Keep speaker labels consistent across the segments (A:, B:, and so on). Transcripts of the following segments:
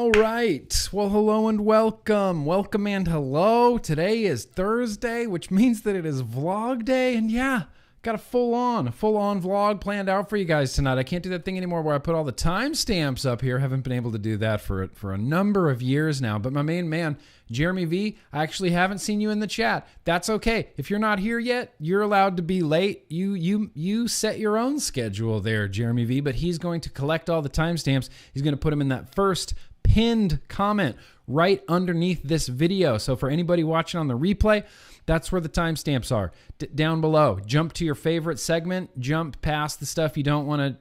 A: All right. Well, hello and welcome. Welcome and hello. Today is Thursday, which means that it is vlog day. And yeah, got a full-on vlog planned out for you guys tonight. I can't do that thing anymore where I put all the timestamps up here. Haven't been able to do that for a number of years now. But my main man, Jeremy V, I actually haven't seen you in the chat. That's okay. If you're not here yet, you're allowed to be late. You set your own schedule there, Jeremy V. But he's going to collect all the timestamps. He's going to put them in that first pinned comment right underneath this video. So for anybody watching on the replay, that's where the timestamps are. Down below. Jump to your favorite segment. Jump past the stuff you don't want to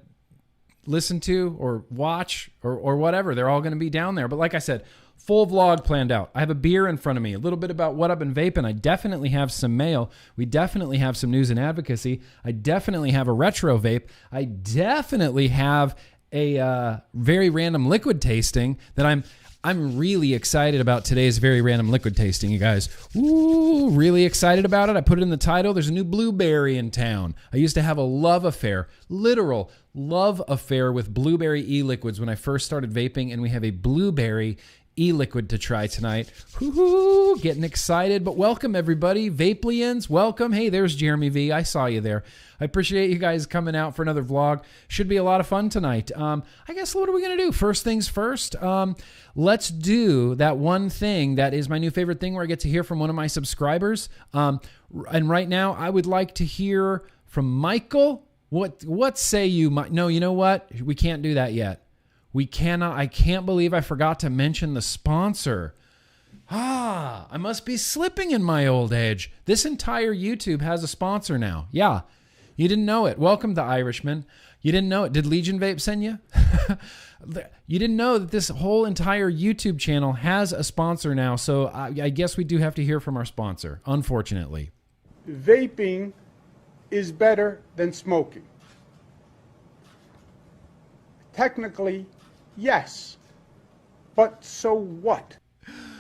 A: listen to or watch or whatever. They're all going to be down there. But like I said, full vlog planned out. I have a beer in front of me. A little bit about what I've been vaping. I definitely have some mail. We definitely have some news and advocacy. I definitely have a retro vape. I definitely have a very random liquid tasting that I'm really excited about. Today's very random liquid tasting, you guys. Ooh, really excited about it. I put it in the title. There's a new blueberry in town. I used to have a love affair, literal love affair with blueberry e-liquids when I first started vaping, and we have a blueberry e-liquid to try tonight. Woo-hoo, getting excited. But welcome, everybody. Vapelians, welcome. Hey, there's Jeremy V. I saw you there. I appreciate you guys coming out for another vlog. Should be a lot of fun tonight. I guess what are we going to do? First things first. Let's do that one thing that is my new favorite thing where I get to hear from one of my subscribers. And right now, I would like to hear from Michael. What say you? No, you know what? We can't do that yet. We cannot. I can't believe I forgot to mention the sponsor. I must be slipping in my old age. This entire YouTube has a sponsor now. Yeah. You didn't know it. Welcome to Irishman. You didn't know it. Did Legion Vape send you? You didn't know that this whole entire YouTube channel has a sponsor now. So I guess we do have to hear from our sponsor, unfortunately.
B: Vaping is better than smoking. Technically, yes. But so what?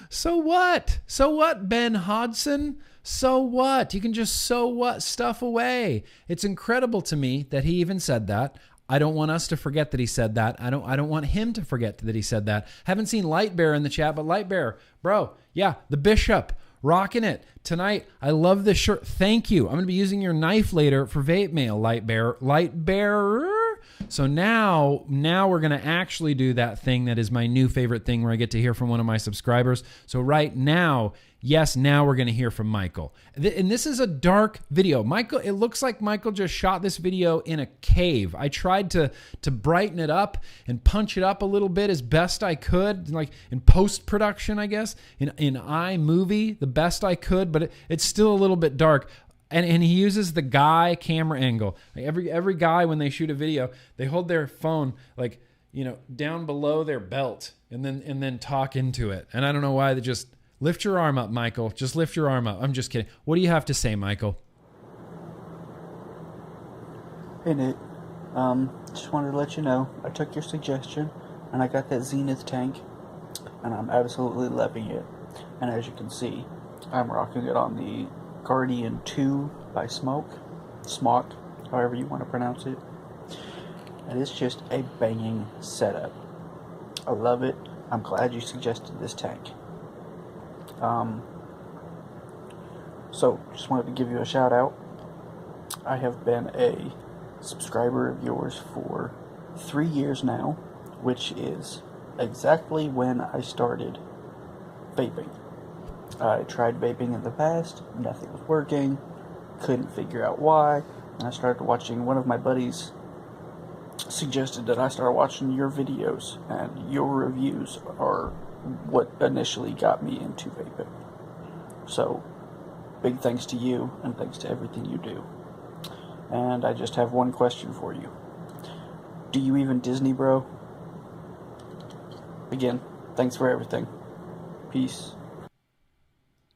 A: So what? So what, Ben Hodson? So what? You can just so what stuff away. It's incredible to me that he even said that. I don't want us to forget that he said that. I don't want him to forget that he said that. Haven't seen Light Bear in the chat, but Light Bear, bro, yeah, the Bishop, rocking it tonight. I love this shirt. Thank you. I'm going to be using your knife later for vape mail, Light Bear. Light Bearer. So now we're going to actually do that thing that is my new favorite thing where I get to hear from one of my subscribers. So right now, yes, now we're going to hear from Michael. And this is a dark video. Michael, it looks like Michael just shot this video in a cave. I tried to brighten it up and punch it up a little bit as best I could, like in post-production, I guess, in iMovie, the best I could, but it's still a little bit dark. And he uses the guy camera angle. Like every guy, when they shoot a video, they hold their phone like, down below their belt and then talk into it. And I don't know why. They just lift your arm up, Michael. Just lift your arm up. I'm just kidding. What do you have to say, Michael?
C: Hey, Nick. Just wanted to let you know I took your suggestion and I got that Zenith tank, and I'm absolutely loving it. And as you can see, I'm rocking it on the Guardian 2 by Smoke, however you want to pronounce it. And it's just a banging setup. I love it. I'm glad you suggested this tank. So just wanted to give you a shout out. I have been a subscriber of yours for 3 years now, which is exactly when I started vaping. I tried vaping in the past, nothing was working, couldn't figure out why, and I started watching. One of my buddies suggested that I start watching your videos, and your reviews are what initially got me into vaping. So, big thanks to you, and thanks to everything you do. And I just have one question for you. Do you even Disney, bro? Again, thanks for everything. Peace.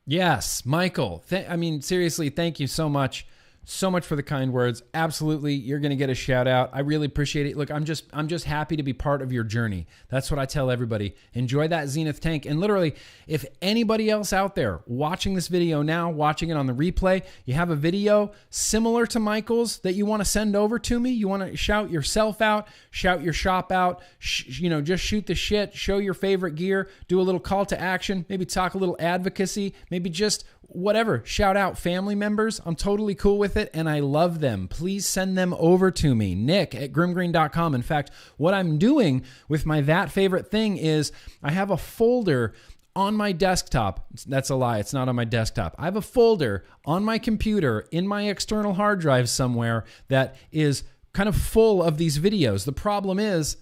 A: Yes, Michael. Seriously, thank you so much so much for the kind words. Absolutely, you're going to get a shout out. I really appreciate it. Look, I'm just happy to be part of your journey. That's what I tell everybody. Enjoy that Zenith tank. And literally, if anybody else out there watching this video now, watching it on the replay, you have a video similar to Michael's that you want to send over to me, you want to shout yourself out, shout your shop out, just shoot the shit, show your favorite gear, do a little call to action, maybe talk a little advocacy, maybe just whatever, shout out family members. I'm totally cool with it and I love them. Please send them over to me, nick@grimmgreen.com. In fact, what I'm doing with my That Favorite Thing is I have a folder on my desktop. That's a lie. It's not on my desktop. I have a folder on my computer in my external hard drive somewhere that is kind of full of these videos. The problem is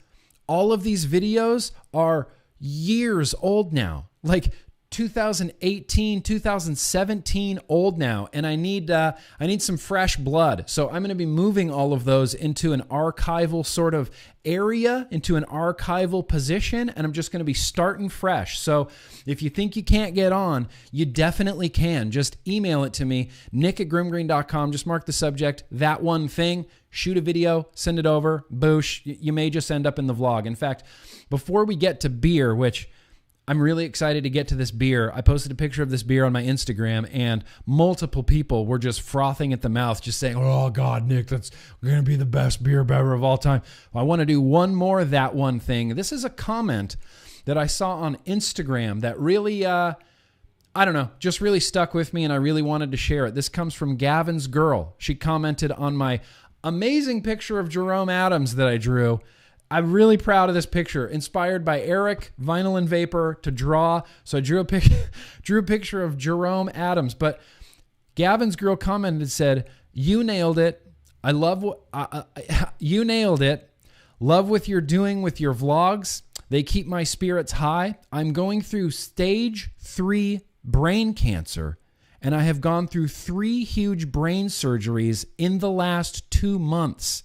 A: all of these videos are years old now. Like 2018, 2017 old now, and I need some fresh blood. So I'm going to be moving all of those into an archival sort of area, into an archival position, and I'm just going to be starting fresh. So if you think you can't get on, you definitely can. Just email it to me, nick@grimmgreen.com. Just mark the subject, that one thing, shoot a video, send it over, boosh. You may just end up in the vlog. In fact, before we get to beer, which I'm really excited to get to this beer. I posted a picture of this beer on my Instagram, and multiple people were just frothing at the mouth, just saying, oh, God, Nick, that's going to be the best beer bever of all time. I want to do one more That One Thing. This is a comment that I saw on Instagram that really, I don't know, just really stuck with me, and I really wanted to share it. This comes from Gavin's Girl. She commented on my amazing picture of Jerome Adams that I drew. I'm really proud of this picture, inspired by Eric, Vinyl and Vapor, to draw. So I drew a picture of Jerome Adams. But Gavin's Girl commented and said, "You nailed it. I love what you nailed it. Love what you're doing with your vlogs. They keep my spirits high. I'm going through stage 3 brain cancer, and I have gone through 3 huge brain surgeries in the last 2 months.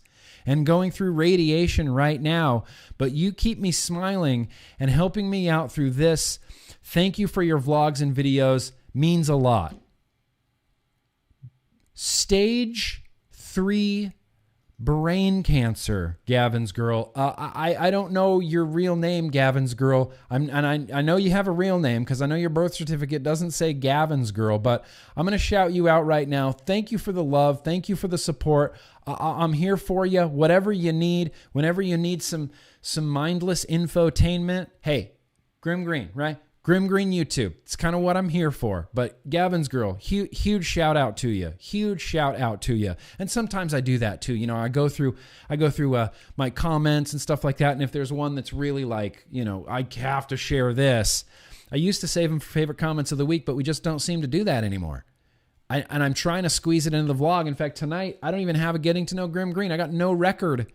A: And going through radiation right now, but you keep me smiling and helping me out through this. Thank you for your vlogs and videos. Means a lot." Stage 3 brain cancer, Gavin's Girl. I don't know your real name, Gavin's Girl. I know you have a real name because I know your birth certificate doesn't say Gavin's Girl, but I'm going to shout you out right now. Thank you for the love. Thank you for the support. I'm here for you. Whatever you need, whenever you need some mindless infotainment. Hey, GrimmGreen, right? GrimmGreen YouTube. It's kind of what I'm here for. But Gavin's Girl, huge shout out to you. Huge shout out to you. And sometimes I do that too. You know, I go through my comments and stuff like that. And if there's one that's really like, you know, I have to share this. I used to save them for favorite comments of the week, but we just don't seem to do that anymore. And I'm trying to squeeze it into the vlog. In fact, tonight, I don't even have a getting to know GrimmGreen. I got no record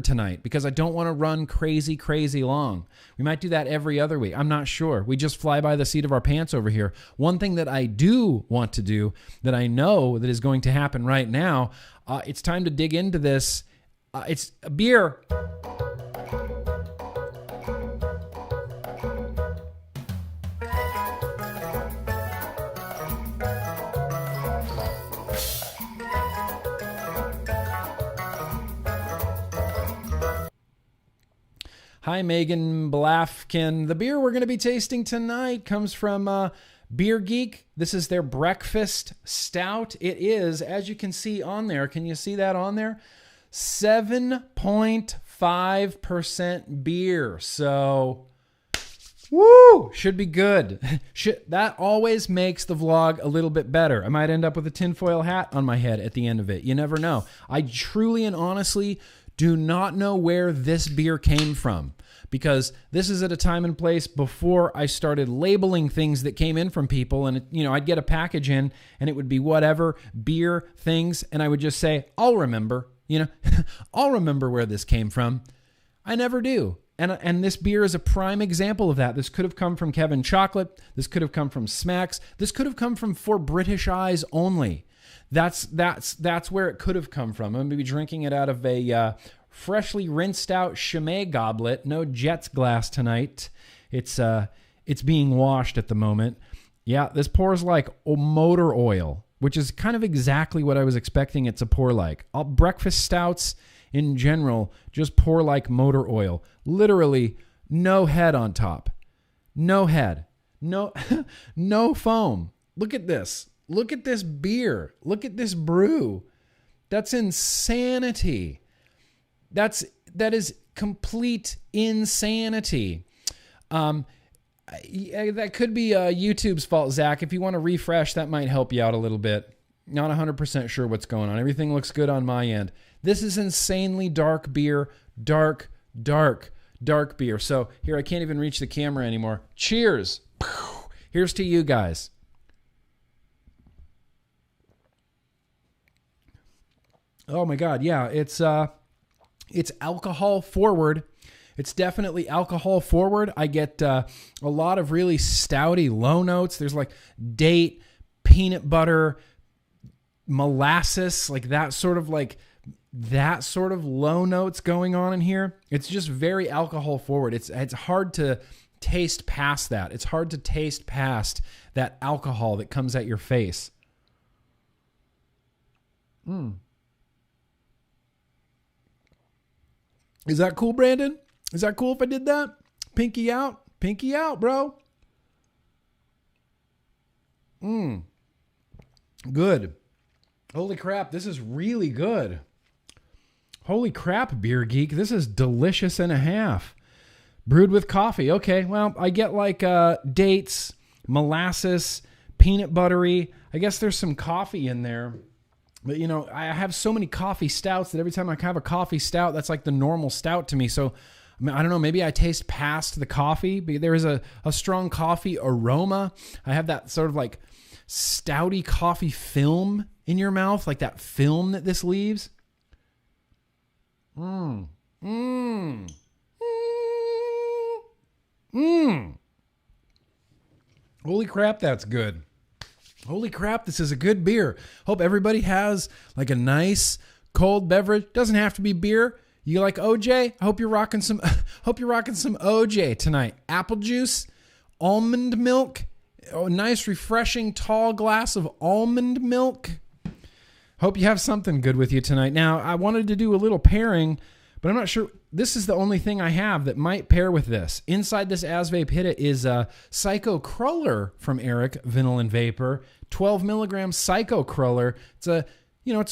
A: tonight because I don't want to run crazy long. We might do that every other week. I'm not sure. We just fly by the seat of our pants over here. One thing that I do want to do that I know that is going to happen right now, it's time to dig into this. It's a beer. Hi, Megan Blafkin. The beer we're going to be tasting tonight comes from Beer Geek. This is their breakfast stout. It is, as you can see on there, can you see that on there? 7.5% beer. So, woo, should be good. That always makes the vlog a little bit better. I might end up with a tinfoil hat on my head at the end of it. You never know. I truly and honestly do not know where this beer came from, because this is at a time and place before I started labeling things that came in from people. And, you know, I'd get a package in and it would be whatever, beer things. And I would just say, I'll remember, you know, I'll remember where this came from. I never do. And this beer is a prime example of that. This could have come from Kevin Chocolate. This could have come from Smacks. This could have come from For British Eyes Only. That's where it could have come from. I'm going to be drinking it out of a freshly rinsed out Chimay goblet. No Jets glass tonight. It's being washed at the moment. Yeah, this pours like motor oil. which is kind of exactly what I was expecting it to pour like. All breakfast stouts in general just pour like motor oil. Literally no head on top. No head. No, no foam. Look at this. Look at this beer. Look at this brew. That's insanity. That is complete insanity. That could be YouTube's fault, Zach. If you want to refresh, that might help you out a little bit. Not 100% sure what's going on. Everything looks good on my end. This is insanely dark beer. Dark beer. So here, I can't even reach the camera anymore. Cheers. Here's to you guys. Oh my God. Yeah, it's alcohol forward. It's definitely alcohol forward. I get a lot of really stouty low notes. There's like date, peanut butter, molasses, like that sort of low notes going on in here. It's just very alcohol forward. It's hard to taste past that. It's hard to taste past that alcohol that comes at your face. Is that cool, Brandon? Is that cool if I did that? Pinky out. Pinky out, bro. Good. Holy crap, this is really good. Holy crap, Beer Geek. This is delicious and a half. Brewed with coffee. Okay, well, I get like dates, molasses, peanut buttery. I guess there's some coffee in there. But, you know, I have so many coffee stouts that every time I have a coffee stout, that's like the normal stout to me. So, I mean, I don't know, maybe I taste past the coffee. But there is a strong coffee aroma. I have that sort of like stouty coffee film in your mouth, like that film that this leaves. Holy crap, that's good. Holy crap, this is a good beer. Hope everybody has like a nice cold beverage. Doesn't have to be beer. You like OJ? I hope you're rocking some OJ tonight. Apple juice, almond milk, a nice refreshing tall glass of almond milk. Hope you have something good with you tonight. Now, I wanted to do a little pairing, but I'm not sure. This is the only thing I have that might pair with this. Inside this AsVape Hit is a Psycho Cruller from Eric, Vinyl and Vapor. 12 milligrams Psycho Cruller. It's a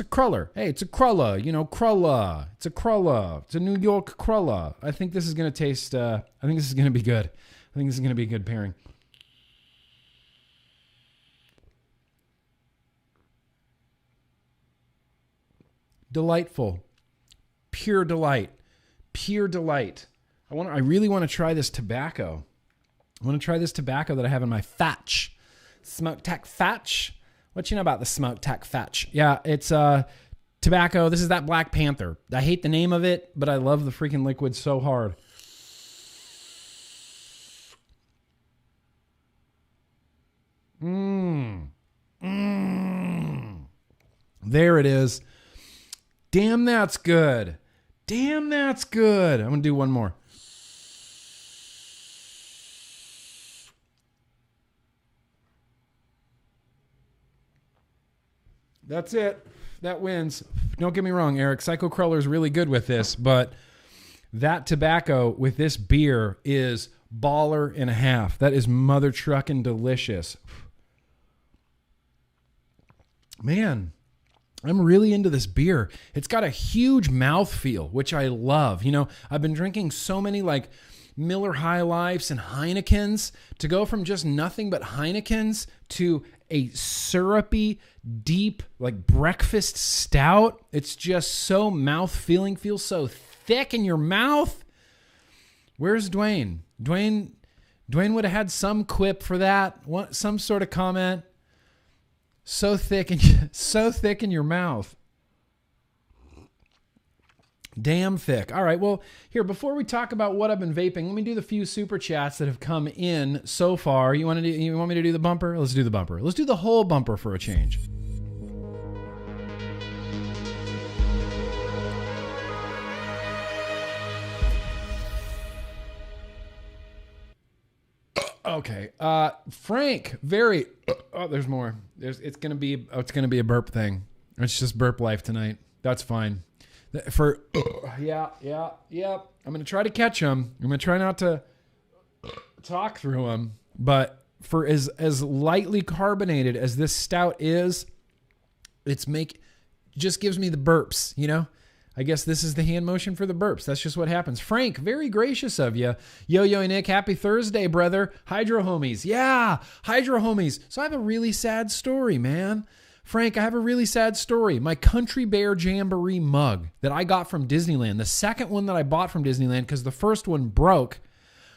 A: cruller. Hey, it's a cruller. Cruller. It's a cruller. It's a New York cruller. I think this is going to taste, I think this is going to be good. I think this is going to be a good pairing. Delightful. Pure delight. Pure delight. I really want to try this tobacco. I want to try this tobacco that I have in my Fatch. Smoke Tech Fatch. What you know about the Smoke Tech Fatch? Yeah, it's tobacco. This is that Black Panther. I hate the name of it, but I love the freaking liquid so hard. There it is. Damn, that's good. Damn, that's good. I'm going to do one more. That's it. That wins. Don't get me wrong, Eric. Psycho Cruller is really good with this, but that tobacco with this beer is baller and a half. That is mother truckin' delicious. Man, I'm really into this beer. It's got a huge mouthfeel, which I love. You know, I've been drinking so many like Miller High Lifes and Heinekens. To go from just nothing but Heinekens to a syrupy, deep, like breakfast stout. It's just so mouth-feeling, feels so thick in your mouth. Where's Dwayne? Dwayne would have had some quip for that, some sort of comment. So thick in your mouth. Damn thick. All right, well, here, before we talk about what I've been vaping, let me do the few super chats that have come in so far. You want me to do the bumper? Let's do the bumper. Let's do the whole bumper for a change. Okay. Frank, very. Oh, there's more. It's gonna be a burp thing. It's just burp life tonight. That's fine. Yeah. I'm gonna try to catch them. I'm gonna try not to talk through them. But for as lightly carbonated as this stout is, just gives me the burps. You know. I guess this is the hand motion for the burps. That's just what happens. Frank, very gracious of you. Yo, and Nick, happy Thursday, brother. Hydro homies. Yeah, Hydro homies. So I have a really sad story, man. Frank, I have a really sad story. My Country Bear Jamboree mug that I got from Disneyland, the second one that I bought from Disneyland because the first one broke.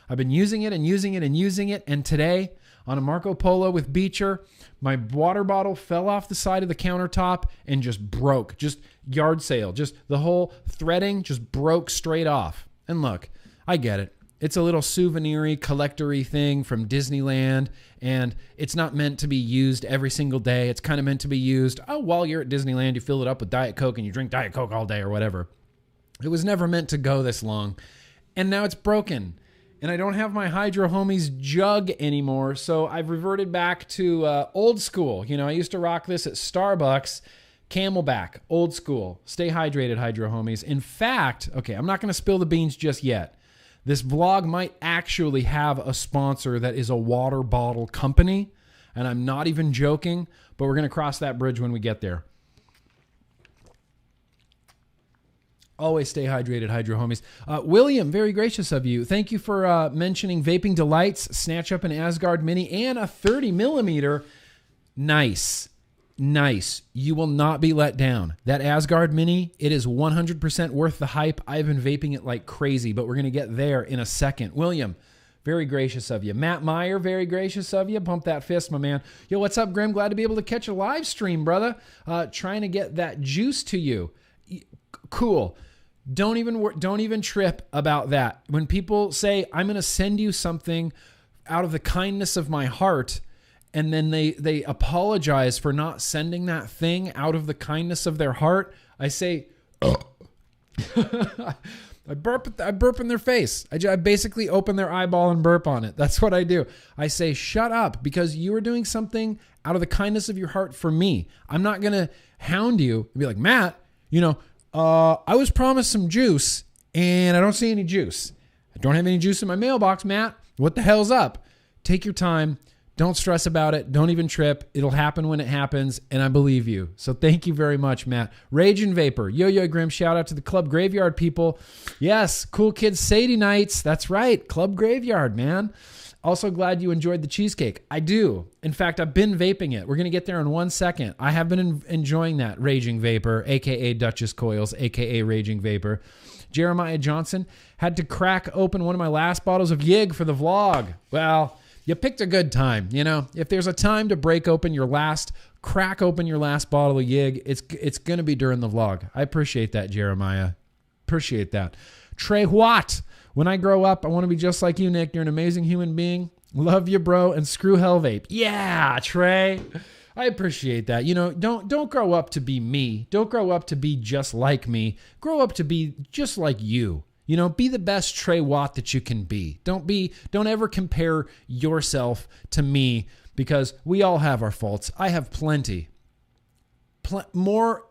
A: I've been using it and using it and using it. And today, on a Marco Polo with Beecher, my water bottle fell off the side of the countertop and just broke. Just yard sale. Just the whole threading just broke straight off. And look, I get it. It's a little souvenir-y, collector-y thing from Disneyland, and it's not meant to be used every single day. It's kind of meant to be used, while you're at Disneyland, you fill it up with Diet Coke and you drink Diet Coke all day or whatever. It was never meant to go this long. And now it's broken. And I don't have my Hydro Homies jug anymore, so I've reverted back to old school. You know, I used to rock this at Starbucks. Camelback, old school. Stay hydrated, Hydro Homies. In fact, okay, I'm not going to spill the beans just yet. This vlog might actually have a sponsor that is a water bottle company, and I'm not even joking, but we're going to cross that bridge when we get there. Always stay hydrated, Hydro Homies. William, very gracious of you. Thank you for mentioning Vaping Delights, snatch up an Asgard Mini, and a 30 millimeter. Nice. You will not be let down. That Asgard Mini, it is 100% worth the hype. I've been vaping it like crazy, but we're going to get there in a second. William, very gracious of you. Matt Meyer, very gracious of you. Pump that fist, my man. Yo, what's up, Grimm? Glad to be able to catch a live stream, brother. Trying to get that juice to you. Cool. Don't even trip about that. When people say, I'm going to send you something out of the kindness of my heart, and then they apologize for not sending that thing out of the kindness of their heart, I say, I burp in their face. I basically open their eyeball and burp on it. That's what I do. I say, shut up, because you are doing something out of the kindness of your heart for me. I'm not going to hound you and be like, Matt, I was promised some juice and I don't see any juice. I don't have any juice in my mailbox, Matt. What the hell's up? Take your time. Don't stress about it. Don't even trip. It'll happen when it happens, and I believe you. So thank you very much, Matt. Rage and Vapor. Yo, Grimm. Shout out to the Club Graveyard people. Yes, Cool Kids Sadie nights. That's right. Club Graveyard, man. Also glad you enjoyed the cheesecake. I do. In fact, I've been vaping it. We're going to get there in 1 second. I have been enjoying that Raging Vapor, a.k.a. Duchess Coils, a.k.a. Raging Vapor. Jeremiah Johnson had to crack open one of my last bottles of Yig for the vlog. Well, you picked a good time. If there's a time to crack open your last bottle of Yig, it's going to be during the vlog. I appreciate that, Jeremiah. Appreciate that. Trey Watt. When I grow up, I want to be just like you, Nick. You're an amazing human being. Love you, bro. And screw hell vape. Yeah, Trey. I appreciate that. Don't grow up to be me. Don't grow up to be just like me. Grow up to be just like you. Be the best Trey Watt that you can be. Don't ever compare yourself to me, because we all have our faults. I have plenty. More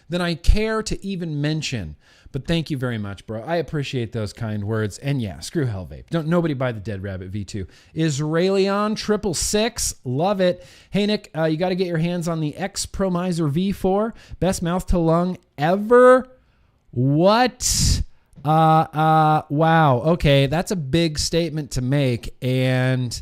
A: than I care to even mention. But thank you very much, bro. I appreciate those kind words. And yeah, screw hell vape. Nobody buy the Dead Rabbit V2. Israelion 666. Love it. Hey, Nick, you got to get your hands on the X Promiser V4. Best mouth to lung ever. What? Wow. Okay. That's a big statement to make. And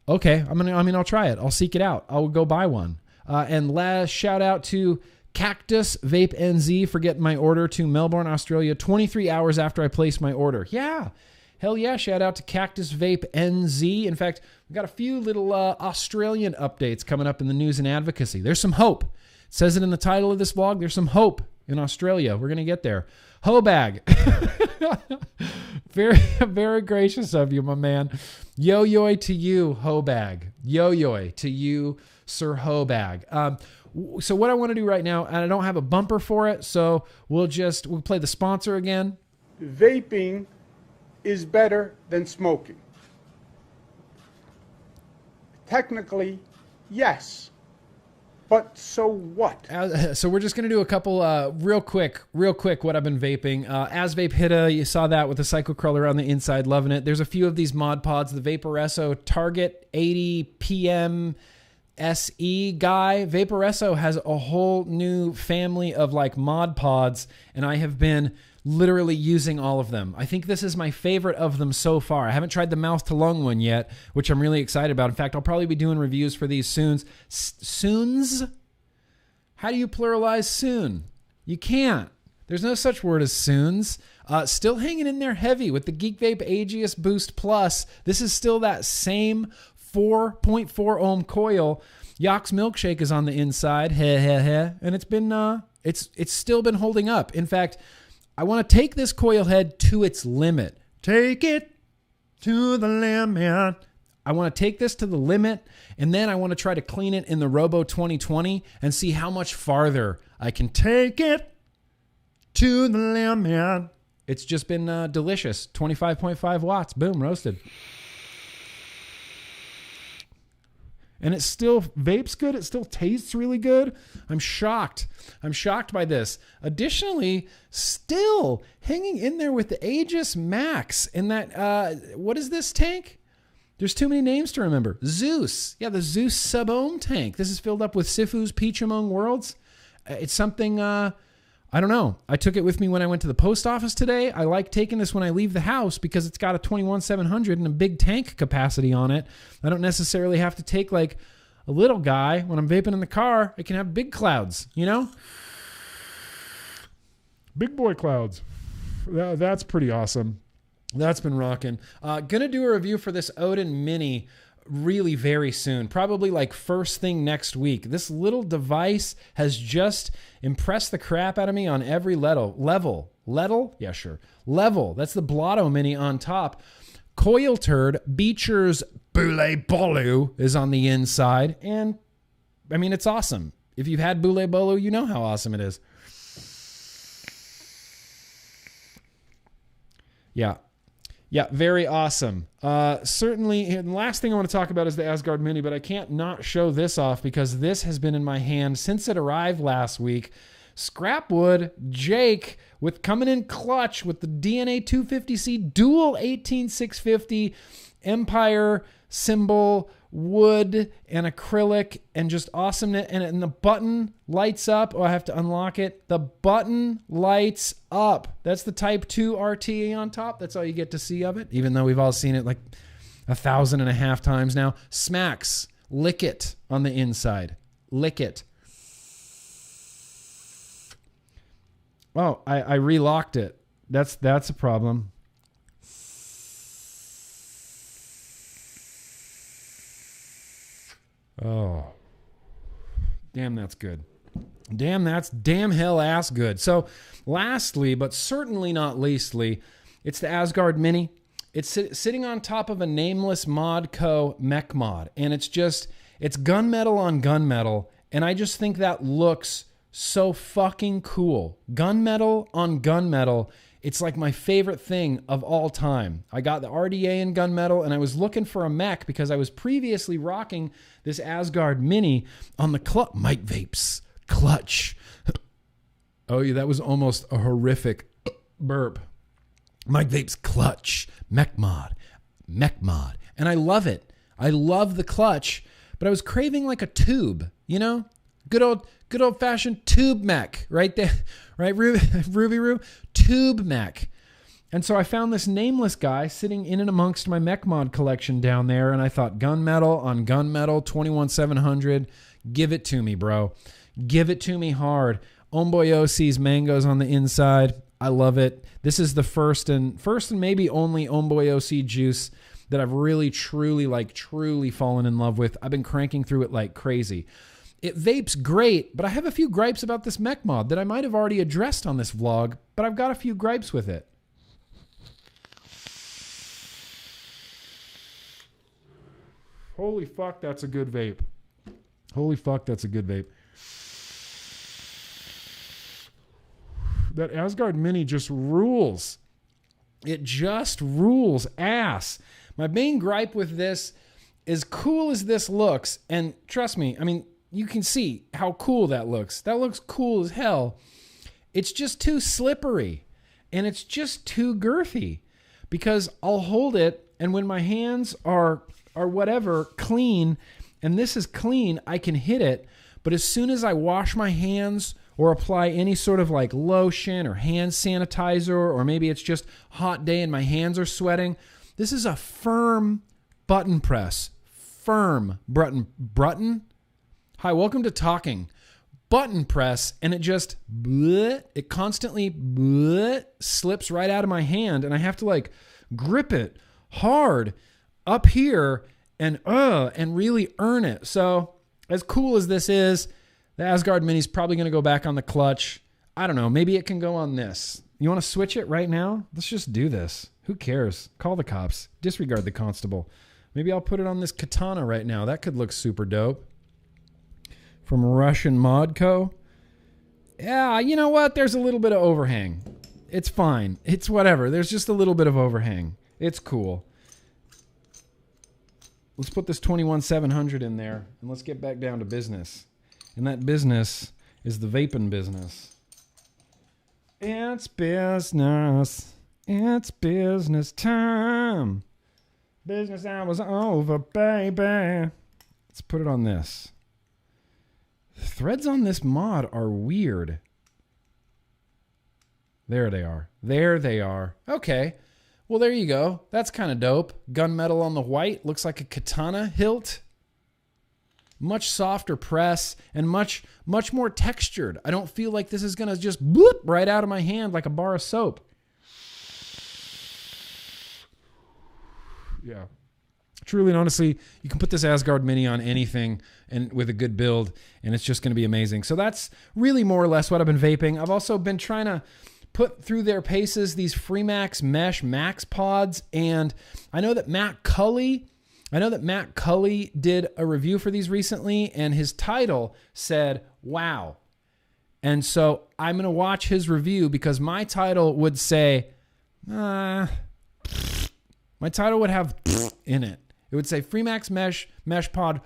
A: okay, I'll try it. I'll seek it out. I'll go buy one. And last shout out to Cactus Vape NZ for getting my order to Melbourne, Australia, 23 hours after I placed my order. Yeah. Hell yeah. Shout out to Cactus Vape NZ. In fact, we've got a few little Australian updates coming up in the news and advocacy. There's some hope. It says it in the title of this vlog. There's some hope in Australia. We're going to get there. Hobag. Very, very gracious of you, my man. Yo-yoy to you, Hobag. Yo-yoy to you, Sir Hobag. So what I want to do right now, and I don't have a bumper for it, so we'll play the sponsor again.
B: Vaping is better than smoking. Technically, yes. But so what?
A: So we're just going to do a couple real quick what I've been vaping. As Vape Hitta, you saw that with the cycle crawler on the inside, loving it. There's a few of these mod pods. The Vaporesso Target 80 PM SE guy. Vaporesso has a whole new family of like mod pods, and I have been literally using all of them. I think this is my favorite of them so far. I haven't tried the mouth to lung one yet, which I'm really excited about. In fact, I'll probably be doing reviews for these soons. Soons? How do you pluralize soon? You can't. There's no such word as soons. Still hanging in there heavy with the Geek Vape Aegeus Boost Plus. This is still that same 4.4 ohm coil. Yak's Milkshake is on the inside. And it's been it's still been holding up. In fact, I want to take this coil head to its limit. Take it to the limit. I want to take this to the limit, and then I want to try to clean it in the Robo 2020 and see how much farther I can take it to the limit. It's just been delicious. 25.5 watts. Boom, roasted. And it still vapes good. It still tastes really good. I'm shocked. I'm shocked by this. Additionally, still hanging in there with the Aegis Max and that, what is this tank? There's too many names to remember. Zeus. Yeah, the Zeus sub-ohm tank. This is filled up with Sifu's Peach Among Worlds. It's something, I don't know. I took it with me when I went to the post office today. I like taking this when I leave the house because it's got a 21700 and a big tank capacity on it. I don't necessarily have to take like a little guy when I'm vaping in the car. I can have big clouds, you know? Big boy clouds. That's pretty awesome. That's been rocking. Gonna do a review for this Odin Mini really very soon, probably like first thing next week. This little device has just impressed the crap out of me on every level. Yeah, sure. Level. That's the Blotto Mini on top. Coil Turd, Beecher's Boule Bolu is on the inside. And I mean, it's awesome. If you've had Boule Bolu, you know how awesome it is. Yeah, very awesome. Certainly, and the last thing I want to talk about is the Asgard Mini, but I can't not show this off because this has been in my hand since it arrived last week. Scrapwood Jake with coming in clutch with the DNA 250C dual 18650 Empire symbol, wood and acrylic, and just awesomeness. And the button lights up. Oh, I have to unlock it. The button lights up. That's the Type 2 RTA on top. That's all you get to see of it, even though we've all seen it like 1,500 times now. Smacks. Lick it on the inside. Lick it. Oh, I relocked it. That's a problem. Oh, damn, that's good. Damn hell ass good. So lastly, but certainly not leastly, it's the Asgard Mini. It's sitting on top of a nameless mod co mech mod. And it's gunmetal on gunmetal. And I just think that looks so fucking cool. Gunmetal on gunmetal. It's like my favorite thing of all time. I got the RDA in gunmetal, and I was looking for a mech because I was previously rocking this Asgard Mini on the Mike Vapes clutch. Oh, yeah, that was almost a horrific burp. Mike Vapes clutch, mech mod. And I love it. I love the clutch, but I was craving like a tube, you know? Good old fashioned tube mech right there, right? Ruby Roo, tube mech. And so I found this nameless guy sitting in and amongst my mech mod collection down there. And I thought gunmetal on gunmetal, 21700. Give it to me, bro. Give it to me hard. Omboyosi's mangoes on the inside. I love it. This is the first and maybe only Omboyosi juice that I've really, truly fallen in love with. I've been cranking through it like crazy. It vapes great, but I have a few gripes about this mech mod that I might have already addressed on this vlog, but I've got a few gripes with it. Holy fuck, that's a good vape. Holy fuck, that's a good vape. That Asgard Mini just rules. It just rules ass. My main gripe with this as cool as this looks, and trust me, I mean, you can see how cool that looks. That looks cool as hell. It's just too slippery, and it's just too girthy, because I'll hold it, and when my hands are whatever clean, and this is clean, I can hit it. But as soon as I wash my hands or apply any sort of like lotion or hand sanitizer, or maybe it's just hot day and my hands are sweating, this is a firm button press. Firm button. Hi, welcome to talking. Button press, and it just it constantly slips right out of my hand, and I have to like grip it hard up here and really earn it. So as cool as this is, the Asgard Mini is probably going to go back on the clutch. I don't know. Maybe it can go on this. You want to switch it right now? Let's just do this. Who cares? Call the cops. Disregard the constable. Maybe I'll put it on this katana right now. That could look super dope. From Russian Mod Co. Yeah, you know what? There's a little bit of overhang. It's fine. It's whatever. There's just a little bit of overhang. It's cool. Let's put this 21700 in there, and let's get back down to business. And that business is the vaping business. It's business. It's business time. Business hours over, baby. Let's put it on this. The threads on this mod are weird. There they are. There they are. Okay. Well, there you go. That's kind of dope. Gunmetal on the white. Looks like a katana hilt. Much softer press and much more textured. I don't feel like this is going to just bloop right out of my hand like a bar of soap. Yeah. Truly and honestly, you can put this Asgard Mini on anything and with a good build, and it's just going to be amazing. So that's really more or less what I've been vaping. I've also been trying to put through their paces these Freemax Mesh Max Pods, and I know that Matt Cully did a review for these recently, and his title said, wow. And so I'm going to watch his review, because my title would say, my title would have in it. It would say Freemax Mesh Pod.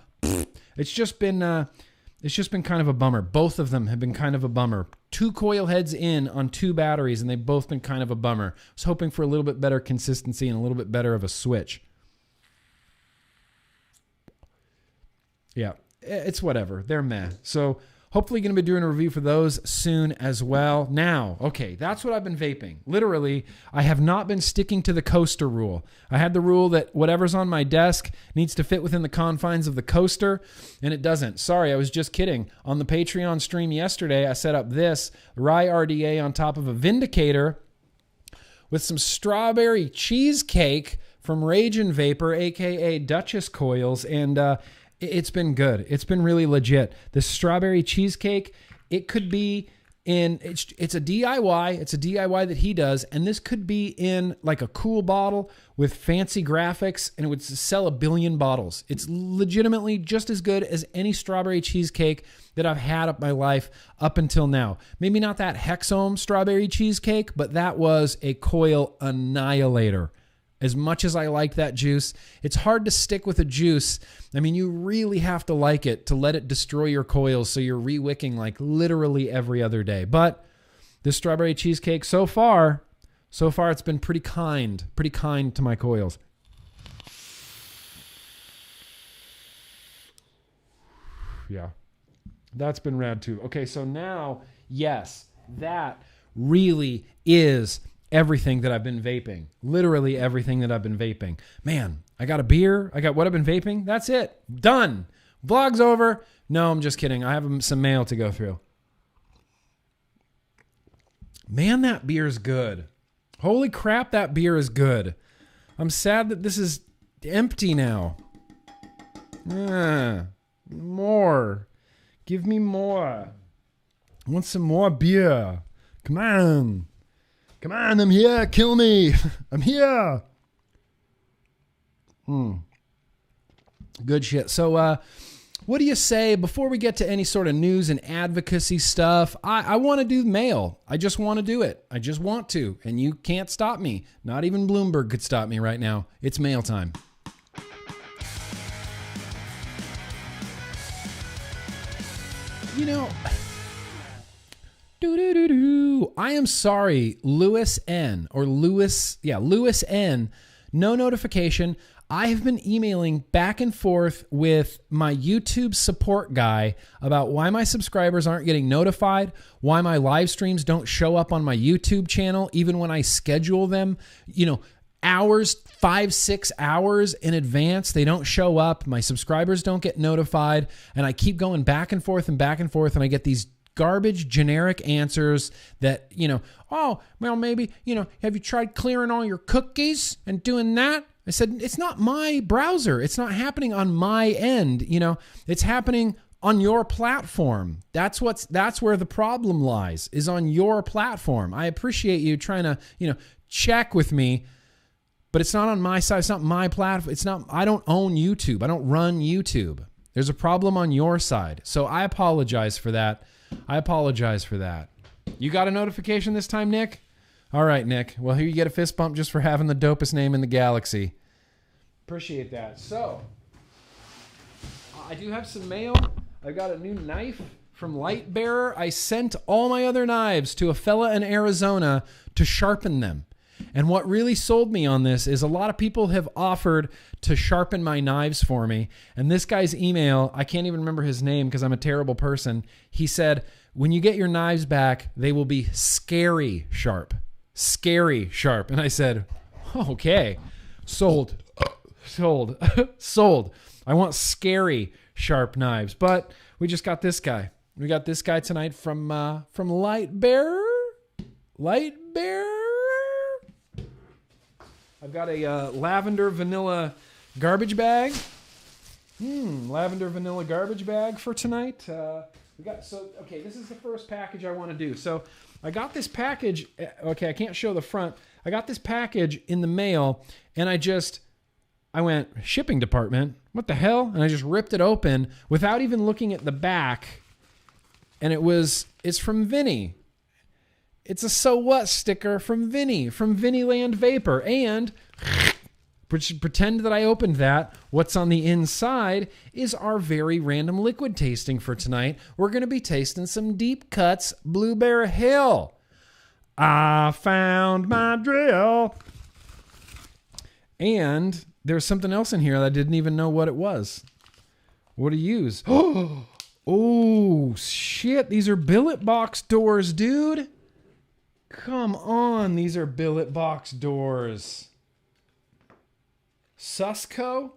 A: It's just been kind of a bummer. Both of them have been kind of a bummer. 2 coil heads in on 2 batteries, and they've both been kind of a bummer. I was hoping for a little bit better consistency and a little bit better of a switch. Yeah, it's whatever. They're meh. So hopefully going to be doing a review for those soon as well. Now, okay, that's what I've been vaping. Literally, I have not been sticking to the coaster rule. I had the rule that whatever's on my desk needs to fit within the confines of the coaster, and it doesn't. Sorry, I was just kidding. On the Patreon stream yesterday, I set up this rye RDA on top of a Vindicator with some strawberry cheesecake from Ragin' Vapor, a.k.a. Duchess Coils, and it's been good. It's been really legit. This strawberry cheesecake, it could be in, it's a DIY. It's a DIY that he does. And this could be in like a cool bottle with fancy graphics, and it would sell 1 billion bottles. It's legitimately just as good as any strawberry cheesecake that I've had up my life up until now. Maybe not that Hexome strawberry cheesecake, but that was a coil annihilator. As much as I like that juice, it's hard to stick with a juice. I mean, you really have to like it to let it destroy your coils, so you're re-wicking like literally every other day. But this strawberry cheesecake, so far it's been pretty kind to my coils. Yeah, that's been rad too. Okay, so now, yes, that really is everything that I've been vaping. Literally everything that I've been vaping. Man, I got a beer. I got what I've been vaping. That's it. Done. Vlog's over. No, I'm just kidding. I have some mail to go through. Man, that beer's good. Holy crap, that beer is good. I'm sad that this is empty now. More. Give me more. I want some more beer. Come on. Come on, I'm here. Kill me. I'm here. Good shit. So, what do you say before we get to any sort of news and advocacy stuff? I want to do mail. I just want to do it. I just want to. And you can't stop me. Not even Bloomberg could stop me right now. It's mail time. You know, I am sorry, Lewis N. Lewis N. No notification. I have been emailing back and forth with my YouTube support guy about why my subscribers aren't getting notified, why my live streams don't show up on my YouTube channel, even when I schedule them, hours, 5-6 hours in advance. They don't show up. My subscribers don't get notified. And I keep going back and forth. And I get these garbage generic answers that, oh, well, maybe, have you tried clearing all your cookies and doing that? I said, it's not my browser. It's not happening on my end. It's happening on your platform. That's where the problem lies, is on your platform. I appreciate you trying to, check with me, but it's not on my side. It's not my platform. I don't own YouTube. I don't run YouTube. There's a problem on your side. So I apologize for that. You got a notification this time, Nick? All right, Nick. Well, here you get a fist bump just for having the dopest name in the galaxy. Appreciate that. So, I do have some mail. I got a new knife from Lightbearer. I sent all my other knives to a fella in Arizona to sharpen them. And what really sold me on this is a lot of people have offered to sharpen my knives for me. And this guy's email, I can't even remember his name because I'm a terrible person. He said, when you get your knives back, they will be scary sharp. Scary sharp. And I said, okay, sold. I want scary sharp knives. But we just got this guy. We got this guy tonight from Lightbearer. I've got a lavender vanilla garbage bag. Lavender vanilla garbage bag for tonight. This is the first package I want to do. So I got this package. Okay, I can't show the front. I got this package in the mail, and I went, shipping department, what the hell? And I just ripped it open without even looking at the back. And it's from Vinny. It's a so what sticker from Vinny, from Vinnyland Vapor. And pretend that I opened that. What's on the inside is our very random liquid tasting for tonight. We're going to be tasting some Deep Cuts Blueberry Hill. I found my drill. And there's something else in here that I didn't even know what it was. What to use. Oh, shit. These are billet box doors, dude. Come on. These are billet box doors. Susco?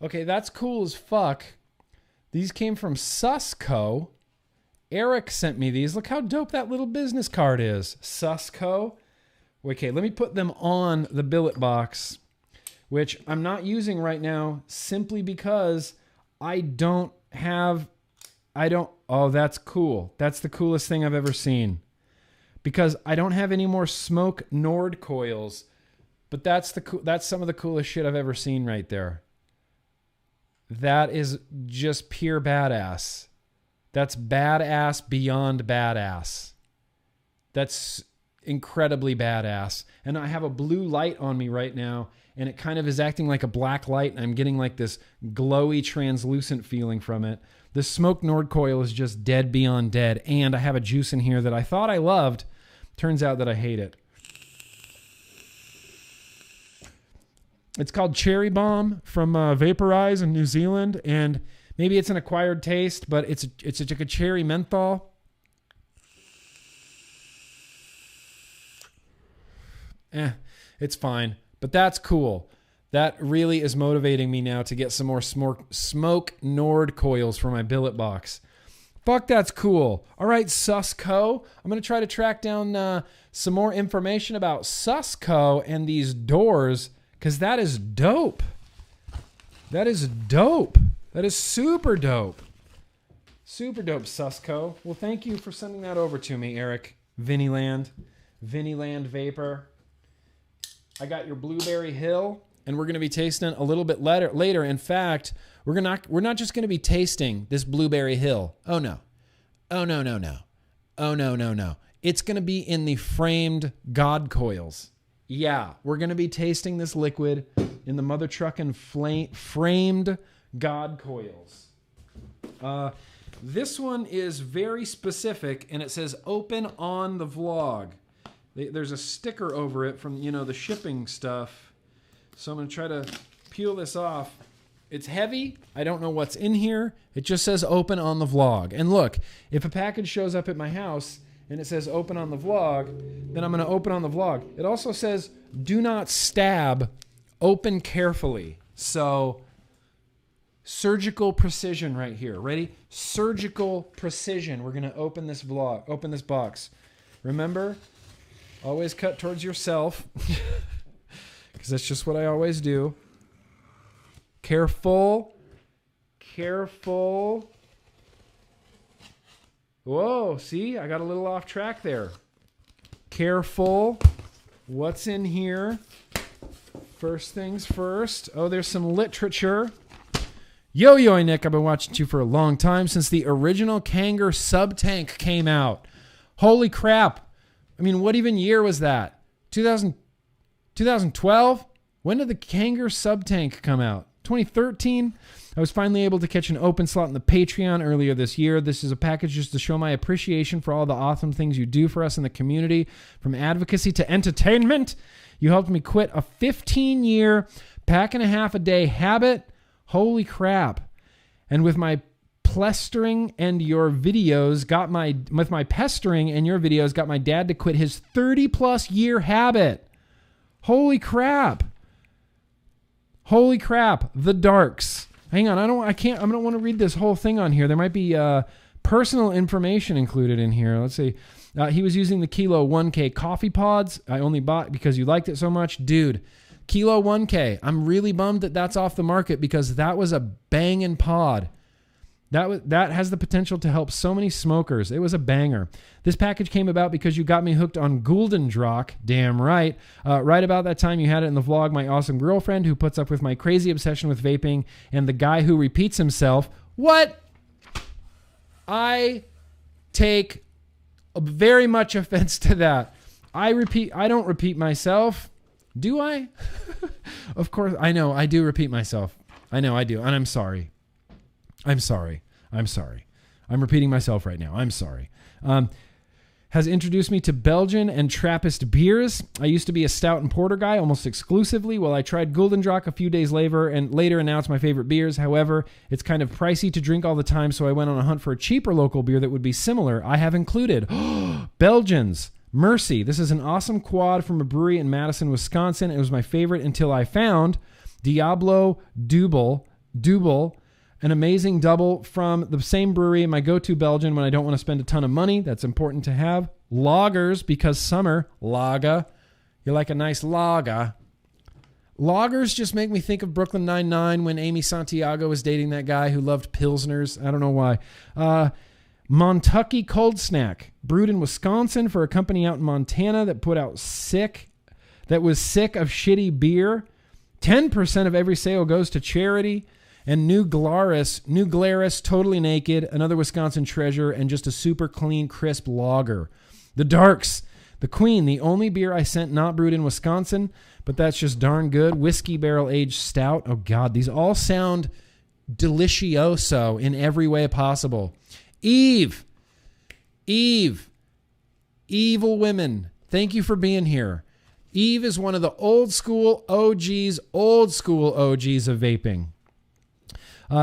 A: Okay, that's cool as fuck. These came from Susco. Eric sent me these. Look how dope that little business card is. Susco. Okay, let me put them on the billet box, which I'm not using right now simply because oh, that's cool. That's the coolest thing I've ever seen. Because I don't have any more smoke Nord coils, but that's some of the coolest shit I've ever seen right there. That is just pure badass. That's badass beyond badass. That's incredibly badass. And I have a blue light on me right now, and it kind of is acting like a black light, and I'm getting like this glowy, translucent feeling from it. The smoke Nord coil is just dead beyond dead, and I have a juice in here that I thought I loved. Turns out that I hate it. It's called Cherry Bomb from Vaporize in New Zealand, and maybe it's an acquired taste, but it's like a cherry menthol. It's fine, but that's cool. That really is motivating me now to get some more smoke Nord coils for my billet box. Fuck, that's cool. All right, Susco. I'm going to try to track down some more information about Susco and these doors, because that is dope. That is dope. That is super dope. Super dope, Susco. Well, thank you for sending that over to me, Eric. Vinnyland Vapor. I got your Blueberry Hill, and we're going to be tasting a little bit later. In fact, we're not just going to be tasting this Blueberry Hill. Oh no. It's going to be in the framed God coils. Yeah, we're going to be tasting this liquid in the mother truckin' framed God coils. This one is very specific, and it says open on the vlog. There's a sticker over it from, the shipping stuff. So I'm going to try to peel this off. It's heavy. I don't know what's in here. It just says open on the vlog. And look, if a package shows up at my house and it says open on the vlog, then I'm going to open on the vlog. It also says do not stab, open carefully. So surgical precision right here. Ready? Surgical precision. We're going to open this box. Remember, always cut towards yourself because that's just what I always do. Careful. Careful. Whoa, see? I got a little off track there. Careful. What's in here? First things first. Oh, there's some literature. Yo, Nick, I've been watching you for a long time, since the original Kanger sub-tank came out. Holy crap. I mean, what even year was that? 2012? When did the Kanger sub-tank come out? 2013? I was finally able to catch an open slot in the Patreon earlier this year. This is a package just to show my appreciation for all the awesome things you do for us in the community. From advocacy to entertainment, you helped me quit a 15-year, pack and a half a day habit. Holy crap. And with my pestering and your videos, got my dad to quit his 30-plus year habit. Holy crap. Holy crap. The Darks. Hang on, I don't want to read this whole thing on here. There might be personal information included in here. Let's see. He was using the Kilo 1K coffee pods. I only bought because you liked it so much. Dude, Kilo 1K. I'm really bummed that that's off the market because that was a banging pod. That has the potential to help so many smokers. It was a banger. This package came about because you got me hooked on Guldendrock. Damn right. Right about that time you had it in the vlog, my awesome girlfriend who puts up with my crazy obsession with vaping and the guy who repeats himself. What? I take very much offense to that. I don't repeat myself. Do I? Of course, I know. I do repeat myself. I know I do. And I'm sorry. I'm sorry. I'm repeating myself right now. I'm sorry. Has introduced me to Belgian and Trappist beers. I used to be a Stout and Porter guy almost exclusively. Well, I tried Guldendrock a few days later and now it's my favorite beers. However, it's kind of pricey to drink all the time, so I went on a hunt for a cheaper local beer that would be similar. I have included Belgians. Mercy. This is an awesome quad from a brewery in Madison, Wisconsin. It was my favorite until I found Diablo Double, an amazing double from the same brewery, my go-to Belgian when I don't want to spend a ton of money. That's important to have. Lagers, because summer, lager. You like a nice lager. Lagers just make me think of Brooklyn Nine-Nine when Amy Santiago was dating that guy who loved Pilsners. I don't know why. Montucky Cold Snack, brewed in Wisconsin for a company out in Montana that was sick of shitty beer. 10% of every sale goes to charity. And New Glarus, Totally Naked, another Wisconsin treasure, and just a super clean, crisp lager. The Darks, the Queen, the only beer I sent not brewed in Wisconsin, but that's just darn good. Whiskey barrel aged stout. Oh God, these all sound delicioso in every way possible. Evil women, thank you for being here. Eve is one of the old school OGs of vaping.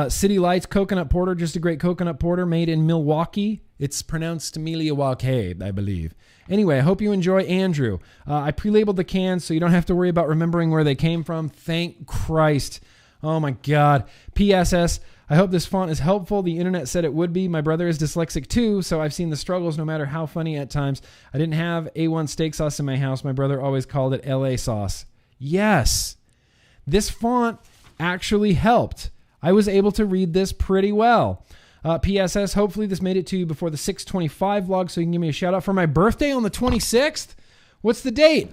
A: City Lights Coconut Porter, just a great coconut porter made in Milwaukee. It's pronounced Milwaukee, I believe. Anyway, I hope you enjoy Andrew. I pre-labeled the cans so you don't have to worry about remembering where they came from. Thank Christ. Oh my God. PSS. I hope this font is helpful. The internet said it would be. My brother is dyslexic too, so I've seen the struggles no matter how funny at times. I didn't have A1 steak sauce in my house. My brother always called it LA sauce. Yes. This font actually helped. I was able to read this pretty well. PSS, hopefully this made it to you before the 625 vlog, so you can give me a shout out for my birthday on the 26th. What's the date?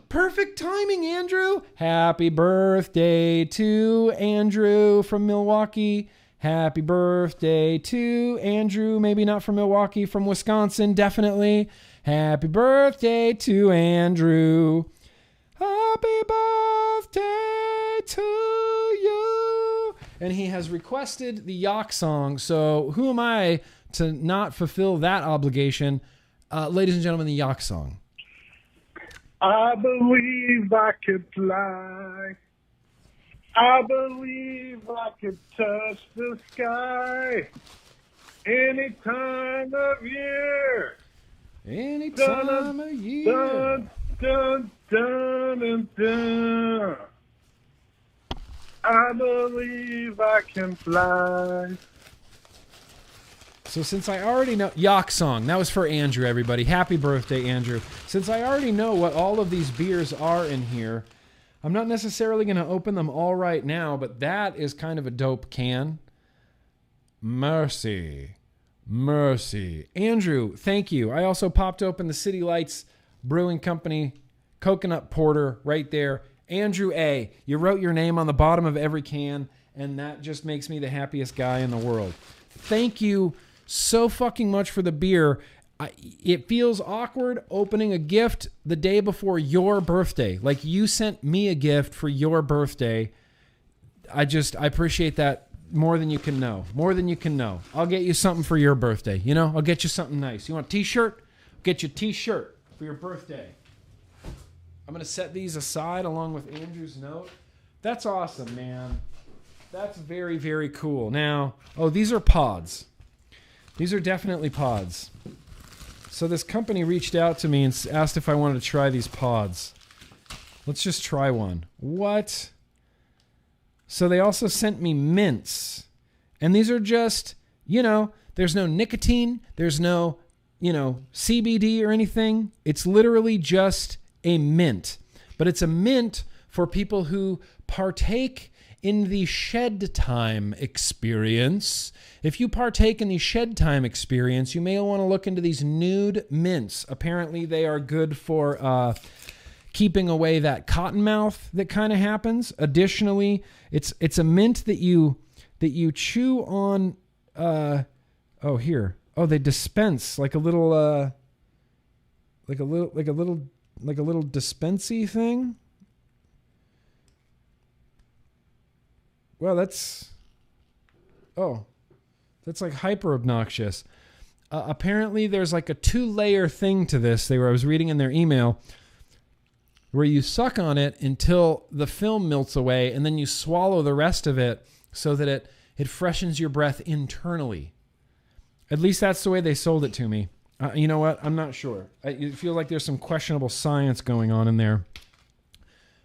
A: Perfect timing, Andrew. Happy birthday to Andrew from Milwaukee. Happy birthday to Andrew. Maybe not from Milwaukee, from Wisconsin, definitely. Happy birthday to Andrew. Happy birthday to you. and he has requested the Yak song. So who am I to not fulfill that obligation? Ladies and gentlemen, the Yak song.
D: I believe I could fly. I believe I could touch the sky any time of year.
A: Any time of year.
D: Dun, dun, dun, dun, dun. I believe I can fly.
A: So since I already know... Yak song. That was for Andrew, everybody. Happy birthday, Andrew. Since I already know what all of these beers are in here, I'm not necessarily going to open them all right now, but that is kind of a dope can. Mercy. Andrew, thank you. I also popped open the City Lights Brewing Company Coconut Porter right there. Andrew A., you wrote your name on the bottom of every can, and that just makes me the happiest guy in the world. Thank you so fucking much for the beer. It feels awkward opening a gift the day before your birthday. Like you sent me a gift for your birthday. I appreciate that more than you can know. I'll get you something for your birthday. I'll get you something nice. You want a t-shirt? I'll get you a t-shirt for your birthday. I'm going to set these aside along with Andrew's note. That's awesome, man. That's very, very cool. Now, these are pods. These are definitely pods. So this company reached out to me and asked if I wanted to try these pods. Let's just try one. What? So they also sent me mints. And these are just, there's no nicotine. There's no, CBD or anything. It's literally just a mint. But it's a mint for people who partake in the shed time experience. If you partake in the shed time experience, you may want to look into these Nude Mints. Apparently they are good for keeping away that cotton mouth that kind of happens. Additionally, it's a mint that you chew on. They dispense like a little dispensy thing. Well, that's like hyper obnoxious. Apparently there's like a 2-layer thing to this. I was reading in their email where you suck on it until the film melts away and then you swallow the rest of it so that it freshens your breath internally. At least that's the way they sold it to me. You know what? I'm not sure. I feel like there's some questionable science going on in there.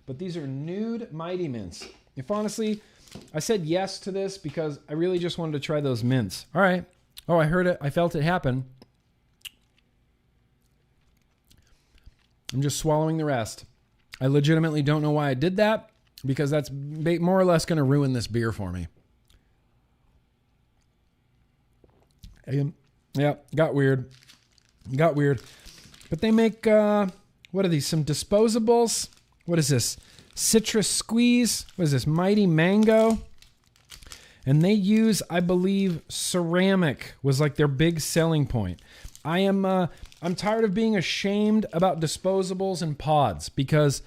A: But these are Nude Mighty Mints. If honestly, I said yes to this because I really just wanted to try those mints. All right. I heard it. I felt it happen. I'm just swallowing the rest. I legitimately don't know why I did that because that's more or less going to ruin this beer for me. Yeah, got weird. But they make, what are these? Some disposables? What is this? Citrus Squeeze. What is this? Mighty Mango. And they use, I believe, ceramic was like their big selling point. I'm tired of being ashamed about disposables and pods because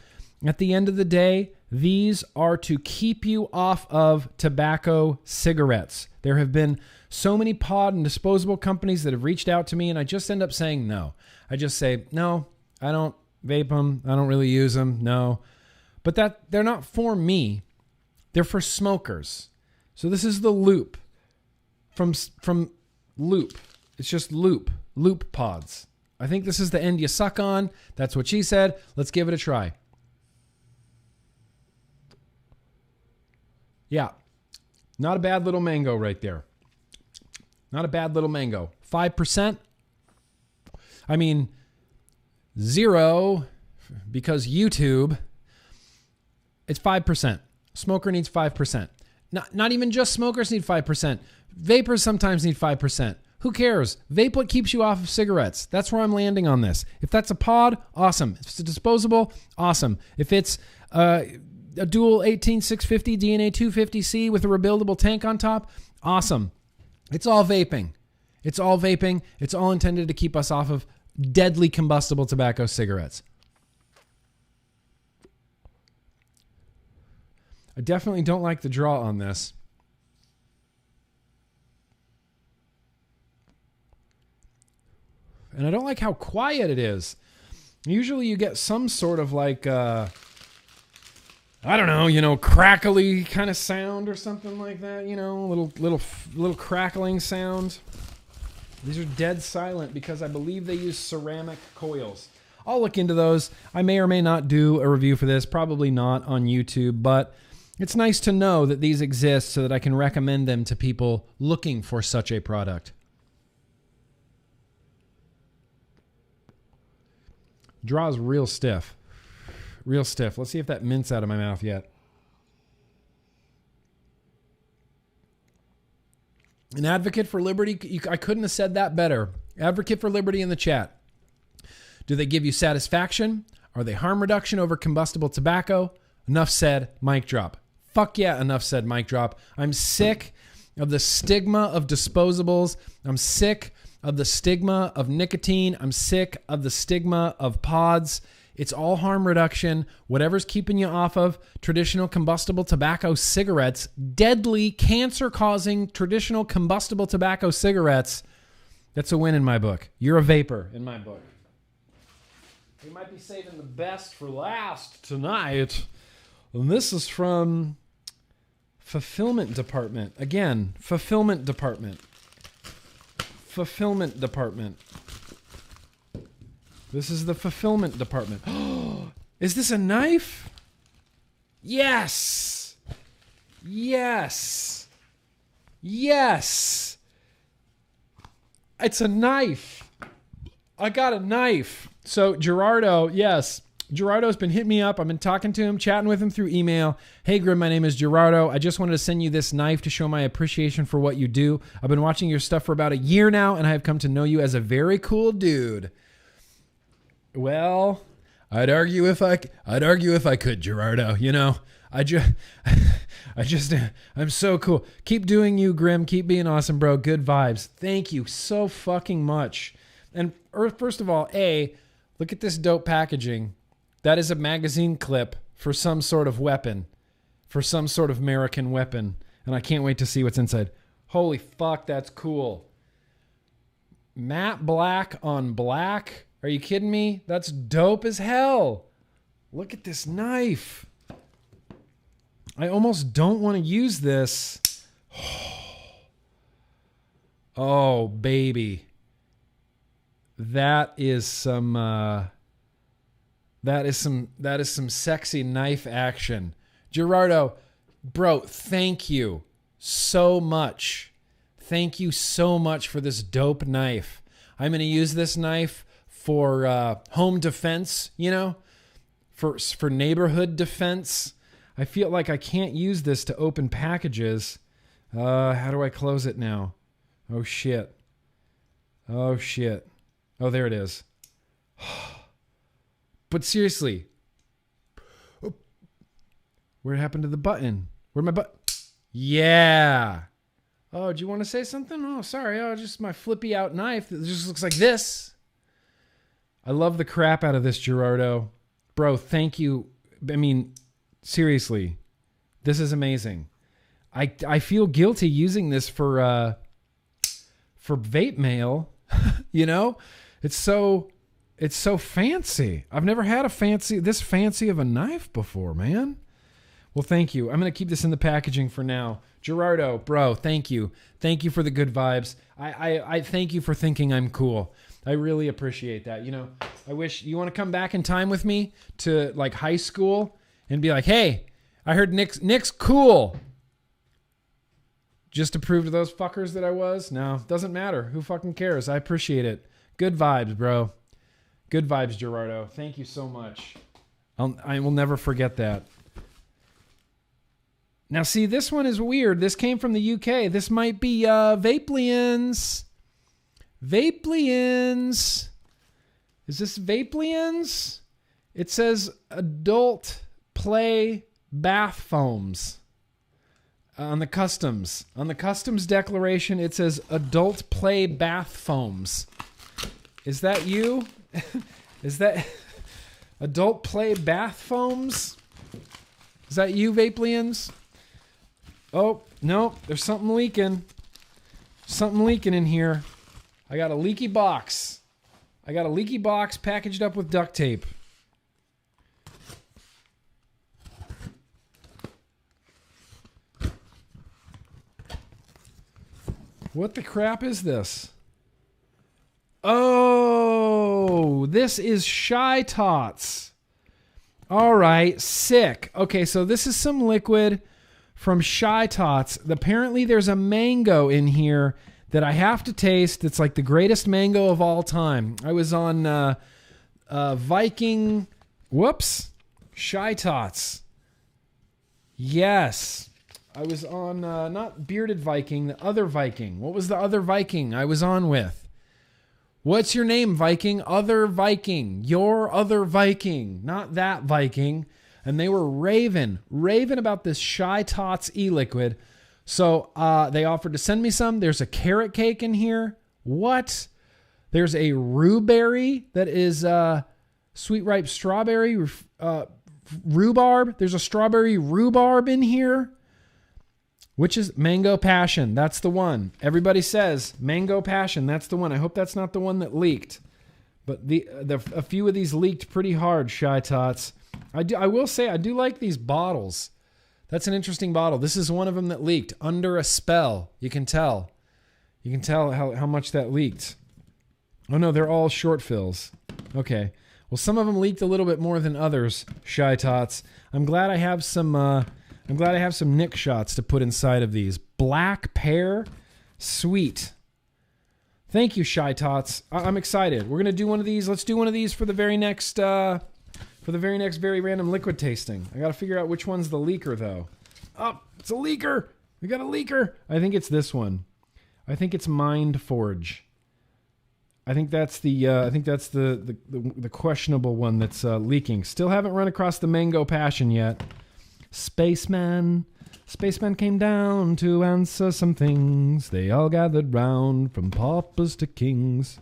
A: at the end of the day, these are to keep you off of tobacco cigarettes. There have been so many pod and disposable companies that have reached out to me and I just end up saying no. I just say, no, I don't vape them. I don't really use them. No. But they're not for me. They're for smokers. So this is the Loop from Loop. It's just Loop pods. I think this is the end you suck on. That's what she said. Let's give it a try. Yeah. Not a bad little mango right there. Not a bad little mango. 5%. I mean, 0 because YouTube. It's 5%. Smoker needs 5%. Not even just smokers need 5%. Vapers sometimes need 5%. Who cares? Vape what keeps you off of cigarettes. That's where I'm landing on this. If that's a pod, awesome. If it's a disposable, awesome. If it's a dual 18650 DNA 250C with a rebuildable tank on top, awesome. It's all vaping. It's all vaping. It's all intended to keep us off of deadly combustible tobacco cigarettes. I definitely don't like the draw on this. And I don't like how quiet it is. Usually you get some sort of like, I don't know, crackly kind of sound or something like that, little crackling sound. These are dead silent because I believe they use ceramic coils. I'll look into those. I may or may not do a review for this, probably not on YouTube, but it's nice to know that these exist so that I can recommend them to people looking for such a product. Draw's real stiff. Real stiff. Let's see if that mint's out of my mouth yet. An advocate for liberty. I couldn't have said that better. Advocate for liberty in the chat. Do they give you satisfaction? Are they harm reduction over combustible tobacco? Enough said, mic drop. Fuck yeah, enough said, mic drop. I'm sick of the stigma of disposables. I'm sick of the stigma of nicotine. I'm sick of the stigma of pods. It's all harm reduction. Whatever's keeping you off of traditional combustible tobacco cigarettes, deadly cancer-causing traditional combustible tobacco cigarettes, that's a win in my book. You're a vapor in my book. We might be saving the best for last tonight. And this is from Fulfillment Department. Again, Fulfillment Department. Fulfillment Department. This is the Fulfillment Department. Is this a knife? Yes. Yes. Yes. It's a knife. I got a knife. So Gerardo, yes. Gerardo's been hitting me up. I've been talking to him, chatting with him through email. Hey, Grimm, my name is Gerardo. I just wanted to send you this knife to show my appreciation for what you do. I've been watching your stuff for about a year now, and I have come to know you as a very cool dude. Well, I'd argue if I could, Gerardo. I'm so cool. Keep doing you, Grimm. Keep being awesome, bro. Good vibes. Thank you so fucking much. And first of all, look at this dope packaging. That is a magazine clip for some sort of weapon, for some sort of American weapon. And I can't wait to see what's inside. Holy fuck, that's cool. Matte black on black. Are you kidding me? That's dope as hell. Look at this knife. I almost don't want to use this. Oh, baby. That is some sexy knife action. Gerardo, bro, thank you so much. Thank you so much for this dope knife. I'm going to use this knife for home defense, for neighborhood defense. I feel like I can't use this to open packages. How do I close it now? Oh, shit. Oh, shit. Oh, there it is. But seriously, where happened to the button? Where'd my button? Yeah. Oh, do you want to say something? Oh, sorry. Oh, just my flippy out knife that just looks like this. I love the crap out of this, Gerardo. Bro, thank you. I mean, seriously, this is amazing. I feel guilty using this for vape mail. It's so fancy. I've never had this fancy of a knife before, man. Well, thank you. I'm going to keep this in the packaging for now. Gerardo, bro, thank you. Thank you for the good vibes. I thank you for thinking I'm cool. I really appreciate that. I wish you want to come back in time with me to like high school and be like, hey, I heard Nick's cool. Just to prove to those fuckers that I was? No, doesn't matter. Who fucking cares? I appreciate it. Good vibes, bro. Good vibes, Gerardo. Thank you so much. I will never forget that. Now, see, this one is weird. This came from the UK. This might be Vapelians. Vapelians. Is this Vapelians? It says adult play bath foams. On the customs declaration, it says adult play bath foams. Is that you? Is that adult play bath foams? Is that you, Vapelians? Oh, no, there's something leaking. Something leaking in here. I got a leaky box. I got a leaky box packaged up with duct tape. What the crap is this? Oh, this is Shy Tots. All right, sick. Okay, so this is some liquid from Shy Tots. Apparently there's a mango in here that I have to taste. It's like the greatest mango of all time. I was on Viking. Whoops. Shy Tots. Yes. I was on, not Bearded Viking, the other Viking. What was the other Viking I was on with? What's your name, Viking? Other Viking. Your other Viking. Not that Viking. And they were raving about this Shy Tots e-liquid. So they offered to send me some. There's a carrot cake in here. What? There's a rhubarb that is sweet ripe strawberry rhubarb. There's a strawberry rhubarb in here. Which is Mango Passion. That's the one. Everybody says Mango Passion. That's the one. I hope that's not the one that leaked. But a few of these leaked pretty hard, Shy Tots. I will say I do like these bottles. That's an interesting bottle. This is one of them that leaked. Under a Spell. You can tell. You can tell how much that leaked. Oh no, they're all short fills. Okay. Well, some of them leaked a little bit more than others, Shy Tots. I'm glad I have some Nick shots to put inside of these. Black Pear. Sweet. Thank you, Shy Tots. I'm excited. We're going to do one of these. Let's do one of these for the very next very random liquid tasting. I got to figure out which one's the leaker, though. Oh, it's a leaker. We got a leaker. I think it's this one. I think it's Mind Forge. I think that's the questionable one that's leaking. Still haven't run across the Mango Passion yet. Spaceman came down to answer some things. They all gathered round from paupers to kings.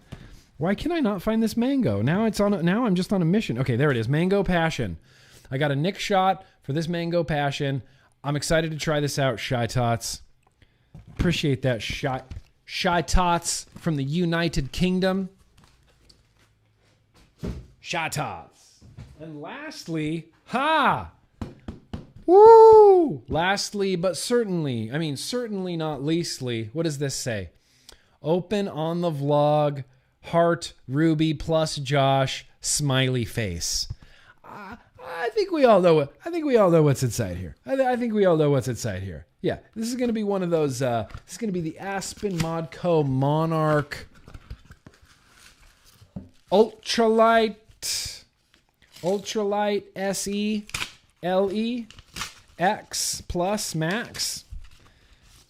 A: Why can I not find this mango? Now I'm just on a mission. Okay, there it is. Mango Passion. I got a Nick shot for this Mango Passion. I'm excited to try this out, Shy Tots. Appreciate that, Shy Tots from the United Kingdom. Shy Tots. And lastly, woo! Lastly, but certainly not leastly, what does this say? Open on the vlog, heart, Ruby plus Josh, smiley face. I think we all know what's inside here. I think we all know what's inside here. Yeah, this is going to be one of those, this is going to be the Aspen Modco Monarch Ultralight SE LE X plus Max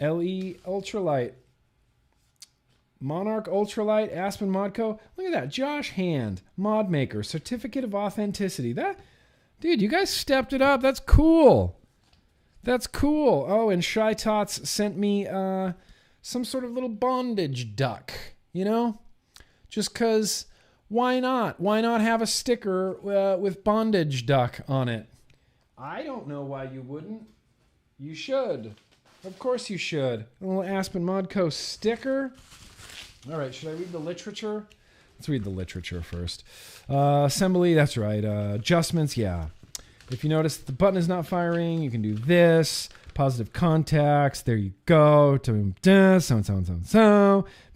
A: LE Ultralight Monarch Ultralight Aspen Modco. Look at that. Josh Hand, Mod Maker, Certificate of Authenticity. Dude, you guys stepped it up. That's cool. That's cool. Oh, and Shy Tots sent me some sort of little bondage duck, you know? Just because, why not? Why not have a sticker with bondage duck on it? I don't know why you wouldn't. You should. Of course you should. A little Aspen Modco sticker. All right, should I read the literature? Let's read the literature first. Assembly, that's right. Adjustments, yeah. If you notice the button is not firing, you can do this. Positive contacts, there you go. So.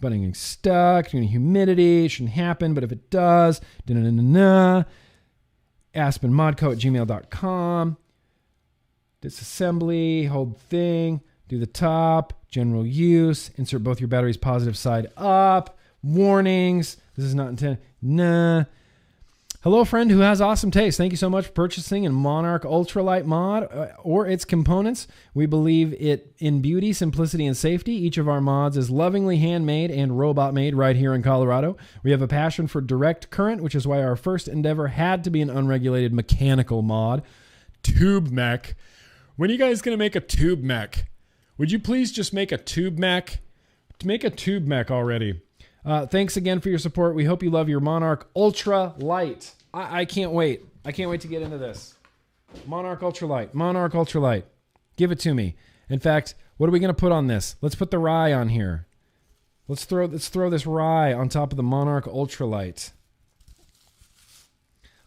A: Button getting stuck, doing humidity. It shouldn't happen, but if it does, AspenModco@gmail.com. Disassembly, hold thing, do the top, general use, insert both your batteries positive side up, warnings, this is not intended, nah. Hello, friend who has awesome taste. Thank you so much for purchasing a Monarch Ultralight mod or its components. We believe it in beauty, simplicity, and safety. Each of our mods is lovingly handmade and robot made right here in Colorado. We have a passion for direct current, which is why our first endeavor had to be an unregulated mechanical mod. Tube mech. When are you guys going to make a tube mech? Would you please just make a tube mech? Make a tube mech already. Thanks again for your support. We hope you love your Monarch Ultra Light. I can't wait. I can't wait to get into this. Monarch Ultra Light. Monarch Ultra Light. Give it to me. In fact, what are we going to put on this? Let's put the rye on here. Let's throw this rye on top of the Monarch Ultra Light.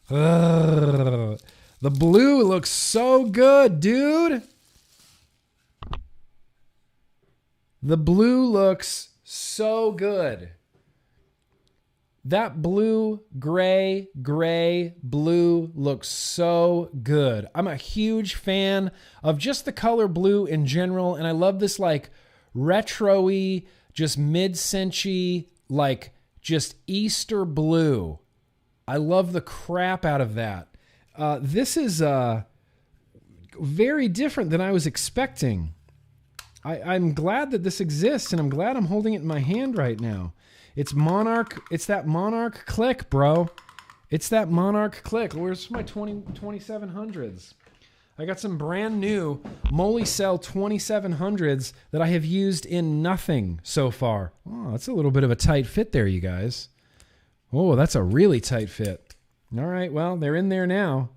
A: Ugh. The blue looks so good, dude. The blue looks so good. That blue, gray, blue looks so good. I'm a huge fan of just the color blue in general, and I love this like retro-y, just mid-century, like just Easter blue. I love the crap out of that. This is very different than I was expecting. I'm glad that this exists, and I'm glad I'm holding it in my hand right now. It's Monarch. It's that Monarch click, bro. It's that Monarch click. Where's my 2700s? I got some brand new Molicel 2700s that I have used in nothing so far. Oh, that's a little bit of a tight fit there, you guys. Oh, that's a really tight fit. All right, well, they're in there now.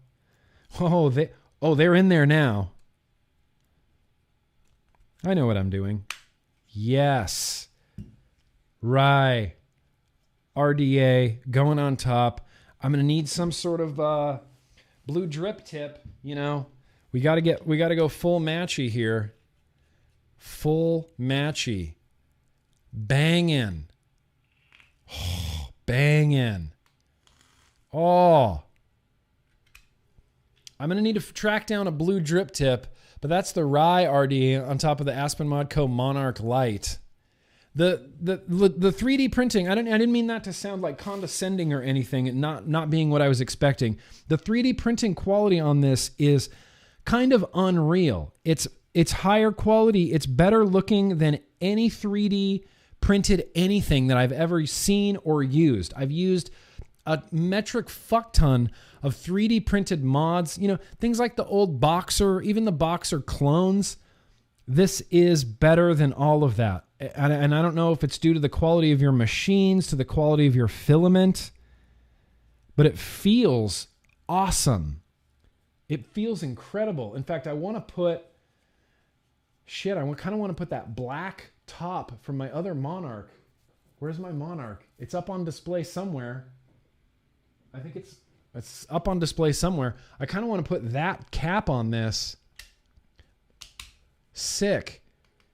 A: They're in there now. I know what I'm doing. Yes. Right. RDA going on top. I'm going to need some sort of blue drip tip, you know. We got to go full matchy here. Full matchy. Bangin'. Oh, bangin'. Oh. I'm going to need to track down a blue drip tip, but that's the Rye RDA on top of the Aspen Modco Monarch Lite. The 3D printing, I didn't mean that to sound like condescending or anything, and not being what I was expecting. The 3D printing quality on this is kind of unreal. It's higher quality, it's better looking than any 3D printed anything that I've ever seen or used. I've used a metric fuck ton of 3D printed mods, you know, things like the old Boxer, even the Boxer clones. This is better than all of that. And I don't know if it's due to the quality of your machines, to the quality of your filament, but it feels awesome. It feels incredible. In fact, I want to put, I kind of want to put that black top from my other Monarch. Where's my Monarch? It's up on display somewhere. I think it's up on display somewhere. I kind of want to put that cap on this. Sick.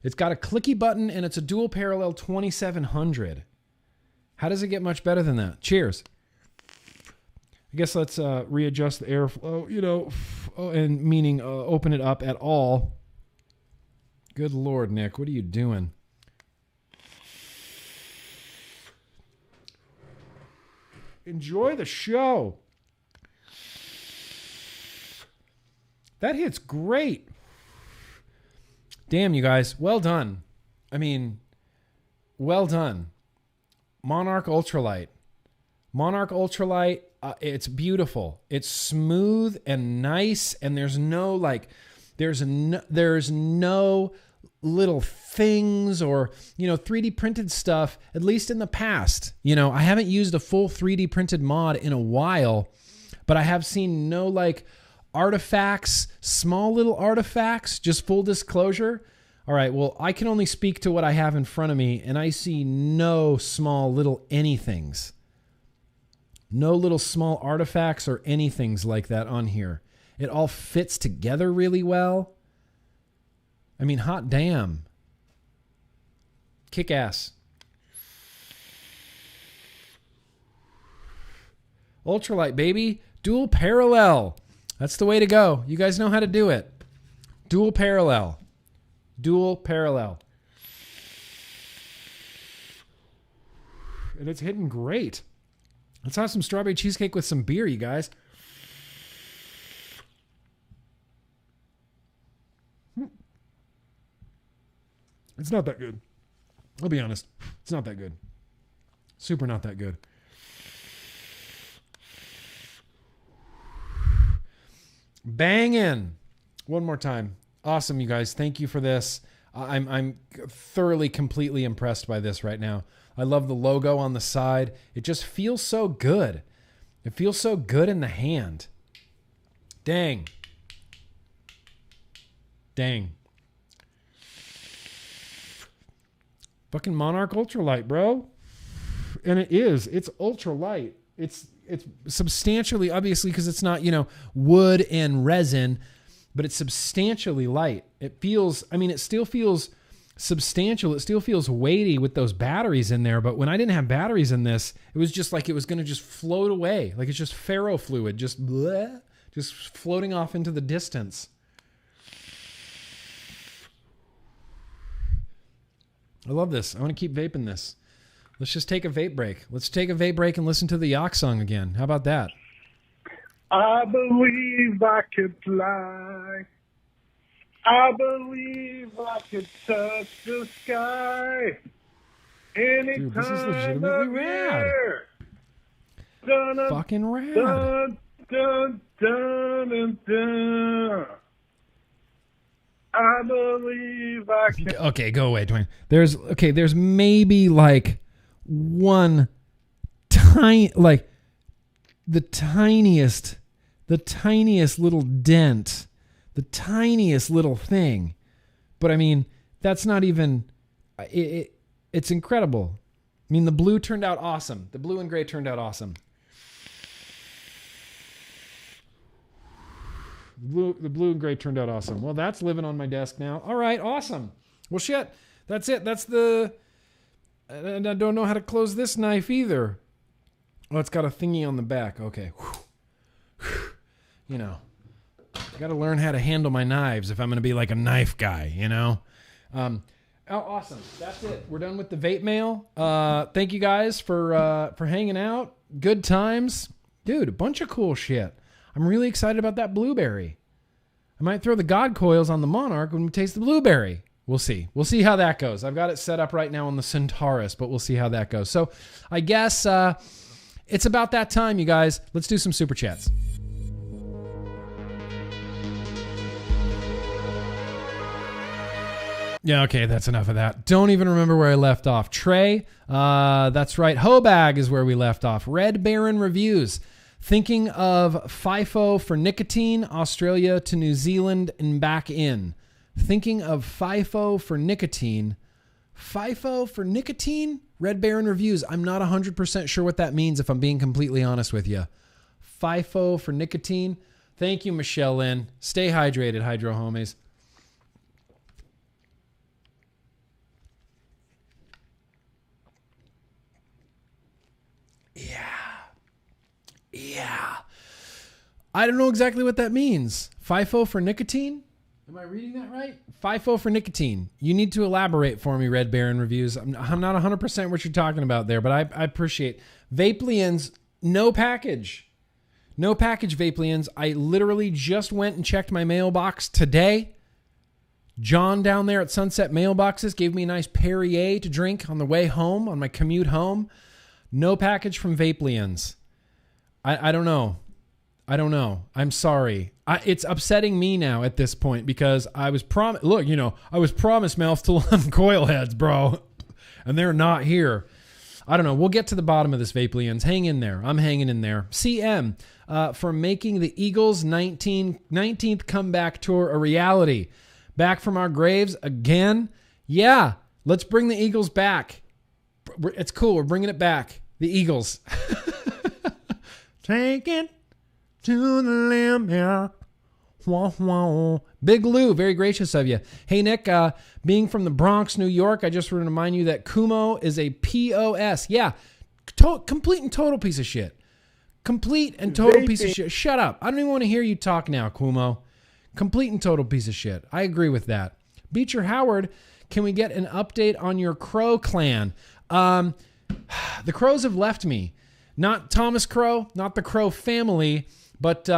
A: It's got a clicky button and it's a dual parallel 2700. How does it get much better than that? Cheers. I guess let's readjust the airflow, you know, and meaning open it up at all. Good Lord, Nick, what are you doing? Enjoy the show. That hits great. Damn, you guys. Well done. I mean, well done. Monarch Ultralight. Monarch Ultralight, it's beautiful. It's smooth and nice, and there's no little things or, you know, 3D printed stuff, at least in the past. You know, I haven't used a full 3D printed mod in a while, but I have seen no like artifacts, small little artifacts, just full disclosure. All right, well, I can only speak to what I have in front of me, and I see no small little anythings. No little small artifacts or anythings like that on here. It all fits together really well. I mean, hot damn. Kick ass. Ultralight, baby. Dual parallel. That's the way to go. You guys know how to do it. Dual parallel. Dual parallel. And it's hitting great. Let's have some strawberry cheesecake with some beer, you guys. It's not that good. I'll be honest. It's not that good. Super not that good. Banging. One more time. Awesome, you guys. Thank you for this. I'm thoroughly, completely impressed by this right now. I love the logo on the side. It just feels so good. It feels so good in the hand. Dang. Dang. Fucking Monarch Ultralight, bro. And it is. It's ultralight. It's it's substantially, obviously, because it's not, wood and resin, but it's substantially light. It feels, it still feels substantial. It still feels weighty with those batteries in there. But when I didn't have batteries in this, it was just like it was going to just float away. Like it's just ferrofluid, just floating off into the distance. I love this. I want to keep vaping this. Let's just take a vape break. Let's take a vape break and listen to the Yacht song again. How about that?
D: I believe I could fly. I believe I could touch the sky. Anytime.
A: Dude, this is legitimately rad. Fucking rad.
D: Dun, dun, dun, dun, dun. I believe I can.
A: Okay, go away, Dwayne. There's maybe like one tiny, like the tiniest little dent, the tiniest little thing. But that's not even, it's incredible. The blue turned out awesome. The blue and gray turned out awesome. The blue and gray turned out awesome. Well, that's living on my desk now. All right, awesome. Well, shit, that's it. And I don't know how to close this knife either. Oh, it's got a thingy on the back. Okay. I got to learn how to handle my knives if I'm going to be like a knife guy, Oh, awesome. That's it. We're done with the vape mail. Thank you guys for hanging out. Good times. Dude, a bunch of cool shit. I'm really excited about that blueberry. I might throw the God coils on the Monarch when we taste the blueberry. We'll see. We'll see how that goes. I've got it set up right now on the Centaurus, but we'll see how that goes. So I guess it's about that time, you guys. Let's do some super chats. Yeah, okay, that's enough of that. Don't even remember where I left off. Trey, that's right. Hobag is where we left off. Red Baron Reviews. Thinking of FIFO for nicotine, Australia to New Zealand and back in. Thinking of FIFO for nicotine. FIFO for nicotine? Red Baron Reviews. I'm not 100% sure what that means if I'm being completely honest with you. FIFO for nicotine. Thank you, Michelle Lynn. Stay hydrated, Hydro Homies. Yeah. I don't know exactly what that means. FIFO for nicotine? Am I reading that right? FIFO for nicotine. You need to elaborate for me, Red Baron Reviews. I'm not 100% what you're talking about there, but I appreciate. Vapelians, no package. No package, Vapelians. I literally just went and checked my mailbox today. John down there at Sunset Mailboxes gave me a nice Perrier to drink on the way home, on my commute home. No package from Vapelians. I don't know. I'm sorry. It's upsetting me now at this point because I was promised. Look, I was promised mouth to lung coil heads, bro, and they're not here. I don't know. We'll get to the bottom of this, Vapelians. Hang in there. I'm hanging in there. CM for making the Eagles' 19th comeback tour a reality. Back from our graves again. Yeah, let's bring the Eagles back. It's cool. We're bringing it back. The Eagles. Take it to the limb, yeah. Wah, wah. Big Lou, very gracious of you. Hey, Nick, being from the Bronx, New York, I just want to remind you that Kumo is a POS. Yeah, complete and total piece of shit. Complete and total piece of shit. Shut up. I don't even want to hear you talk now, Kumo. Complete and total piece of shit. I agree with that. Beecher Howard, can we get an update on your Crow clan? The Crows have left me. Not Thomas Crow, not the Crow family, but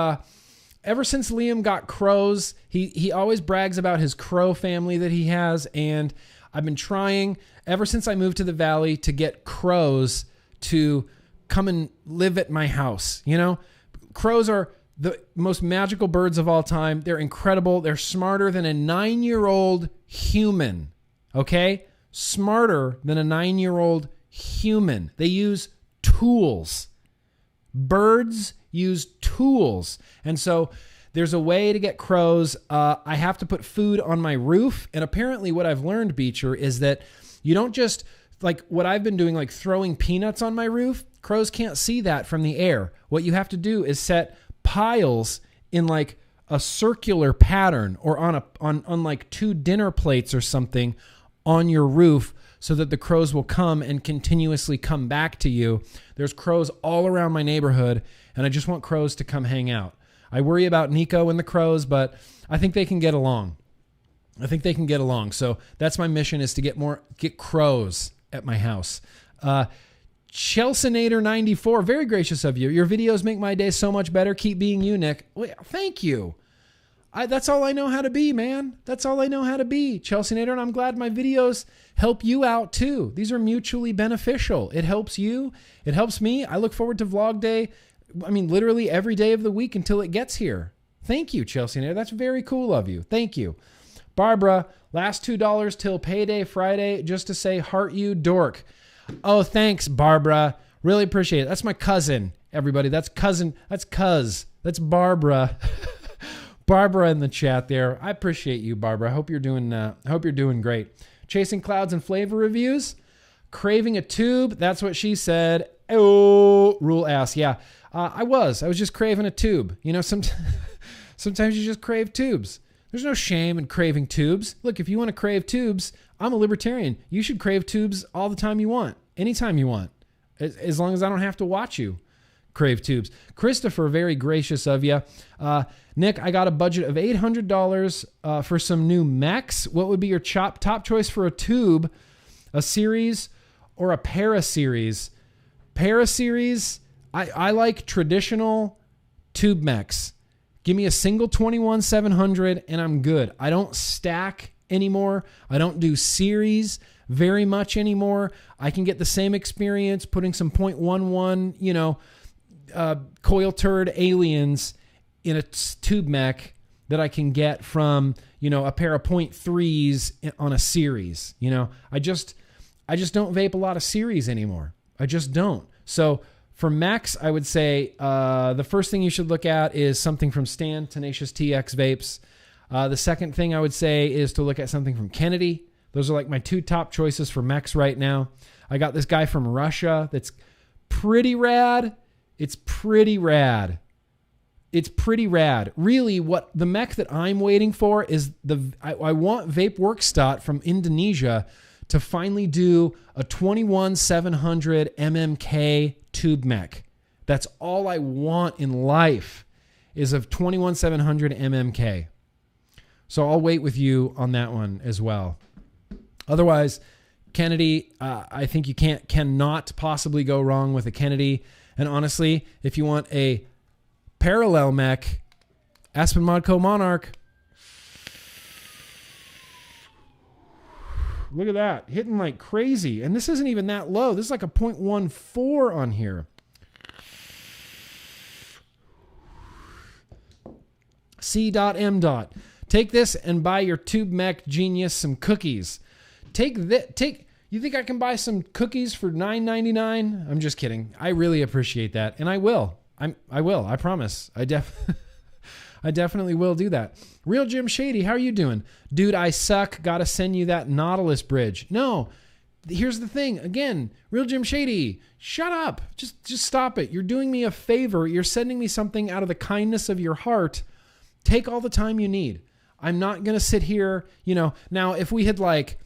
A: ever since Liam got crows, he always brags about his Crow family that he has, and I've been trying ever since I moved to the Valley to get crows to come and live at my house. Crows are the most magical birds of all time. They're incredible. They're smarter than a 9-year-old human, okay? Smarter than a 9-year-old human. They use tools. Birds use tools. And so there's a way to get crows. I have to put food on my roof. And apparently what I've learned, Beecher, is that you don't just, like what I've been doing, like throwing peanuts on my roof. Crows can't see that from the air. What you have to do is set piles in like a circular pattern or on like 2 dinner plates or something on your roof so that the crows will come and continuously come back to you. There's crows all around my neighborhood, and I just want crows to come hang out. I worry about Nico and the crows, but I think they can get along. So that's my mission, is to get crows at my house. Chelsenator94, very gracious of you. Your videos make my day so much better. Keep being you, Nick. Thank you. That's all I know how to be, man. That's all I know how to be, Chelsenator, and I'm glad my videos help you out too. These are mutually beneficial. It helps you. It helps me. I look forward to vlog day. I mean, literally every day of the week until it gets here. Thank you, Chelsenator. That's very cool of you. Thank you. Barbara, last $2 till payday Friday just to say heart you, dork. Oh, thanks, Barbara. Really appreciate it. That's my cousin, everybody. That's Barbara. Barbara in the chat there. I appreciate you, Barbara. I hope you're doing great. Chasing Clouds and Flavor Reviews. Craving a tube. That's what she said. Oh, rule ass. Yeah, I was just craving a tube. You know, sometimes you just crave tubes. There's no shame in craving tubes. Look, if you want to crave tubes, I'm a libertarian. You should crave tubes all the time you want, anytime you want, as long as I don't have to watch you crave tubes. Christopher, very gracious of you. Nick, I got a budget of $800 for some new mechs. What would be your top choice for a tube, a series, or a para-series? Para-series, I like traditional tube mechs. Give me a single 21-700 and I'm good. I don't stack anymore. I don't do series very much anymore. I can get the same experience putting some 0.11, coil turd aliens in a tube mech that I can get from, a pair of 0.3s on a series. I just don't vape a lot of series anymore. I just don't. So for mechs, I would say the first thing you should look at is something from Stan Tenacious TX Vapes. The second thing I would say is to look at something from Kennedy. Those are like my 2 top choices for mechs right now. I got this guy from Russia that's pretty rad. It's pretty rad. Really, what the mech that I'm waiting for is I want Vape Workstat from Indonesia to finally do a 21-700 MMK tube mech. That's all I want in life, is a 21-700 MMK. So I'll wait with you on that one as well. Otherwise, Kennedy, I think you cannot possibly go wrong with a Kennedy. And honestly, if you want a parallel mech, Aspen Modco Monarch. Look at that, hitting like crazy. And this isn't even that low. This is like a 0.14 on here. C.M. Take this and buy your tube mech genius some cookies. You think I can buy some cookies for $9.99? I'm just kidding. I really appreciate that, and I will. I will. I promise. I definitely will do that. Real Jim Shady, how are you doing? Dude, I suck. Gotta send you that Nautilus bridge. No, here's the thing. Again, Real Jim Shady, shut up. Just stop it. You're doing me a favor. You're sending me something out of the kindness of your heart. Take all the time you need. I'm not gonna sit here. Now if we had like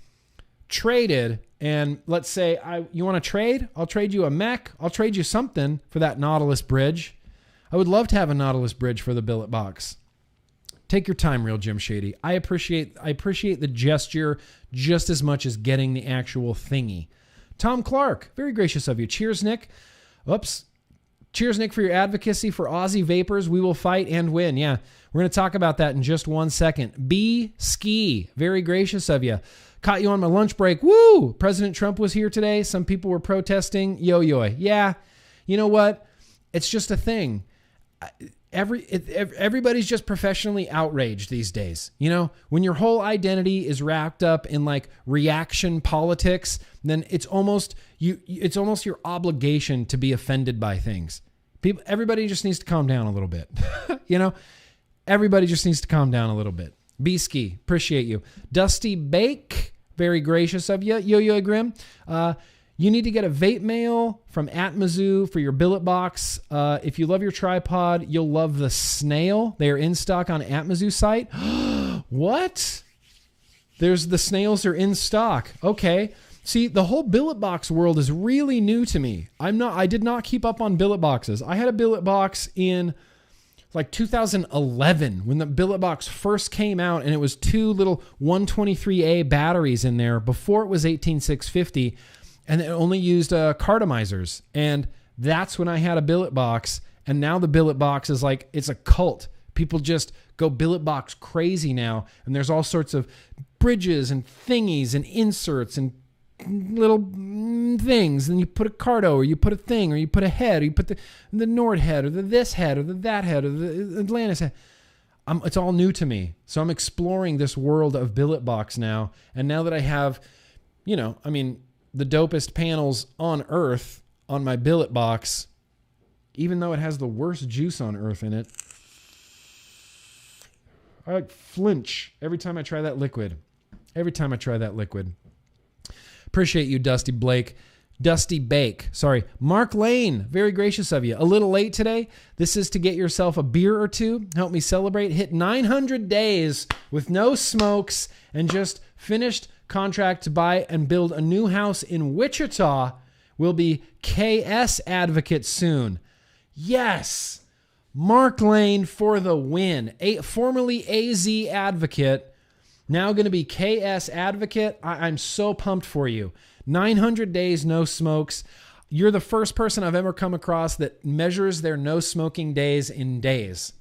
A: traded, and let's say you want to trade, I'll trade you a mech, I'll trade you something for that Nautilus bridge. I would love to have a Nautilus bridge for the billet box. Take your time, Real Jim Shady. I appreciate the gesture just as much as getting the actual thingy. Tom Clark, very gracious of you. Cheers, Nick. Oops. Cheers, Nick, for your advocacy for Aussie vapors. We will fight and win. Yeah, we're going to talk about that in just 1 second. B Ski, very gracious of you. Caught you on my lunch break. Woo! President Trump was here today. Some people were protesting. Yo-yo. Yeah. You know what? It's just a thing. Everybody's just professionally outraged these days. When your whole identity is wrapped up in like reaction politics, then it's almost your obligation to be offended by things. Everybody just needs to calm down a little bit. Everybody just needs to calm down a little bit. B-Ski, appreciate you. Dusty Bake, very gracious of you. Yo-Yo Grimm, You need to get a vape mail from Atmazoo for your billet box. If you love your tripod, you'll love the snail. They are in stock on Atmazoo site. What? There's the snails are in stock. Okay. See, the whole billet box world is really new to me. I did not keep up on billet boxes. I had a billet box in like 2011 when the billet box first came out, and it was 2 little 123A batteries in there before it was 18650, and it only used cartomizers. And that's when I had a billet box. And now the billet box is like, it's a cult. People just go billet box crazy now. And there's all sorts of bridges and thingies and inserts and little things. And you put a cardo, or you put a thing, or you put a head, or you put the Nord head, or the this head, or the that head, or the Atlantis head. It's all new to me. So I'm exploring this world of billet box now. And now that I have, the dopest panels on earth on my billet box, even though it has the worst juice on earth in it, I like flinch every time I try that liquid. Appreciate you, Dusty Bake. Sorry. Mark Lane, very gracious of you. A little late today. This is to get yourself a beer or two. Help me celebrate. Hit 900 days with no smokes and just finished contract to buy and build a new house in Wichita. Will be KS advocate soon. Yes. Mark Lane for the win. Formerly AZ advocate. Now going to be KS advocate. I'm so pumped for you. 900 days, no smokes. You're the first person I've ever come across that measures their no smoking days in days.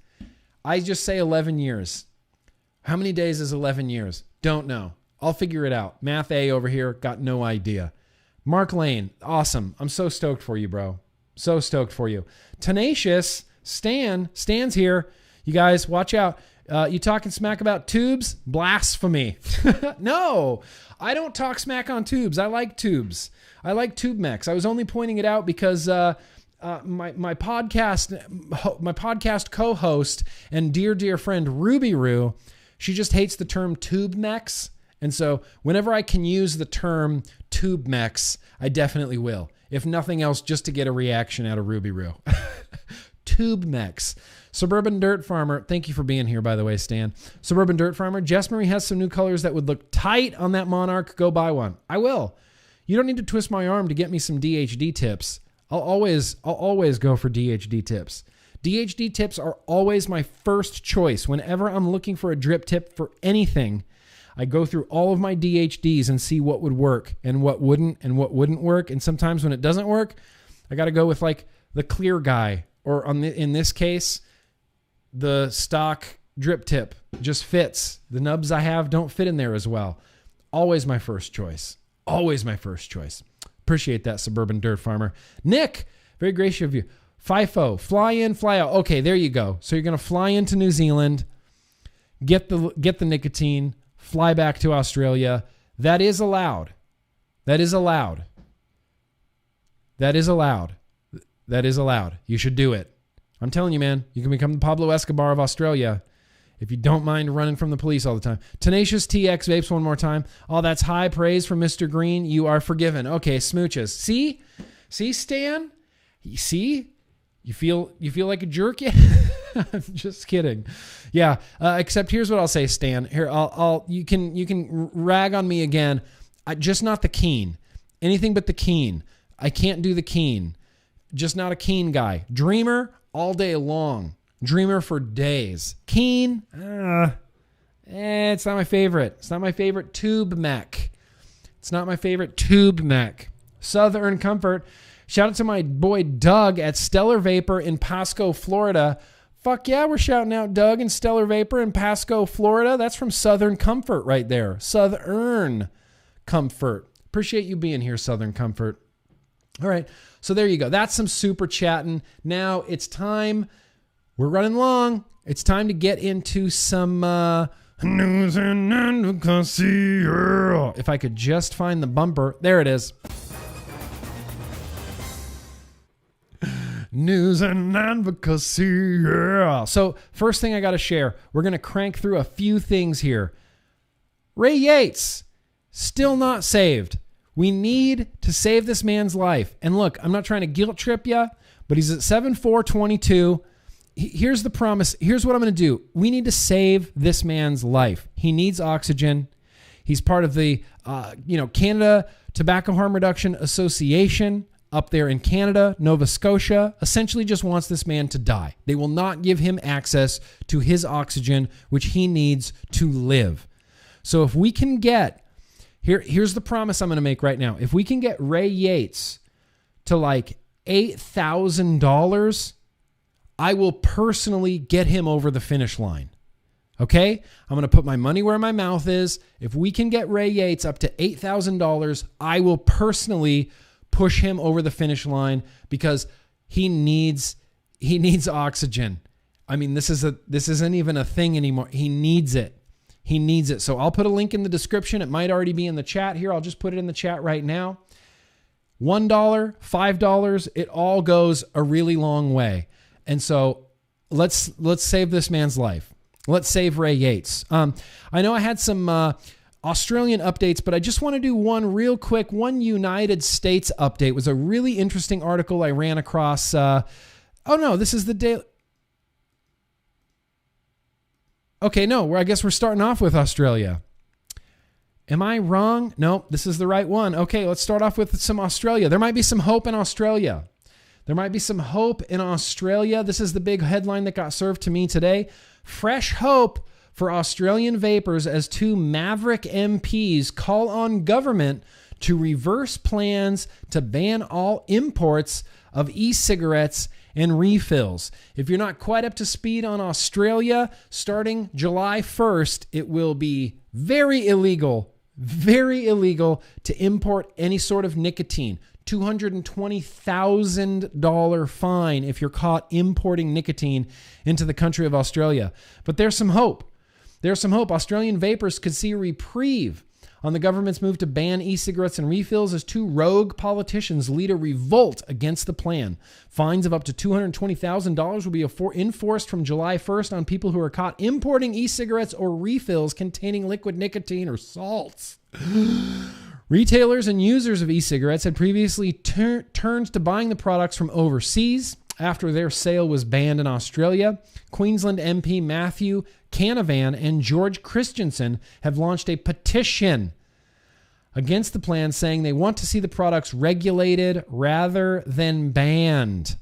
A: I just say 11 years. How many days is 11 years? Don't know. I'll figure it out. Math A over here, got no idea. Mark Lane, awesome. I'm so stoked for you, bro. So stoked for you. Tenacious, Stan's here. You guys, watch out. You talking smack about tubes? Blasphemy. No, I don't talk smack on tubes. I like tubes. I like tube mechs. I was only pointing it out because my podcast co-host and dear friend Ruby Roo, she just hates the term tube mechs. And so whenever I can use the term tube mechs, I definitely will. If nothing else, just to get a reaction out of Ruby Roo. Tube mechs. Suburban Dirt Farmer, thank you for being here, by the way, Stan. Suburban Dirt Farmer, Jess Marie has some new colors that would look tight on that Monarch. Go buy one. I will. You don't need to twist my arm to get me some DHD tips. I'll always go for DHD tips. DHD tips are always my first choice. Whenever I'm looking for a drip tip for anything, I go through all of my DHDs and see what would work and what wouldn't work. And sometimes when it doesn't work, I got to go with like the clear guy, or in this case, the stock drip tip just fits. The nubs I have don't fit in there as well. Always my first choice. Always my first choice. Appreciate that, Suburban Dirt Farmer. Nick, very gracious of you. FIFO, fly in, fly out. Okay, there you go. So you're going to fly into New Zealand, get the nicotine, fly back to Australia. That is allowed. That is allowed. That is allowed. That is allowed. You should do it. I'm telling you, man, you can become the Pablo Escobar of Australia if you don't mind running from the police all the time. Tenacious TX Vapes one more time. Oh, that's high praise from Mr. Green. You are forgiven. Okay, smooches. See, Stan? See? You feel like a jerk yet? I'm just kidding. Yeah. Except here's what I'll say, Stan. Here, you can rag on me again. Just not the keen. Anything but the keen. I can't do the keen. Just not a keen guy. Dreamer all day long. Dreamer for days. Keen, it's not my favorite. It's not my favorite tube mech. It's not my favorite tube mech. Southern Comfort. Shout out to my boy Doug at Stellar Vapor in Pasco, Florida. Fuck yeah, we're shouting out Doug and Stellar Vapor in Pasco, Florida. That's from Southern Comfort right there. Southern Comfort. Appreciate you being here, Southern Comfort. All right, so there you go. That's some super chatting. Now it's time. We're running long. It's time to get into some news and advocacy. If I could just find the bumper. There it is. News and advocacy. Yeah. So first thing I got to share. We're going to crank through a few things here. Ray Yates, still not saved. We need to save this man's life. And look, I'm not trying to guilt trip you, but he's at 7/4/22. Here's the promise. Here's what I'm going to do. We need to save this man's life. He needs oxygen. He's part of the, Canada Tobacco Harm Reduction Association up there in Canada, Nova Scotia, essentially just wants this man to die. They will not give him access to his oxygen, which he needs to live. So if we can get, here's the promise I'm going to make right now. If we can get Ray Yates to like $8,000, I will personally get him over the finish line. Okay? I'm going to put my money where my mouth is. If we can get Ray Yates up to $8,000, I will personally push him over the finish line because he needs oxygen. I mean, this isn't even a thing anymore. He needs it. He needs it. So I'll put a link in the description. It might already be in the chat here. I'll just put it in the chat right now. $1, $5, it all goes a really long way. And so let's save this man's life. Let's save Ray Yates. I know I had some Australian updates, but I just want to do one real quick. One United States update. It was a really interesting article I ran across. This is the daily. Okay, no, I guess we're starting off with Australia. Am I wrong? No, this is the right one. Okay, let's start off with some Australia. There might be some hope in Australia. This is the big headline that got served to me today. Fresh hope for Australian vapers as two maverick MPs call on government to reverse plans to ban all imports of e-cigarettes and refills. If you're not quite up to speed on Australia, starting July 1st, it will be very illegal to import any sort of nicotine. $220,000 fine if you're caught importing nicotine into the country of Australia. But there's some hope. Australian vapers could see a reprieve on the government's move to ban e-cigarettes and refills as two rogue politicians lead a revolt against the plan. Fines of up to $220,000 will be enforced from July 1st on people who are caught importing e-cigarettes or refills containing liquid nicotine or salts. Retailers and users of e-cigarettes had previously turned to buying the products from overseas after their sale was banned in Australia. Queensland MP Matthew Canavan and George Christensen have launched a petition against the plan, saying they want to see the products regulated rather than banned.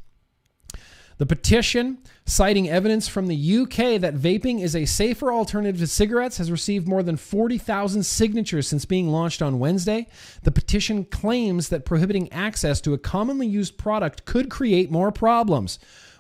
A: The petition, citing evidence from the UK that vaping is a safer alternative to cigarettes, has received more than 40,000 signatures since being launched on Wednesday. The petition claims that prohibiting access to a commonly used product could create more problems.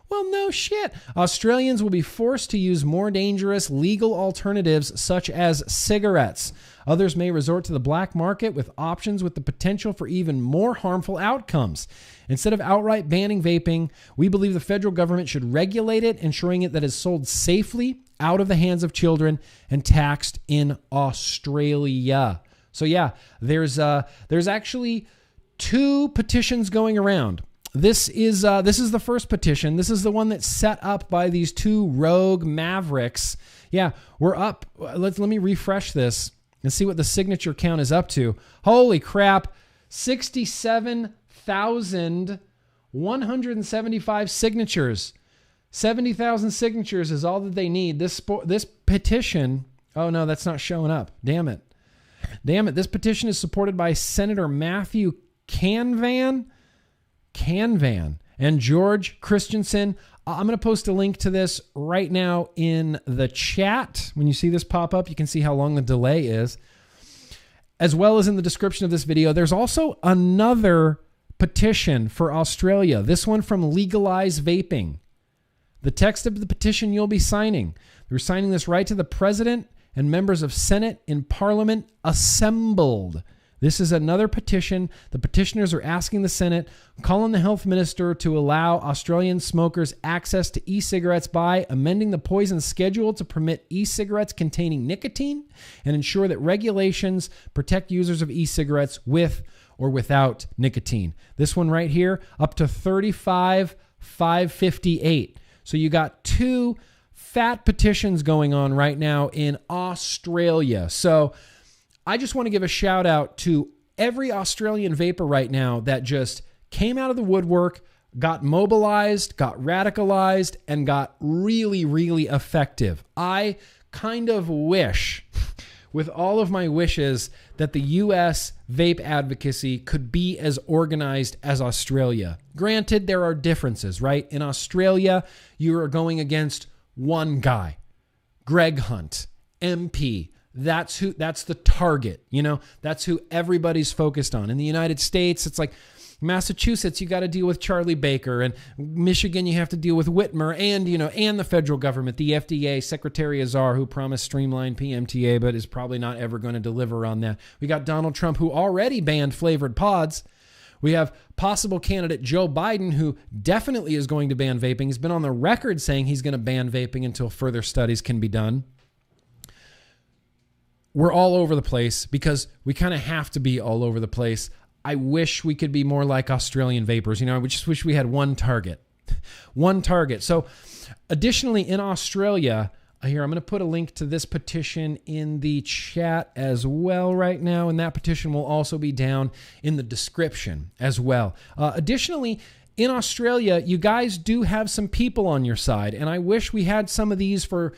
A: Well, no shit. Australians will be forced to use more dangerous legal alternatives such as cigarettes. Others may resort to the black market with options with the potential for even more harmful outcomes. Instead of outright banning vaping, we believe the federal government should regulate it, ensuring that it is sold safely out of the hands of children and taxed in Australia. So yeah, there's actually two petitions going around. This is the first petition. This is the one that's set up by these two rogue mavericks. Yeah, we're up. Let me refresh this and see what the signature count is up to. Holy crap. 67,175 signatures. 70,000 signatures is all that they need. This petition, oh no, that's not showing up. Damn it. This petition is supported by Senator Matthew Canavan and George Christensen. I'm going to post a link to this right now in the chat. When you see this pop up, you can see how long the delay is, as well as in the description of this video. There's also another petition for Australia, this one from Legalize Vaping. The text of the petition you'll be signing. We're signing this right to the President and members of Senate in Parliament assembled. This is another petition. The petitioners are asking the Senate, call on the health minister to allow Australian smokers access to e-cigarettes by amending the poison schedule to permit e-cigarettes containing nicotine and ensure that regulations protect users of e-cigarettes with or without nicotine. This one right here, up to 35,558. So you got two fat petitions going on right now in Australia. So I just want to give a shout out to every Australian vapor right now that just came out of the woodwork, got mobilized, got radicalized, and got really, really effective. I kind of wish, with all of my wishes, that the U.S. vape advocacy could be as organized as Australia. Granted, there are differences, right? In Australia, you are going against one guy, Greg Hunt, MP. That's the target, that's who everybody's focused on. In the United States, it's like Massachusetts, you got to deal with Charlie Baker, and Michigan, you have to deal with Whitmer, and the federal government, the FDA, Secretary Azar, who promised streamlined PMTA, but is probably not ever going to deliver on that. We got Donald Trump, who already banned flavored pods. We have possible candidate Joe Biden, who definitely is going to ban vaping. He's been on the record saying he's going to ban vaping until further studies can be done. We're all over the place because we kind of have to be all over the place. I wish we could be more like Australian vapors. I just wish we had one target. One target. So additionally, in Australia, here, I'm going to put a link to this petition in the chat as well right now, and that petition will also be down in the description as well. Additionally, in Australia, you guys do have some people on your side, and I wish we had some of these for,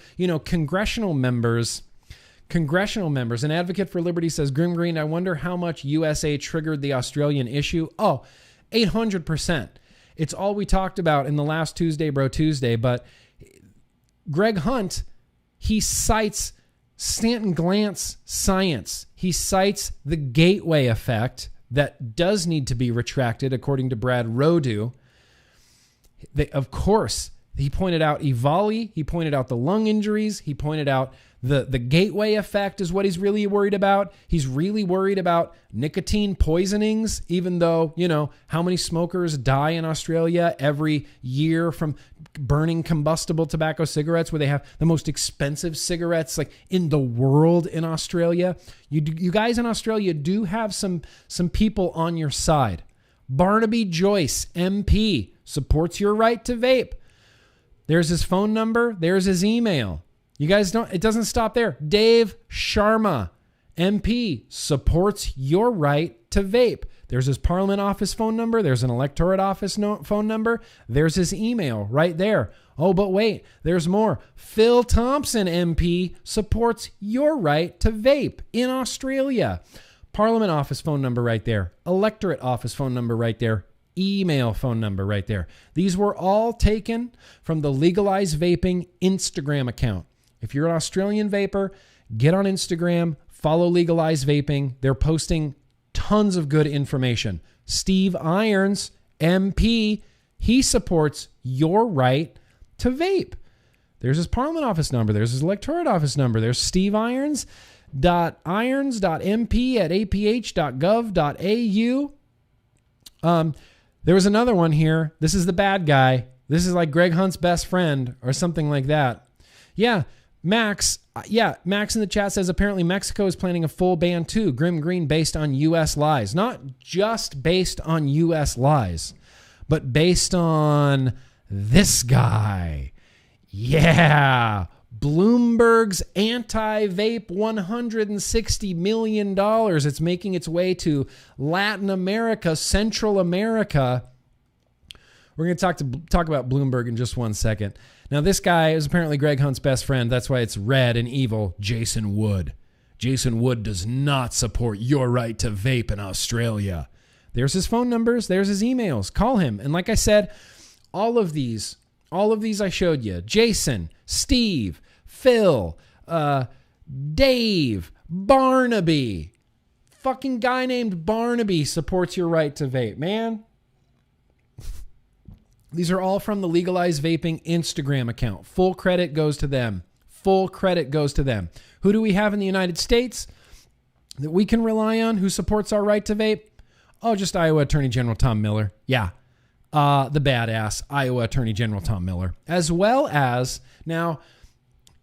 A: congressional members. An advocate for liberty says, GrimmGreen, I wonder how much USA triggered the Australian issue. Oh, 800%. It's all we talked about in the last Tuesday, Bro Tuesday. But Greg Hunt, he cites Stanton Glantz science. He cites the gateway effect that does need to be retracted, according to Brad Rodu. Of course, he pointed out EVALI. He pointed out the lung injuries. He pointed out the gateway effect is what he's really worried about. He's really worried about nicotine poisonings, even though, how many smokers die in Australia every year from burning combustible tobacco cigarettes, where they have the most expensive cigarettes like in the world in Australia. You guys in Australia do have some people on your side. Barnaby Joyce, MP, supports your right to vape. There's his phone number. There's his email. You guys it doesn't stop there. Dave Sharma, MP, supports your right to vape. There's his Parliament office phone number. There's an electorate office phone number. There's his email right there. Oh, but wait, there's more. Phil Thompson, MP, supports your right to vape in Australia. Parliament office phone number right there. Electorate office phone number right there. Email phone number right there. These were all taken from the Legalize Vaping Instagram account. If you're an Australian vapor, get on Instagram, follow Legalize Vaping. They're posting tons of good information. Steve Irons, MP, he supports your right to vape. There's his Parliament office number. There's his electorate office number. There's Steve Irons.irons.mp@aph.gov.au. There was another one here. This is the bad guy. This is like Greg Hunt's best friend or something like that. Yeah, Max in the chat says apparently Mexico is planning a full ban too. GrimmGreen based on U.S. lies. Not just based on U.S. lies, but based on this guy. Yeah. Bloomberg's anti-vape $160 million. It's making its way to Latin America, Central America. We're going to talk about Bloomberg in just one second. Now, this guy is apparently Greg Hunt's best friend. That's why it's red and evil. Jason Wood. Jason Wood does not support your right to vape in Australia. There's his phone numbers. There's his emails. Call him. And like I said, all of these I showed you. Jason, Steve, Phil, Dave, Barnaby. Fucking guy named Barnaby supports your right to vape, man. These are all from the Legalize Vaping Instagram account. Full credit goes to them. Full credit goes to them. Who do we have in the United States that we can rely on who supports our right to vape? Oh, just Iowa Attorney General Tom Miller. Yeah. The badass Iowa Attorney General Tom Miller. As well as, now,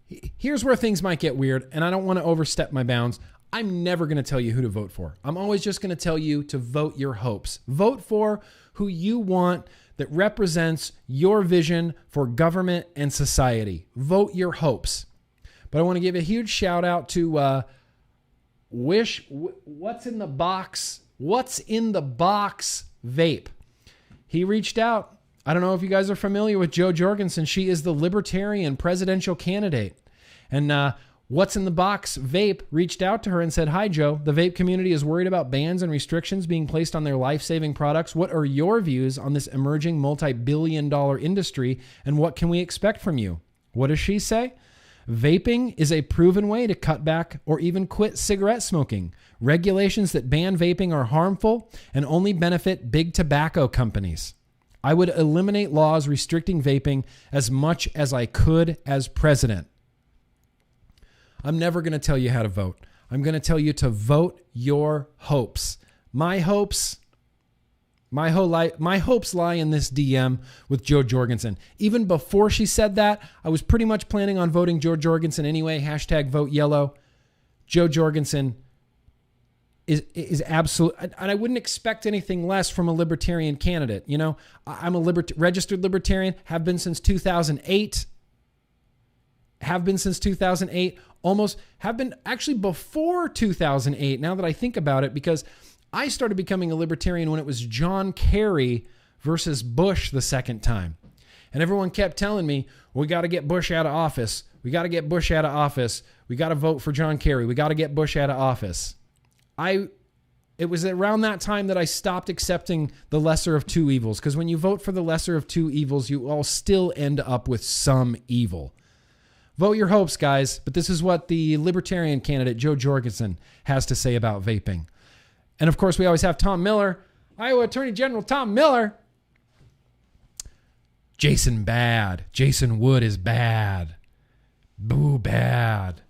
A: here's where things might get weird, and I don't want to overstep my bounds. I'm never going to tell you who to vote for. I'm always just going to tell you to vote your hopes. Vote for who you want that represents your vision for government and society. Vote your hopes. But I want to give a huge shout out to What's in the Box What's in the Box Vape. He reached out. I don't know if you guys are familiar with Jo Jorgensen. She is the Libertarian presidential candidate. And What's in the Box Vape reached out to her and said, "Hi, Joe. The vape community is worried about bans and restrictions being placed on their life-saving products. What are your views on this emerging multi-billion-dollar industry, and what can we expect from you?" What does she say? Vaping is a proven way to cut back or even quit cigarette smoking. Regulations that ban vaping are harmful and only benefit big tobacco companies. I would eliminate laws restricting vaping as much as I could as president. I'm never going to tell you how to vote. I'm going to tell you to vote your hopes. My hopes lie in this DM with Jo Jorgensen. Even before she said that, I was pretty much planning on voting Jo Jorgensen anyway. Hashtag vote yellow. Jo Jorgensen is absolute, and I wouldn't expect anything less from a libertarian candidate. You know, I'm a registered libertarian, have been since 2008. Almost have been actually before 2008, now that I think about it, because I started becoming a libertarian when it was John Kerry versus Bush the second time. And everyone kept telling me, we got to get Bush out of office. We got to get Bush out of office. We got to vote for John Kerry. We got to get Bush out of office. It was around that time that I stopped accepting the lesser of two evils, because when you vote for the lesser of two evils, you all still end up with some evil. Vote your hopes, guys, but this is what the libertarian candidate, Jo Jorgensen, has to say about vaping. And of course, we always have Tom Miller, Iowa Attorney General Tom Miller. Jason bad. Jason Wood is bad. Boo, bad.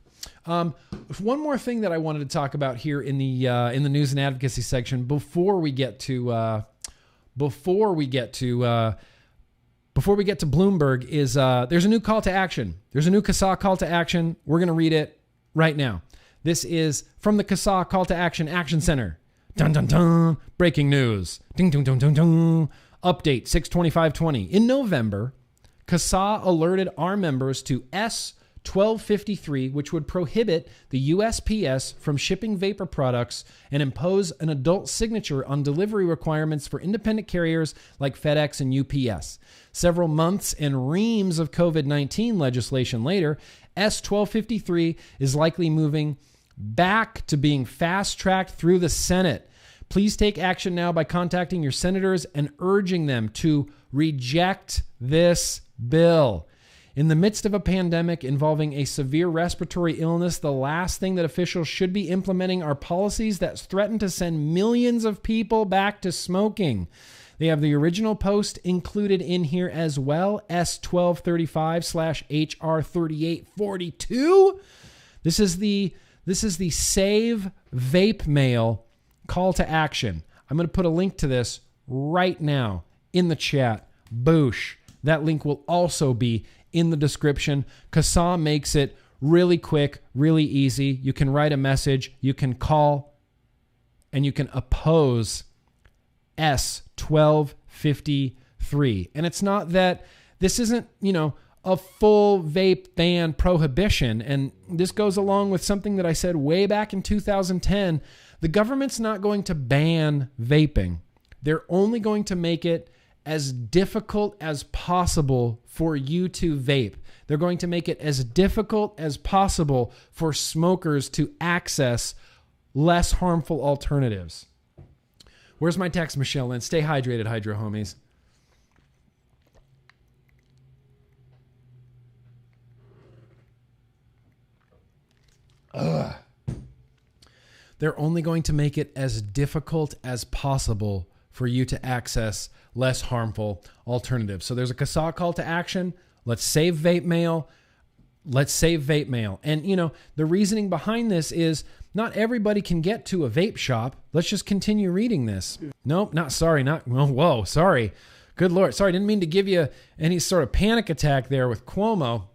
A: One more thing that I wanted to talk about here in the news and advocacy section before we get to Bloomberg is there's a new call to action. There's a new CASA call to action. We're going to read it right now. This is from the CASA Call to Action Action Center. Dun, dun, dun. Breaking news. Ding, dun, dun, dun, dun. Update 6/25/20. In November, CASA alerted our members to S-1253, which would prohibit the USPS from shipping vapor products and impose an adult signature on delivery requirements for independent carriers like FedEx and UPS. Several months and reams of COVID-19 legislation later, S-1253 is likely moving back to being fast-tracked through the Senate. Please take action now by contacting your senators and urging them to reject this bill. In the midst of a pandemic involving a severe respiratory illness, the last thing that officials should be implementing are policies that threaten to send millions of people back to smoking. They have the original post included in here as well, S-1235/HR 3842. This is the Save Vape Mail call to action. I'm going to put a link to this right now in the chat. Boosh. That link will also be in the description. CASA makes it really quick, really easy. You can write a message, you can call, and you can oppose S-1253. And it's not that this isn't, a full vape ban prohibition. And this goes along with something that I said way back in 2010. The government's not going to ban vaping. They're only going to make it as difficult as possible for you to vape. They're going to make it as difficult as possible for smokers to access less harmful alternatives. Where's my text, Michelle Lynn? Stay hydrated, Hydro homies. Ugh. They're only going to make it as difficult as possible for you to access less harmful alternatives. So there's a CASA call to action. Let's save vape mail. Let's save vape mail. And, the reasoning behind this is not everybody can get to a vape shop. Let's just continue reading this. Nope, sorry. Good Lord. Sorry, didn't mean to give you any sort of panic attack there with Cuomo.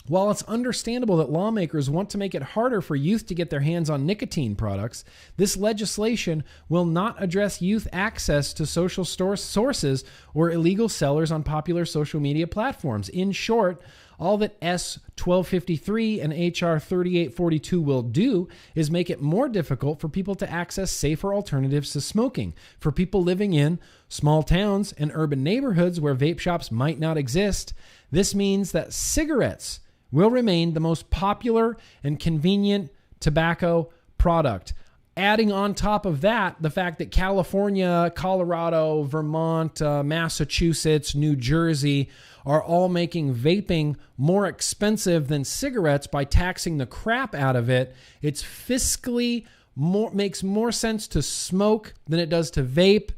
A: While it's understandable that lawmakers want to make it harder for youth to get their hands on nicotine products, this legislation will not address youth access to social sources or illegal sellers on popular social media platforms. In short, All that S 1253 and HR 3842 will do is make it more difficult for people to access safer alternatives to smoking. For people living in small towns and urban neighborhoods where vape shops might not exist, this means that cigarettes will remain the most popular and convenient tobacco product. Adding on top of that, the fact that California, Colorado, Vermont, Massachusetts, New Jersey are all making vaping more expensive than cigarettes by taxing the crap out of it. It's fiscally makes more sense to smoke than it does to vape.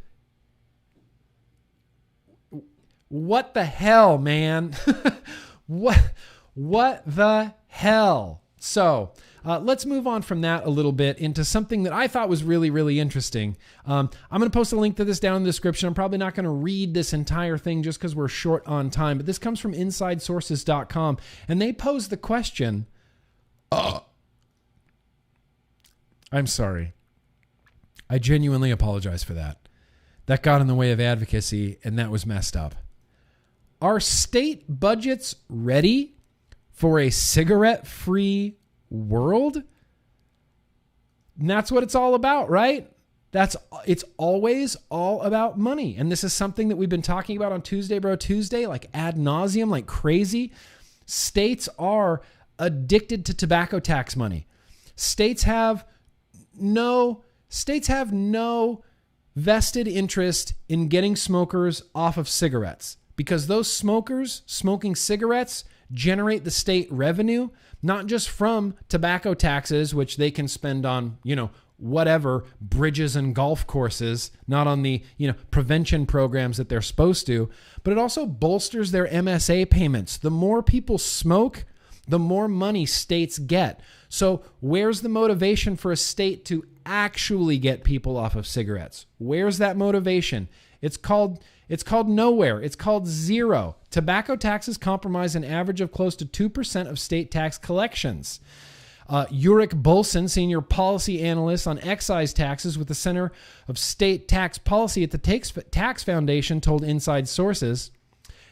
A: What the hell, man? What the hell? So let's move on from that a little bit into something that I thought was really, really interesting. I'm going to post a link to this down in the description. I'm probably not going to read this entire thing just because we're short on time, but this comes from InsideSources.com, and they pose the question. I'm sorry. I genuinely apologize for that. That got in the way of advocacy, and that was messed up. Are state budgets ready for a cigarette-free world? And that's what it's all about, right? It's always all about money. And this is something that we've been talking about on Tuesday Bro Tuesday, like ad nauseum, like crazy. States are addicted to tobacco tax money. States have no vested interest in getting smokers off of cigarettes, because those smokers smoking cigarettes generate the state revenue, not just from tobacco taxes, which they can spend on, whatever, bridges and golf courses, not on the, prevention programs that they're supposed to, but it also bolsters their MSA payments. The more people smoke, the more money states get. So where's the motivation for a state to actually get people off of cigarettes? Where's that motivation? It's called nowhere. It's called zero. Tobacco taxes comprise an average of close to 2% of state tax collections. Ulrich Bolson, senior policy analyst on excise taxes with the Center of State Tax Policy at the Tax Foundation, told Inside Sources,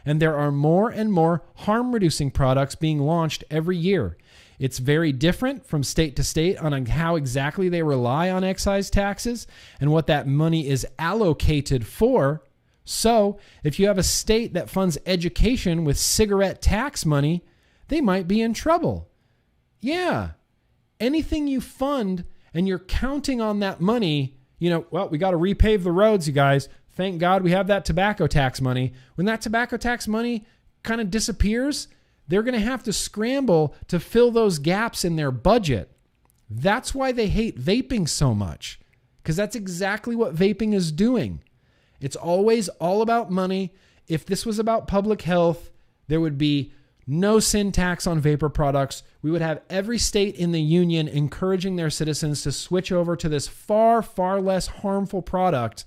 A: and there are more and more harm-reducing products being launched every year. It's very different from state to state on how exactly they rely on excise taxes and what that money is allocated for. So, if you have a state that funds education with cigarette tax money, they might be in trouble. Yeah. Anything you fund and you're counting on that money, we got to repave the roads, you guys. Thank God we have that tobacco tax money. When that tobacco tax money kind of disappears, they're going to have to scramble to fill those gaps in their budget. That's why they hate vaping so much, because that's exactly what vaping is doing. It's always all about money. If this was about public health, there would be no sin tax on vapor products. We would have every state in the union encouraging their citizens to switch over to this far, far less harmful product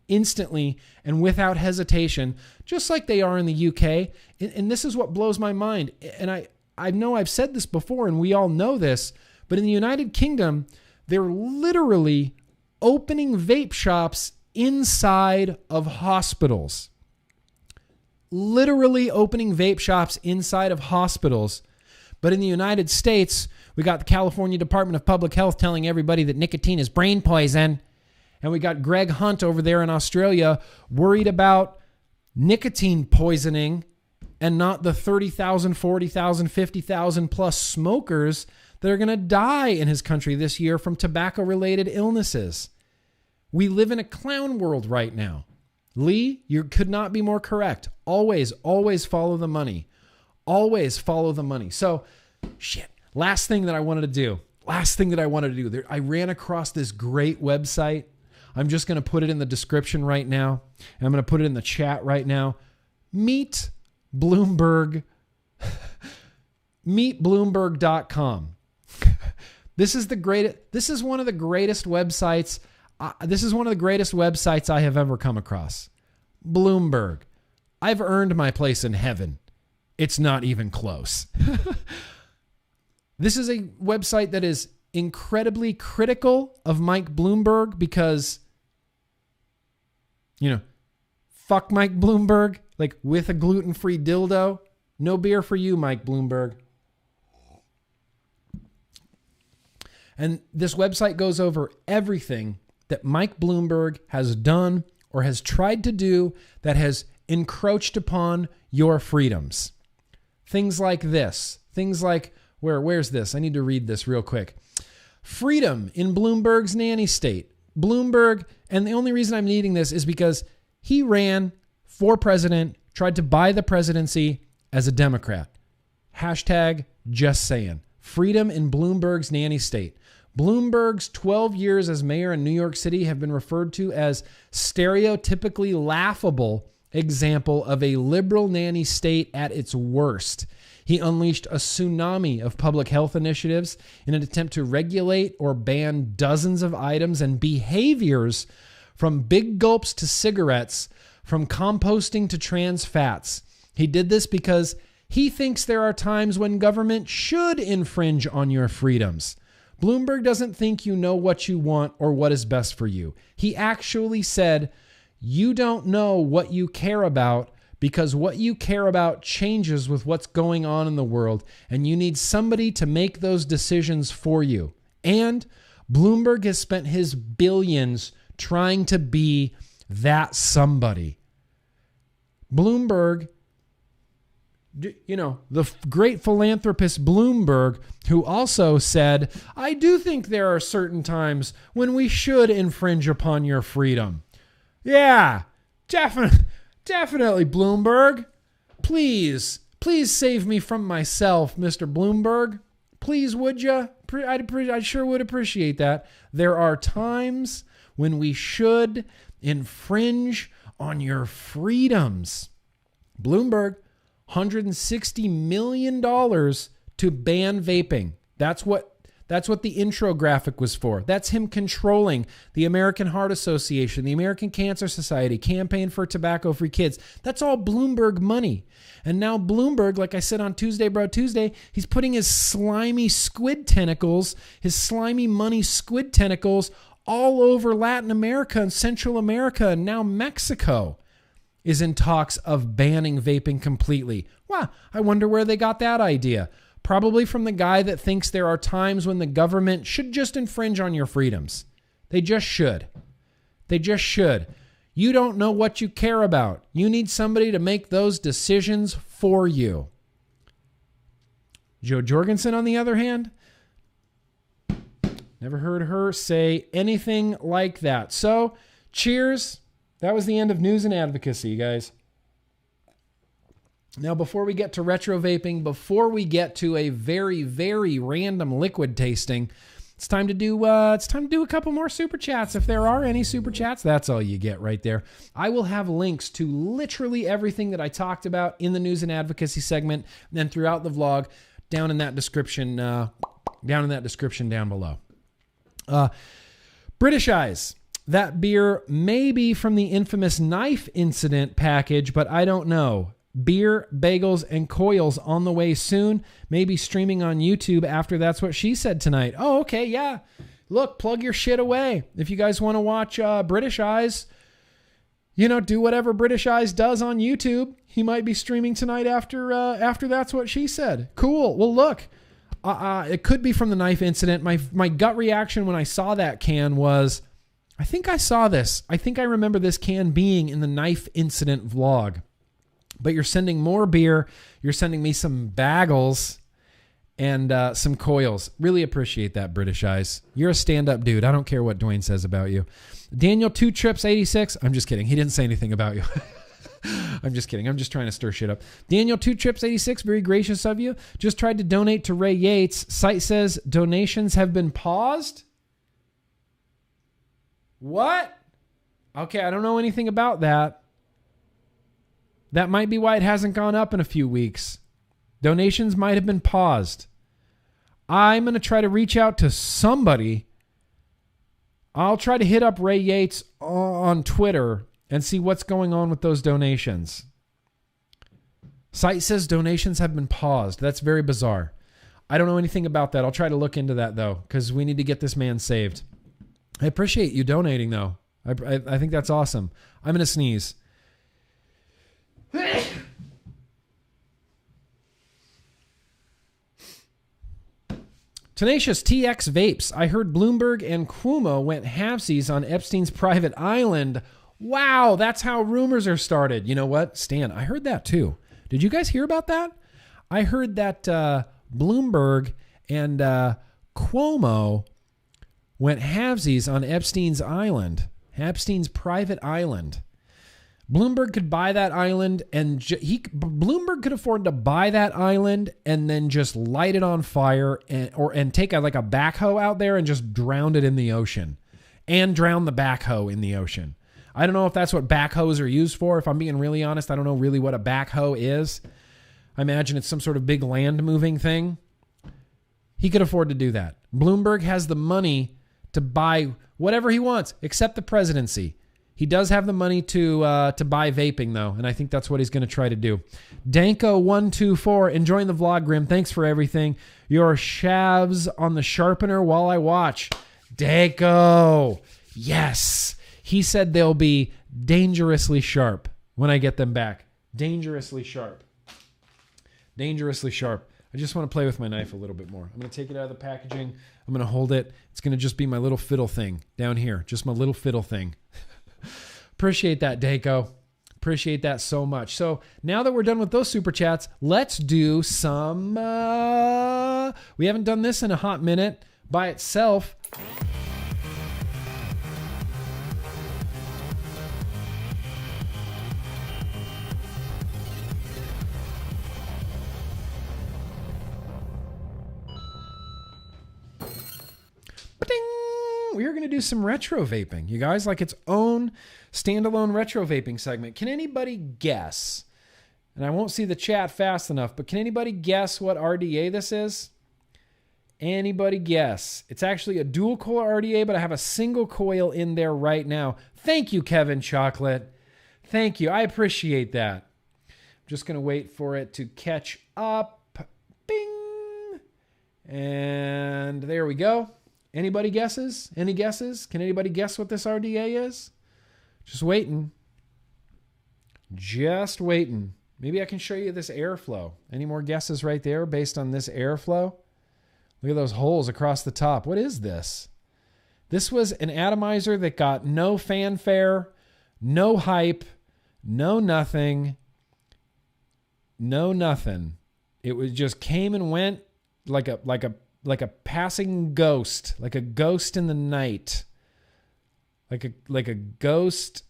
A: instantly and without hesitation, just like they are in the UK. And this is what blows my mind. And I know I've said this before, and we all know this, but in the United Kingdom, they're literally opening vape shops inside of hospitals. Literally opening vape shops inside of hospitals. But in the United States, we got the California Department of Public Health telling everybody that nicotine is brain poison. And we got Greg Hunt over there in Australia worried about nicotine poisoning and not the 30,000, 40,000, 50,000 plus smokers that are going to die in his country this year from tobacco-related illnesses. We live in a clown world right now. Lee, you could not be more correct. Always, always follow the money. Always follow the money. So, last thing that I wanted to do. I ran across this great website. I'm just going to put it in the description right now. I'm going to put it in the chat right now. Meet Bloomberg. MeetBloomberg.com. This is one of the greatest websites. This is one of the greatest websites I have ever come across. Bloomberg. I've earned my place in heaven. It's not even close. This is a website that is incredibly critical of Mike Bloomberg because, fuck Mike Bloomberg, like with a gluten-free dildo. No beer for you, Mike Bloomberg. And this website goes over everything that Mike Bloomberg has done or has tried to do that has encroached upon your freedoms. Things like this. Things like, where's this? I need to read this real quick. Freedom in Bloomberg's nanny state. Bloomberg, and the only reason I'm needing this is because he ran for president, tried to buy the presidency as a Democrat. Hashtag just saying. Freedom in Bloomberg's nanny state. Bloomberg's 12 years as mayor in New York City have been referred to as stereotypically laughable example of a liberal nanny state at its worst. He unleashed a tsunami of public health initiatives in an attempt to regulate or ban dozens of items and behaviors, from big gulps to cigarettes, from composting to trans fats. He did this because he thinks there are times when government should infringe on your freedoms. Bloomberg doesn't think you know what you want or what is best for you. He actually said, you don't know what you care about because what you care about changes with what's going on in the world, and you need somebody to make those decisions for you. And Bloomberg has spent his billions trying to be that somebody. Bloomberg, you know, the great philanthropist Bloomberg, who also said, I do think there are certain times when we should infringe upon your freedom. Yeah, definitely, Bloomberg. Please save me from myself, Mr. Bloomberg. Please, would you? I sure would appreciate that. There are times when we should infringe on your freedoms. Bloomberg, $160 million to ban vaping. That's what the intro graphic was for. That's him controlling the American Heart Association, the American Cancer Society, Campaign for Tobacco-Free Kids. That's all Bloomberg money. And now Bloomberg, like I said on Tuesday, Bro Tuesday, he's putting his slimy squid tentacles, his slimy money squid tentacles all over Latin America and Central America, and now Mexico is in talks of banning vaping completely. Wow, I wonder where they got that idea. Probably from the guy that thinks there are times when the government should just infringe on your freedoms. They just should. They just should. You don't know what you care about. You need somebody to make those decisions for you. Jo Jorgensen, on the other hand, never heard her say anything like that. So, cheers. That was the end of news and advocacy, guys. Now, before we get to retro vaping, before we get to a very, very random liquid tasting, it's time to do a couple more super chats. If there are any super chats, that's all you get right there. I will have links to literally everything that I talked about in the news and advocacy segment, and then throughout the vlog down in that description down below. British Eyes. That beer may be from the infamous knife incident package, but I don't know. Beer, bagels, and coils on the way soon. Maybe streaming on YouTube after That's What She Said tonight. Oh, okay, yeah. Look, plug your shit away. If you guys want to watch British Eyes, do whatever British Eyes does on YouTube. He might be streaming tonight after That's What She Said. Cool. Well, look, it could be from the knife incident. My gut reaction when I saw that can was, I think I saw this. I think I remember this can being in the knife incident vlog. But you're sending more beer. You're sending me some bagels and some coils. Really appreciate that, British Eyes. You're a stand-up dude. I don't care what Dwayne says about you. Daniel 2 Trips 86. I'm just kidding. He didn't say anything about you. I'm just kidding. I'm just trying to stir shit up. Daniel 2 Trips 86. Very gracious of you. Just tried to donate to Ray Yates. Site says donations have been paused. What? Okay, I don't know anything about that. That might be why it hasn't gone up in a few weeks. Donations might have been paused. I'm going to try to reach out to somebody. I'll try to hit up Ray Yates on Twitter and see what's going on with those donations. Site says donations have been paused. That's very bizarre. I don't know anything about that. I'll try to look into that, though, because we need to get this man saved. I appreciate you donating, though. I think that's awesome. I'm going to sneeze. Tenacious TX Vapes. I heard Bloomberg and Cuomo went halvesies on Epstein's private island. Wow, that's how rumors are started. You know what, Stan? I heard that too. Did you guys hear about that? I heard that Bloomberg and Cuomo went halvesies on Epstein's island, Epstein's private island. Bloomberg could buy that island, and Bloomberg could afford to buy that island and then just light it on fire and take a backhoe out there and just drown it in the ocean, and drown the backhoe in the ocean. I don't know if that's what backhoes are used for. If I'm being really honest, I don't know really what a backhoe is. I imagine it's some sort of big land moving thing. He could afford to do that. Bloomberg has the money to buy whatever he wants, except the presidency. He does have the money to buy vaping, though, and I think that's what he's going to try to do. Danko124, enjoying the vlog, Grimm. Thanks for everything. Your shavs on the sharpener while I watch. Danko, yes. He said they'll be dangerously sharp when I get them back. Dangerously sharp. Dangerously sharp. I just want to play with my knife a little bit more. I'm going to take it out of the packaging. I'm going to hold it. It's going to just be my little fiddle thing down here. Just my little fiddle thing. Appreciate that, Daco. Appreciate that so much. So now that we're done with those super chats, let's do some... we haven't done this in a hot minute by itself. We are going to do some retro vaping, you guys, like its own standalone retro vaping segment. Can anybody guess? And I won't see the chat fast enough, but can anybody guess what RDA this is? Anybody guess? It's actually a dual coil RDA, but I have a single coil in there right now. Thank you, Kevin Chocolate. Thank you. I appreciate that. I'm just going to wait for it to catch up. Bing. And there we go. Anybody guesses? Any guesses? Can anybody guess what this RDA is? Just waiting. Just waiting. Maybe I can show you this airflow. Any more guesses right there based on this airflow? Look at those holes across the top. What is this? This was an atomizer that got no fanfare, no hype, no nothing. No nothing. It was just came and went like a passing ghost, like a ghost in the night, like a ghost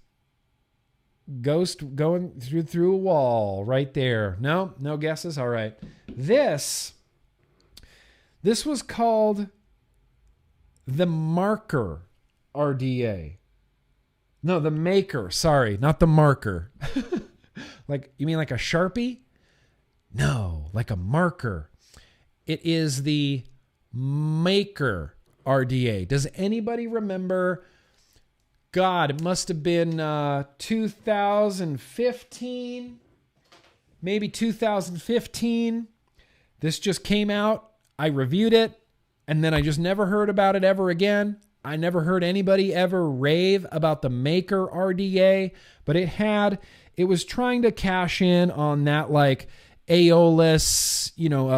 A: going through a wall right there. No guesses. All right. This was called the Marker RDA. No, the Maker. Sorry, not the Marker. Like, you mean like a Sharpie? No, like a marker. It is the Maker RDA. Does anybody remember? God, it must have been 2015, maybe 2015. This just came out. I reviewed it, and then I just never heard about it ever again. I never heard anybody ever rave about the Maker RDA, but it was trying to cash in on that like Aeolus,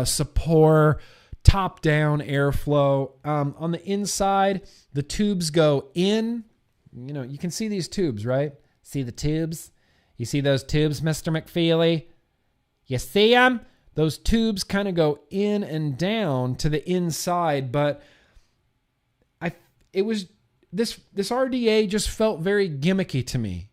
A: support, top-down airflow. On the inside, the tubes go in. You can see these tubes, right? See the tubes? You see those tubes, Mr. McFeely? You see them? Those tubes kind of go in and down to the inside, but this RDA just felt very gimmicky to me.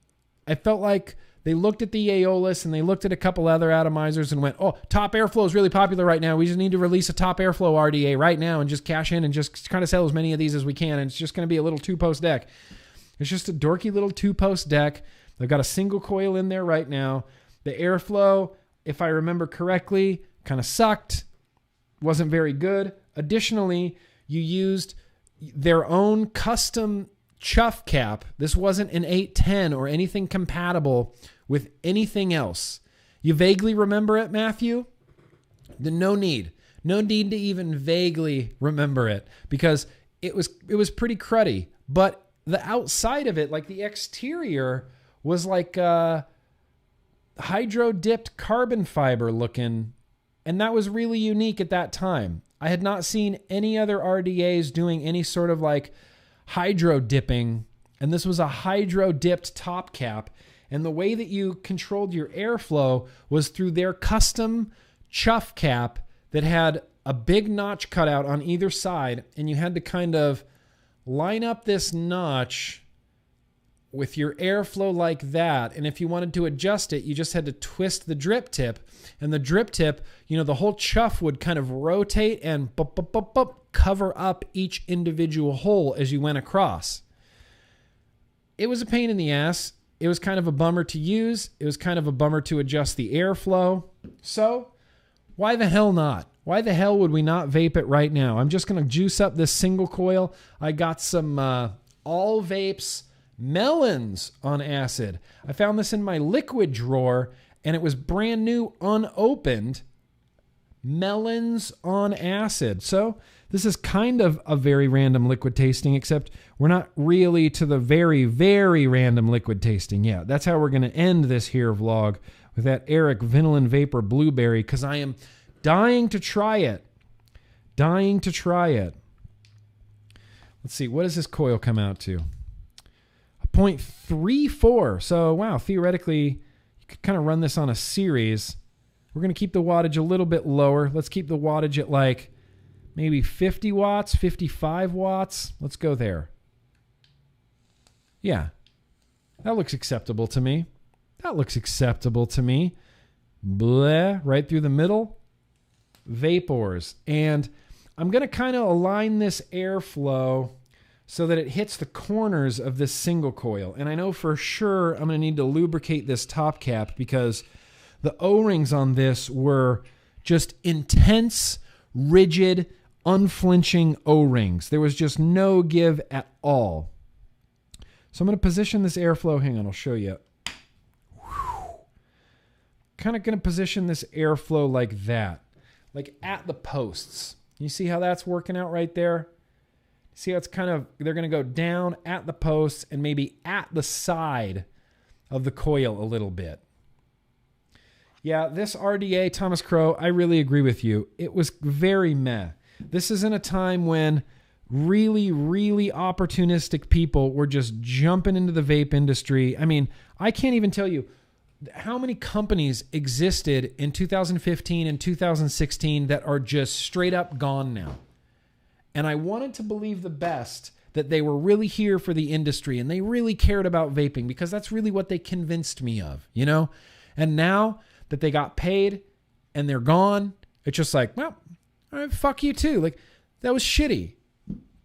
A: I felt like they looked at the Aeolus and they looked at a couple other atomizers and went, oh, top airflow is really popular right now. We just need to release a top airflow RDA right now and just cash in and just kind of sell as many of these as we can. And it's just going to be a little two-post deck. It's just a dorky little two-post deck. They've got a single coil in there right now. The airflow, if I remember correctly, kind of sucked. Wasn't very good. Additionally, you used their own custom chuff cap. This wasn't an 810 or anything compatible with anything else. You vaguely remember it, Matthew? No need to even vaguely remember it because it was pretty cruddy. But the outside of it, like the exterior, was like hydro dipped carbon fiber looking And that was really unique at that time. I had not seen any other RDAs doing any sort of like hydro dipping. And this was a hydro dipped top cap. And the way that you controlled your airflow was through their custom chuff cap that had a big notch cut out on either side. And you had to kind of line up this notch with your airflow like that. And if you wanted to adjust it, you just had to twist the drip tip. And the drip tip, you know, the whole chuff would kind of rotate and cover up each individual hole as you went across. It was a pain in the ass. It was kind of a bummer to use. It was kind of a bummer to adjust the airflow. So why the hell not? Why the hell would we not vape it right now? I'm just going to juice up this single coil. I got some All Vapes melons on acid. I found this in my liquid drawer, and it was brand new, unopened. Melons on acid. So this is kind of a very random liquid tasting, except we're not really to the very, very random liquid tasting yet. That's how we're going to end this here vlog, with that Eric Vanillin Vapor Blueberry, because I am dying to try it. Dying to try it. Let's see. What does this coil come out to? A 0.34. So, wow, theoretically, you could kind of run this on a series. We're going to keep the wattage a little bit lower. Let's keep the wattage at like maybe 50 watts, 55 watts. Let's go there. Yeah. That looks acceptable to me. That looks acceptable to me. Bleh, right through the middle. Vapors. And I'm going to kind of align this airflow so that it hits the corners of this single coil. And I know for sure I'm going to need to lubricate this top cap, because the O-rings on this were just intense, rigid, unflinching O-rings. There was just no give at all. So I'm going to position this airflow. Hang on, I'll show you. Kind of going to position this airflow like that, like at the posts. You see how that's working out right there? See how it's kind of, they're going to go down at the posts and maybe at the side of the coil a little bit. Yeah, this RDA, Thomas Crow, I really agree with you. It was very meh. This is in a time when really, really opportunistic people were just jumping into the vape industry. I mean, I can't even tell you how many companies existed in 2015 and 2016 that are just straight up gone now. And I wanted to believe the best, that they were really here for the industry and they really cared about vaping, because that's really what they convinced me of, you know? And now that they got paid and they're gone, it's just like, well, all right, fuck you too. Like, that was shitty.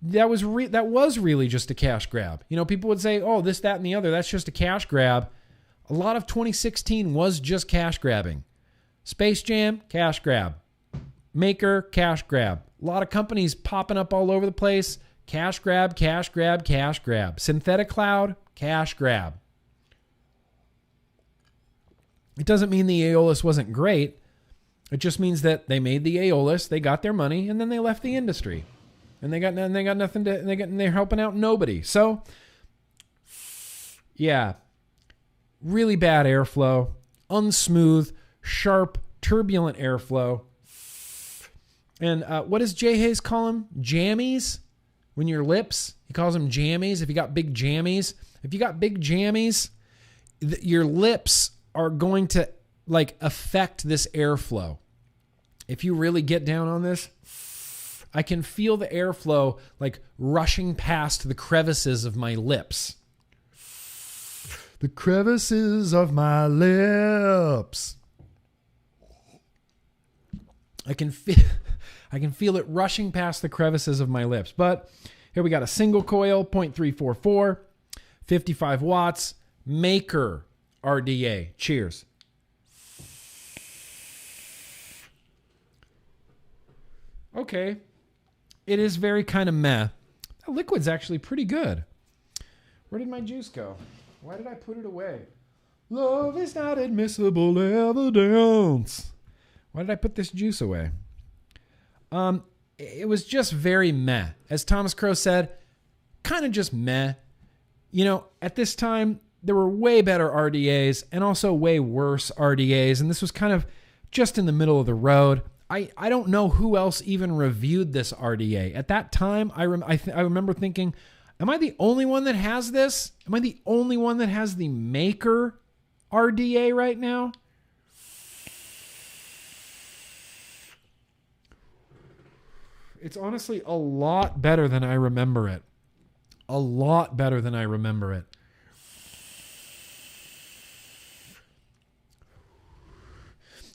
A: That was really just a cash grab. You know, people would say, oh, this, that, and the other, that's just a cash grab. A lot of 2016 was just cash grabbing. Space Jam, cash grab. Maker, cash grab. A lot of companies popping up all over the place. Cash grab, cash grab, cash grab. Synthetic Cloud, cash grab. It doesn't mean the Aeolus wasn't great. It just means that they made the Aeolus, they got their money, and then they left the industry. And they got nothing to, they're helping out nobody. So, yeah, really bad airflow, unsmooth, sharp, turbulent airflow. And what does Jay Hayes call them? Jammies? When your lips, he calls them jammies. If you got big jammies, your lips are going to like affect this airflow. If you really get down on this, I can feel the airflow like rushing past the crevices of my lips. The crevices of my lips. I can feel it rushing past the crevices of my lips. But here we got a single coil, 0.344, 55 watts, Maker RDA. Cheers. Okay. It is very kind of meh. That liquid's actually pretty good. Where did my juice go? Why did I put it away? Love is not admissible evidence. Why did I put this juice away? It was just very meh. As Thomas Crow said, kind of just meh. You know, at this time, there were way better RDAs and also way worse RDAs, and this was kind of just in the middle of the road. I don't know who else even reviewed this RDA. At that time, I remember thinking, am I the only one that has this? Am I the only one that has the Maker RDA right now? It's honestly a lot better than I remember it. A lot better than I remember it.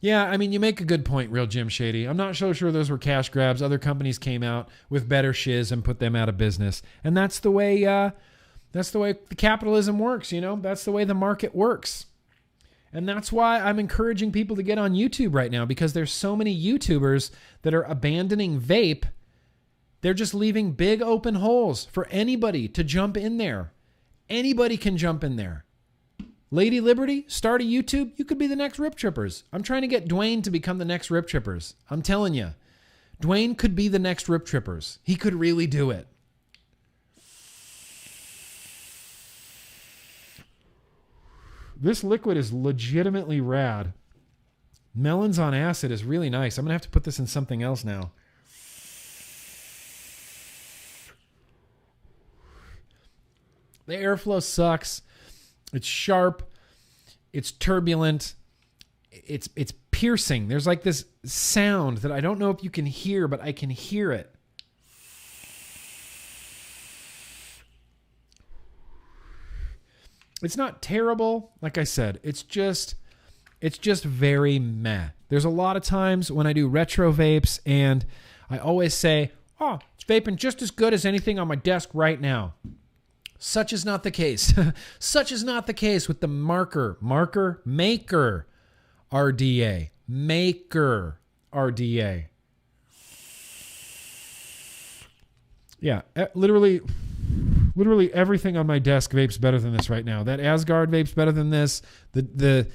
A: Yeah, I mean, you make a good point, Real Jim Shady. I'm not so sure those were cash grabs. Other companies came out with better shiz and put them out of business. And that's the way the capitalism works, you know? That's the way the market works. And that's why I'm encouraging people to get on YouTube right now, because there's so many YouTubers that are abandoning vape. They're just leaving big open holes for anybody to jump in there. Anybody can jump in there. Lady Liberty, start a YouTube. You could be the next Rip Trippers. I'm trying to get Dwayne to become the next Rip Trippers. I'm telling you. Dwayne could be the next Rip Trippers. He could really do it. This liquid is legitimately rad. Melons on acid is really nice. I'm going to have to put this in something else now. The airflow sucks. It's sharp. It's turbulent. It's piercing. There's like this sound that I don't know if you can hear, but I can hear it. It's not terrible. Like I said, it's just very meh. There's a lot of times when I do retro vapes and I always say, oh, it's vaping just as good as anything on my desk right now. Such is not the case. Such is not the case with the Maker RDA. Maker RDA. Yeah, literally everything on my desk vapes better than this right now. That Asgard vapes better than this. The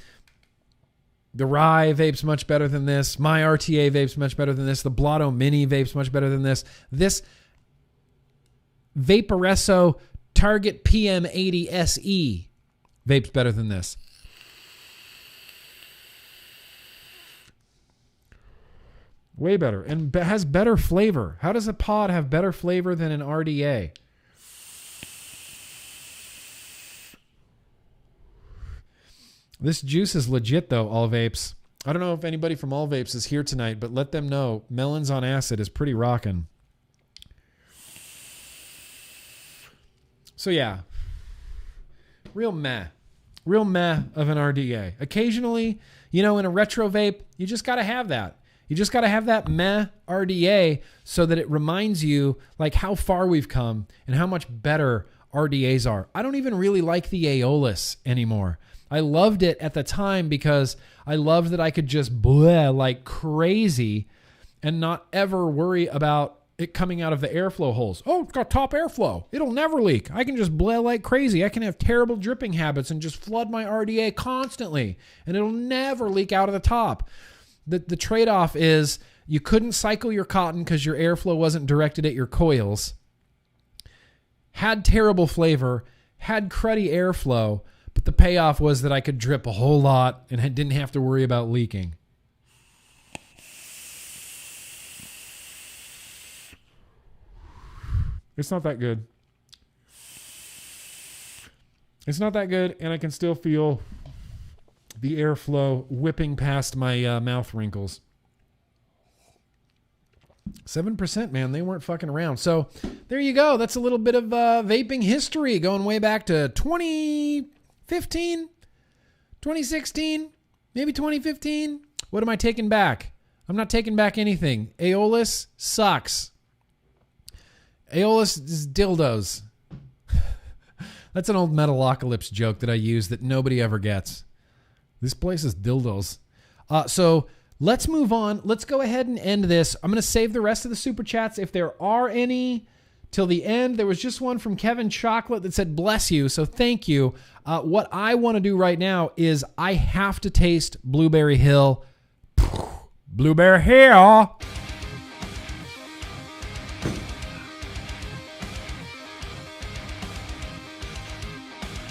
A: Rye vapes much better than this. My RTA vapes much better than this. The Blotto Mini vapes much better than this. This Vaporesso Target PM80 SE vapes better than this. Way better. And has better flavor. How does a pod have better flavor than an RDA? This juice is legit, though, All Vapes. I don't know if anybody from All Vapes is here tonight, but let them know Melons on Acid is pretty rockin'. So, yeah. Real meh of an RDA. Occasionally, you know, in a retro vape, you just got to have that. You just got to have that meh RDA so that it reminds you like how far we've come and how much better RDAs are. I don't even really like the Aeolus anymore. I loved it at the time because I loved that I could just bleh like crazy and not ever worry about it coming out of the airflow holes. Oh, it's got top airflow. It'll never leak. I can just bleh like crazy. I can have terrible dripping habits and just flood my RDA constantly, and it'll never leak out of the top. The trade-off is you couldn't cycle your cotton because your airflow wasn't directed at your coils, had terrible flavor, had cruddy airflow, but the payoff was that I could drip a whole lot and didn't have to worry about leaking. It's not that good. It's not that good, and I can still feel the airflow whipping past my mouth wrinkles. 7%, man. They weren't fucking around. So there you go. That's a little bit of vaping history going way back to 2015, 2016, maybe 2015. What am I taking back? I'm not taking back anything. Aeolus sucks. Aeolus is dildos. That's an old Metalocalypse joke that I use that nobody ever gets. This place is dildos. So let's move on. Let's go ahead and end this. I'm going to save the rest of the super chats if there are any till the end. There was just one from Kevin Chocolate that said, bless you. So thank you. What I want to do right now is I have to taste Blueberry Hill. Blueberry Hill.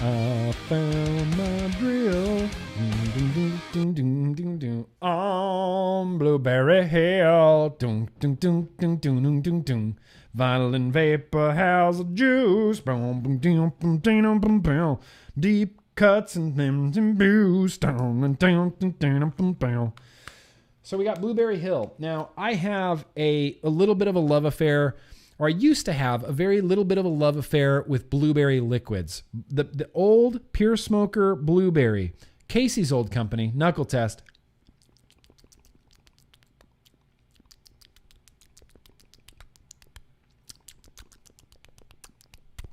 A: I found my drill. On down Blueberry Hill. Dun, dun, dun, dun, dun, dun, dun, dun. Violin vapor has a juice. Boom, boom, boom, boom, boom, boom, boom. Deep cuts and limbs and booze. Down and down, down, down, down, down. So we got Blueberry Hill. Now, I have a little bit of a love affair, or I used to have a very little bit of a love affair with blueberry liquids. The old Pure Smoker Blueberry, Casey's old company, knuckle test.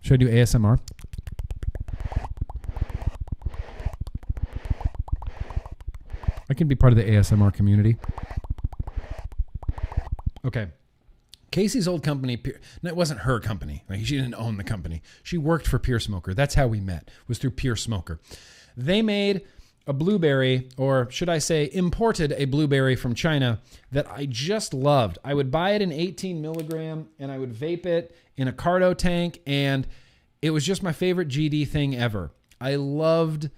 A: Should I do ASMR? I can be part of the ASMR community. Okay. Casey's old company, no, it wasn't her company. Like, she didn't own the company. She worked for Pure Smoker. That's how we met, was through Pure Smoker. They made a blueberry, or should I say imported a blueberry from China that I just loved. I would buy it in 18 milligram and I would vape it in a cardo tank, and it was just my favorite GD thing ever. I loved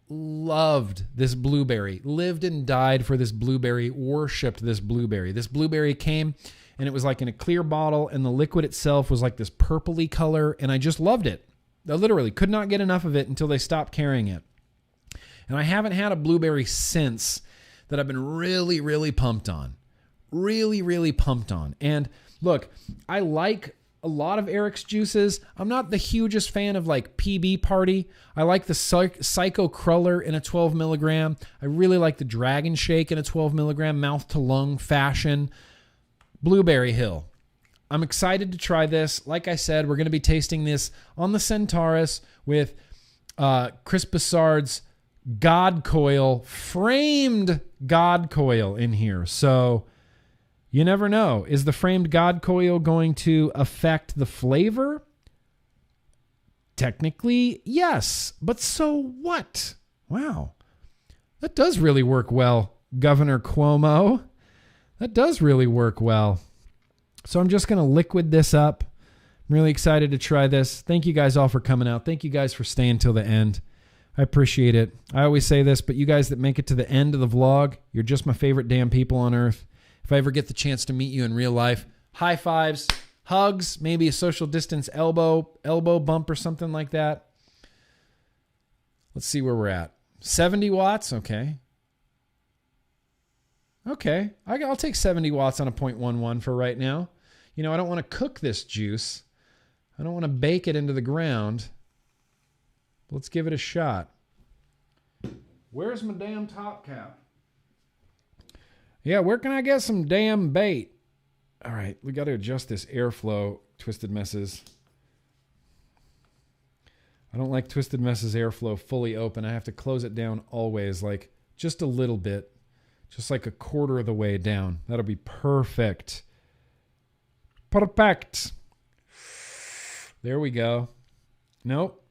A: this blueberry, lived and died for this blueberry, worshipped this blueberry. This blueberry came and it was like in a clear bottle, and the liquid itself was like this purpley color, and I just loved it. I literally could not get enough of it until they stopped carrying it. And I haven't had a blueberry since that I've been really, really pumped on. Really, really pumped on. And look, I like a lot of Eric's juices. I'm not the hugest fan of like PB Party. I like the Psycho Cruller in a 12 milligram. I really like the Dragon Shake in a 12 milligram, mouth to lung fashion. Blueberry Hill. I'm excited to try this. Like I said, we're going to be tasting this on the Centaurus with Chris Bassard's God Coil, framed God Coil in here. So you never know. Is the framed God Coil going to affect the flavor? Technically, yes. But so what? Wow. That does really work well, Governor Cuomo. That does really work well. So I'm just going to liquid this up. I'm really excited to try this. Thank you guys all for coming out. Thank you guys for staying till the end. I appreciate it. I always say this, but you guys that make it to the end of the vlog, you're just my favorite damn people on earth. If I ever get the chance to meet you in real life, high fives, hugs, maybe a social distance elbow bump or something like that. Let's see where we're at. 70 watts, okay. Okay, I'll take 70 watts on a 0.11 for right now. You know, I don't want to cook this juice. I don't want to bake it into the ground. Let's give it a shot. Where's my damn top cap? Yeah, where can I get some damn bait? All right, we got to adjust this airflow, Twisted Messes. I don't like Twisted Messes airflow fully open. I have to close it down always, like just a little bit. Just like a quarter of the way down. That'll be perfect. Perfect. There we go. Nope.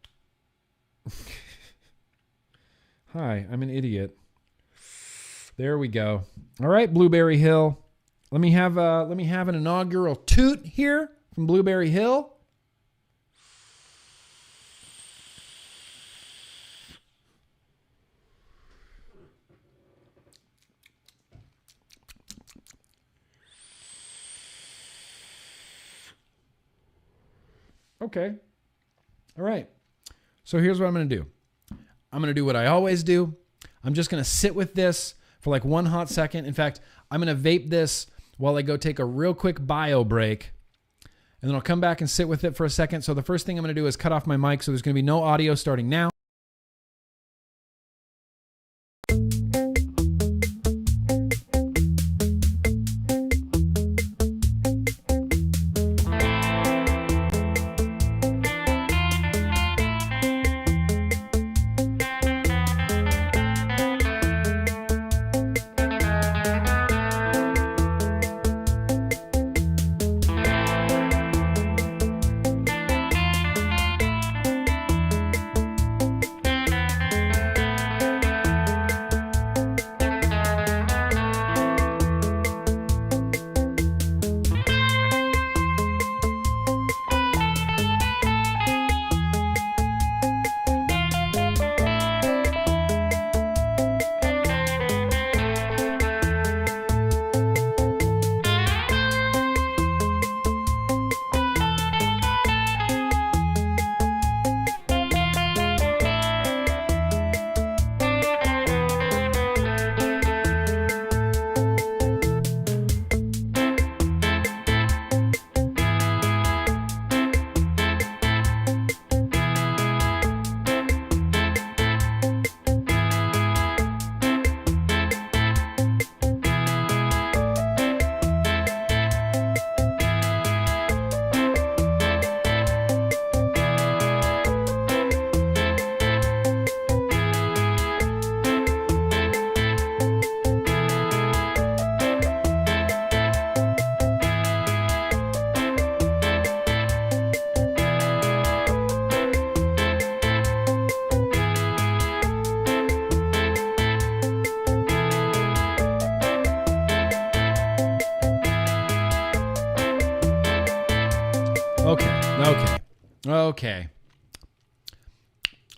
A: Hi, I'm an idiot. There we go. All right, Blueberry Hill. Let me have an inaugural toot here from Blueberry Hill. Okay. All right. So here's what I'm going to do. I'm going to do what I always do. I'm just going to sit with this for like one hot second. In fact, I'm going to vape this while I go take a real quick bio break. And then I'll come back and sit with it for a second. So the first thing I'm going to do is cut off my mic. So there's going to be no audio starting now.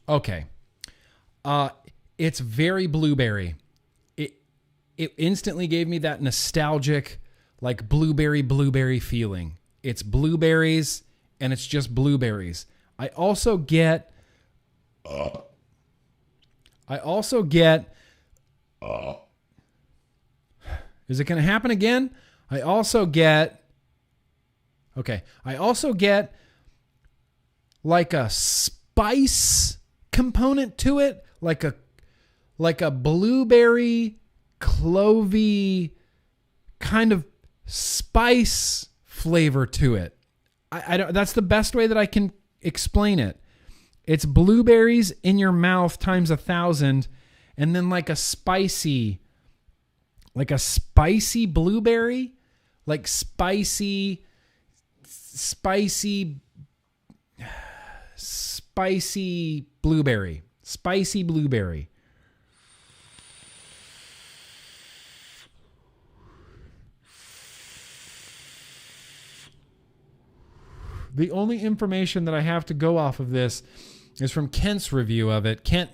A: Okay. It's very blueberry. It instantly gave me that nostalgic, like blueberry feeling. It's blueberries, and it's just blueberries. I also get. Is it going to happen again? I also get like a spice component to it, like a blueberry, clovey kind of spice flavor to it. I don't. That's the best way that I can explain it. It's blueberries in your mouth times 1,000, and then like a spicy blueberry, like spicy blueberry. The only information that I have to go off of this is from Kent's review of it. Kent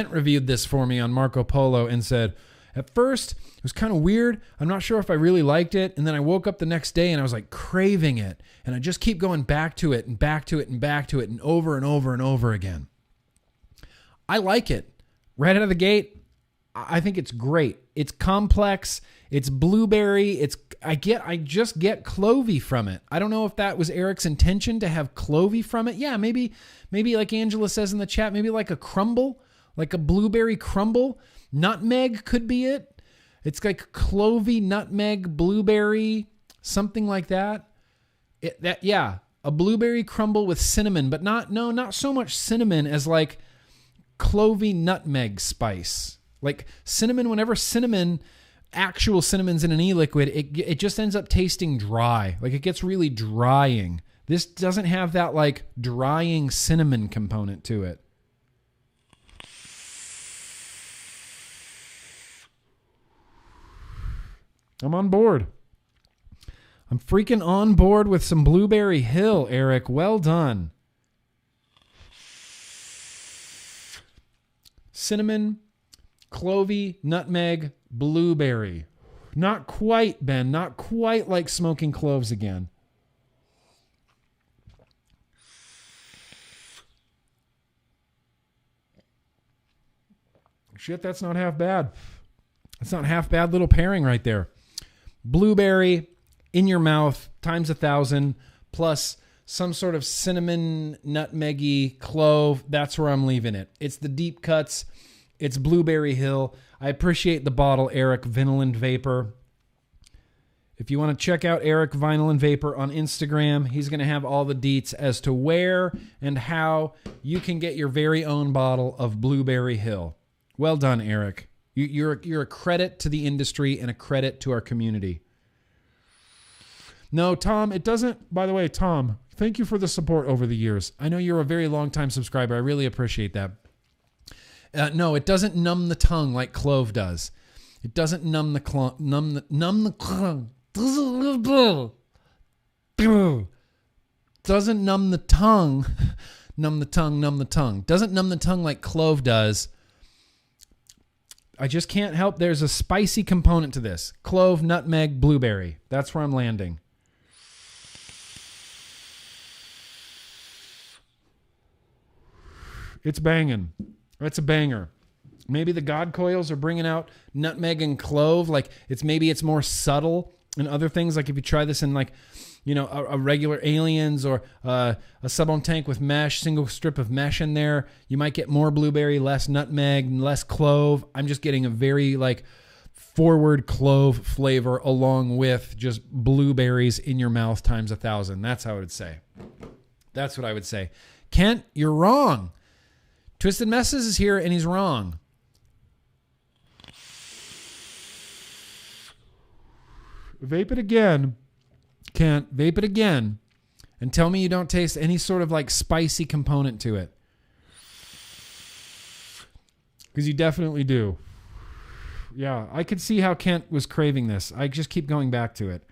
A: reviewed this for me on Marco Polo and said, at first, it was kind of weird. I'm not sure if I really liked it. And then I woke up the next day and I was like craving it. And I just keep going back to it and back to it and back to it and over and over and over again. I like it. Right out of the gate, I think it's great. It's complex. It's blueberry. I just get clovey from it. I don't know if that was Eric's intention to have clovey from it. Yeah, maybe like Angela says in the chat, maybe like a crumble, like a blueberry crumble. Nutmeg could be it. It's like clovey, nutmeg, blueberry, something like that. A blueberry crumble with cinnamon, but not so much cinnamon as like clovey nutmeg spice. Like cinnamon, whenever actual cinnamon's in an e-liquid, it just ends up tasting dry. Like it gets really drying. This doesn't have that like drying cinnamon component to it. I'm on board. I'm freaking on board with some Blueberry Hill, Eric. Well done. Cinnamon, clovey, nutmeg, blueberry. Not quite, Ben. Not quite like smoking cloves again. Shit, that's not half bad. That's not half bad little pairing right there. Blueberry in your mouth times 1,000 plus some sort of cinnamon, nutmeggy clove. That's where I'm leaving it. It's the deep cuts. It's Blueberry Hill. I appreciate the bottle, Eric Vinyl and Vapor. If you want to check out Eric Vinyl and Vapor on Instagram, he's going to have all the deets as to where and how you can get your very own bottle of Blueberry Hill. Well done, Eric. You're a credit to the industry and a credit to our community. No, Tom, it doesn't. By the way, Tom, thank you for the support over the years. I know you're a very long-time subscriber. I really appreciate that. No, it doesn't numb the tongue like clove does. It doesn't numb the tongue. Doesn't numb the tongue. Numb the tongue. Doesn't numb the tongue like clove does. I just can't help. There's a spicy component to this. Clove, nutmeg, blueberry. That's where I'm landing. It's banging. That's a banger. Maybe the God Coils are bringing out nutmeg and clove. Like maybe it's more subtle and other things. Like if you try this in like, a regular Aliens or a sub-on tank with mesh, single strip of mesh in there, you might get more blueberry, less nutmeg, less clove. I'm just getting a very like forward clove flavor along with just blueberries in your mouth times 1,000. That's how I would say. That's what I would say. Kent, you're wrong. Twisted Messes is here and he's wrong. Vape it again. Kent, vape it again and tell me you don't taste any sort of like spicy component to it. Because you definitely do. Yeah, I could see how Kent was craving this. I just keep going back to it.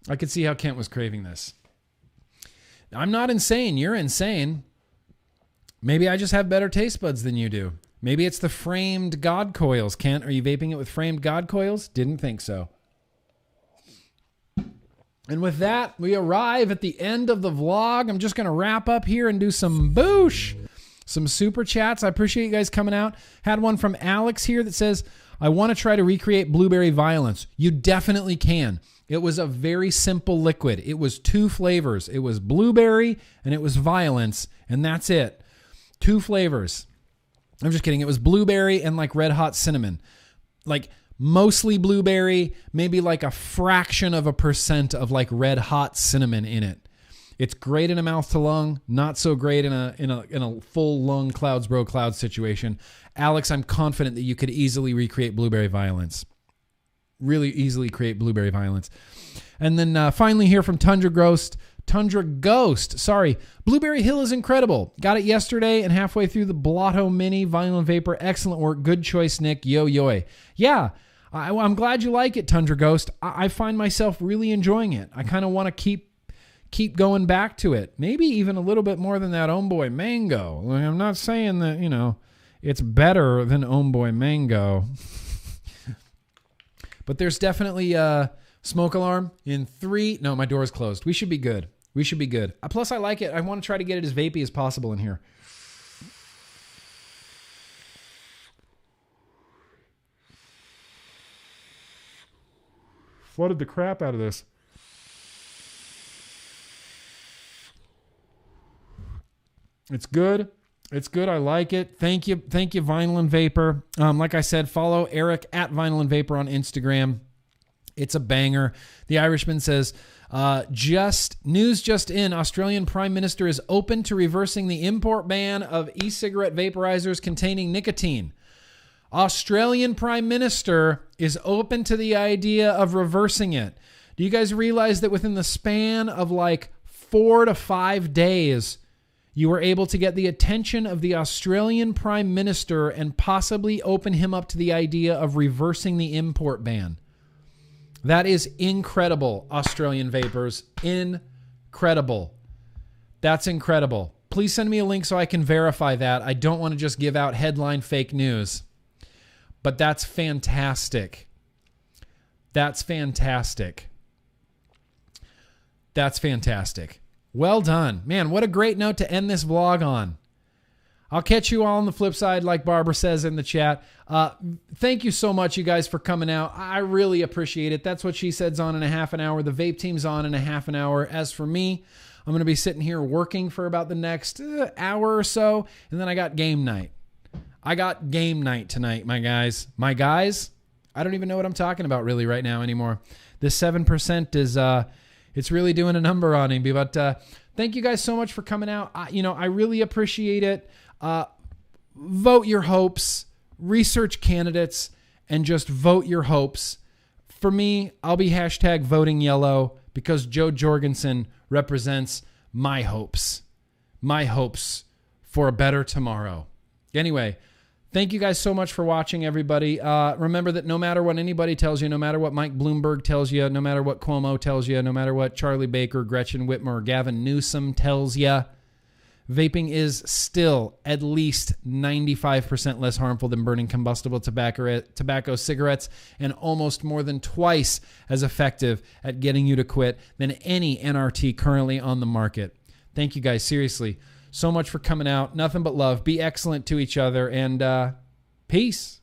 A: I could see how Kent was craving this. I'm not insane. You're insane. Maybe I just have better taste buds than you do. Maybe it's the framed God coils. Kent, are you vaping it with framed God coils? Didn't think so. And with that, we arrive at the end of the vlog. I'm just going to wrap up here and do some boosh. Some super chats. I appreciate you guys coming out. Had one from Alex here that says, I want to try to recreate blueberry violence. You definitely can. It was a very simple liquid. It was 2 flavors. It was blueberry and it was violence, and that's it. 2 flavors. I'm just kidding. It was blueberry and like red hot cinnamon. Like mostly blueberry, maybe like a fraction of a percent of like red hot cinnamon in it. It's great in a mouth to lung, not so great in a full lung clouds bro cloud situation. Alex, I'm confident that you could easily recreate blueberry violence. Really easily create blueberry violence. And then finally here from Tundra Ghost. Sorry. Blueberry Hill is incredible. Got it yesterday and halfway through the Blotto Mini Vinyl and Vapor. Excellent work. Good choice, Nick. Yo. Yeah, I'm glad you like it, Tundra Ghost. I find myself really enjoying it. I kind of want to keep going back to it. Maybe even a little bit more than that Homeboy Mango. I'm not saying that, it's better than Homeboy Mango. But there's definitely a smoke alarm in 3. No, my door is closed. We should be good. Plus, I like it. I want to try to get it as vapey as possible in here. Flooded the crap out of this. It's good. I like it. Thank you, Vinyl and Vapor. Like I said, follow Eric at Vinyl and Vapor on Instagram. It's a banger. The Irishman says, news just in. Australian Prime Minister is open to reversing the import ban of e-cigarette vaporizers containing nicotine. Australian Prime Minister is open to the idea of reversing it. Do you guys realize that within the span of like 4 to 5 days, you were able to get the attention of the Australian Prime Minister and possibly open him up to the idea of reversing the import ban? That is incredible, Australian vapors. Incredible. That's incredible. Please send me a link so I can verify that. I don't want to just give out headline fake news. But that's fantastic. That's fantastic. Well done. Man, what a great note to end this vlog on. I'll catch you all on the flip side, like Barbara says in the chat. Thank you so much, you guys, for coming out. I really appreciate it. That's What She Said's on in a half an hour. The Vape team's on in a half an hour. As for me, I'm going to be sitting here working for about the next hour or so, and then I got game night. Tonight, my guys. I don't even know what I'm talking about really right now anymore. This 7% is... it's really doing a number on him. But thank you guys so much for coming out. I really appreciate it. Vote your hopes, research candidates, and just vote your hopes. For me, I'll be hashtag voting yellow because Joe Jorgensen represents my hopes for a better tomorrow. Anyway, thank you guys so much for watching, everybody. Remember that no matter what anybody tells you, no matter what Mike Bloomberg tells you, no matter what Cuomo tells you, no matter what Charlie Baker, Gretchen Whitmer, or Gavin Newsom tells you, vaping is still at least 95% less harmful than burning combustible tobacco cigarettes, and almost more than twice as effective at getting you to quit than any NRT currently on the market. Thank you guys, seriously. So much for coming out. Nothing but love. Be excellent to each other, and peace.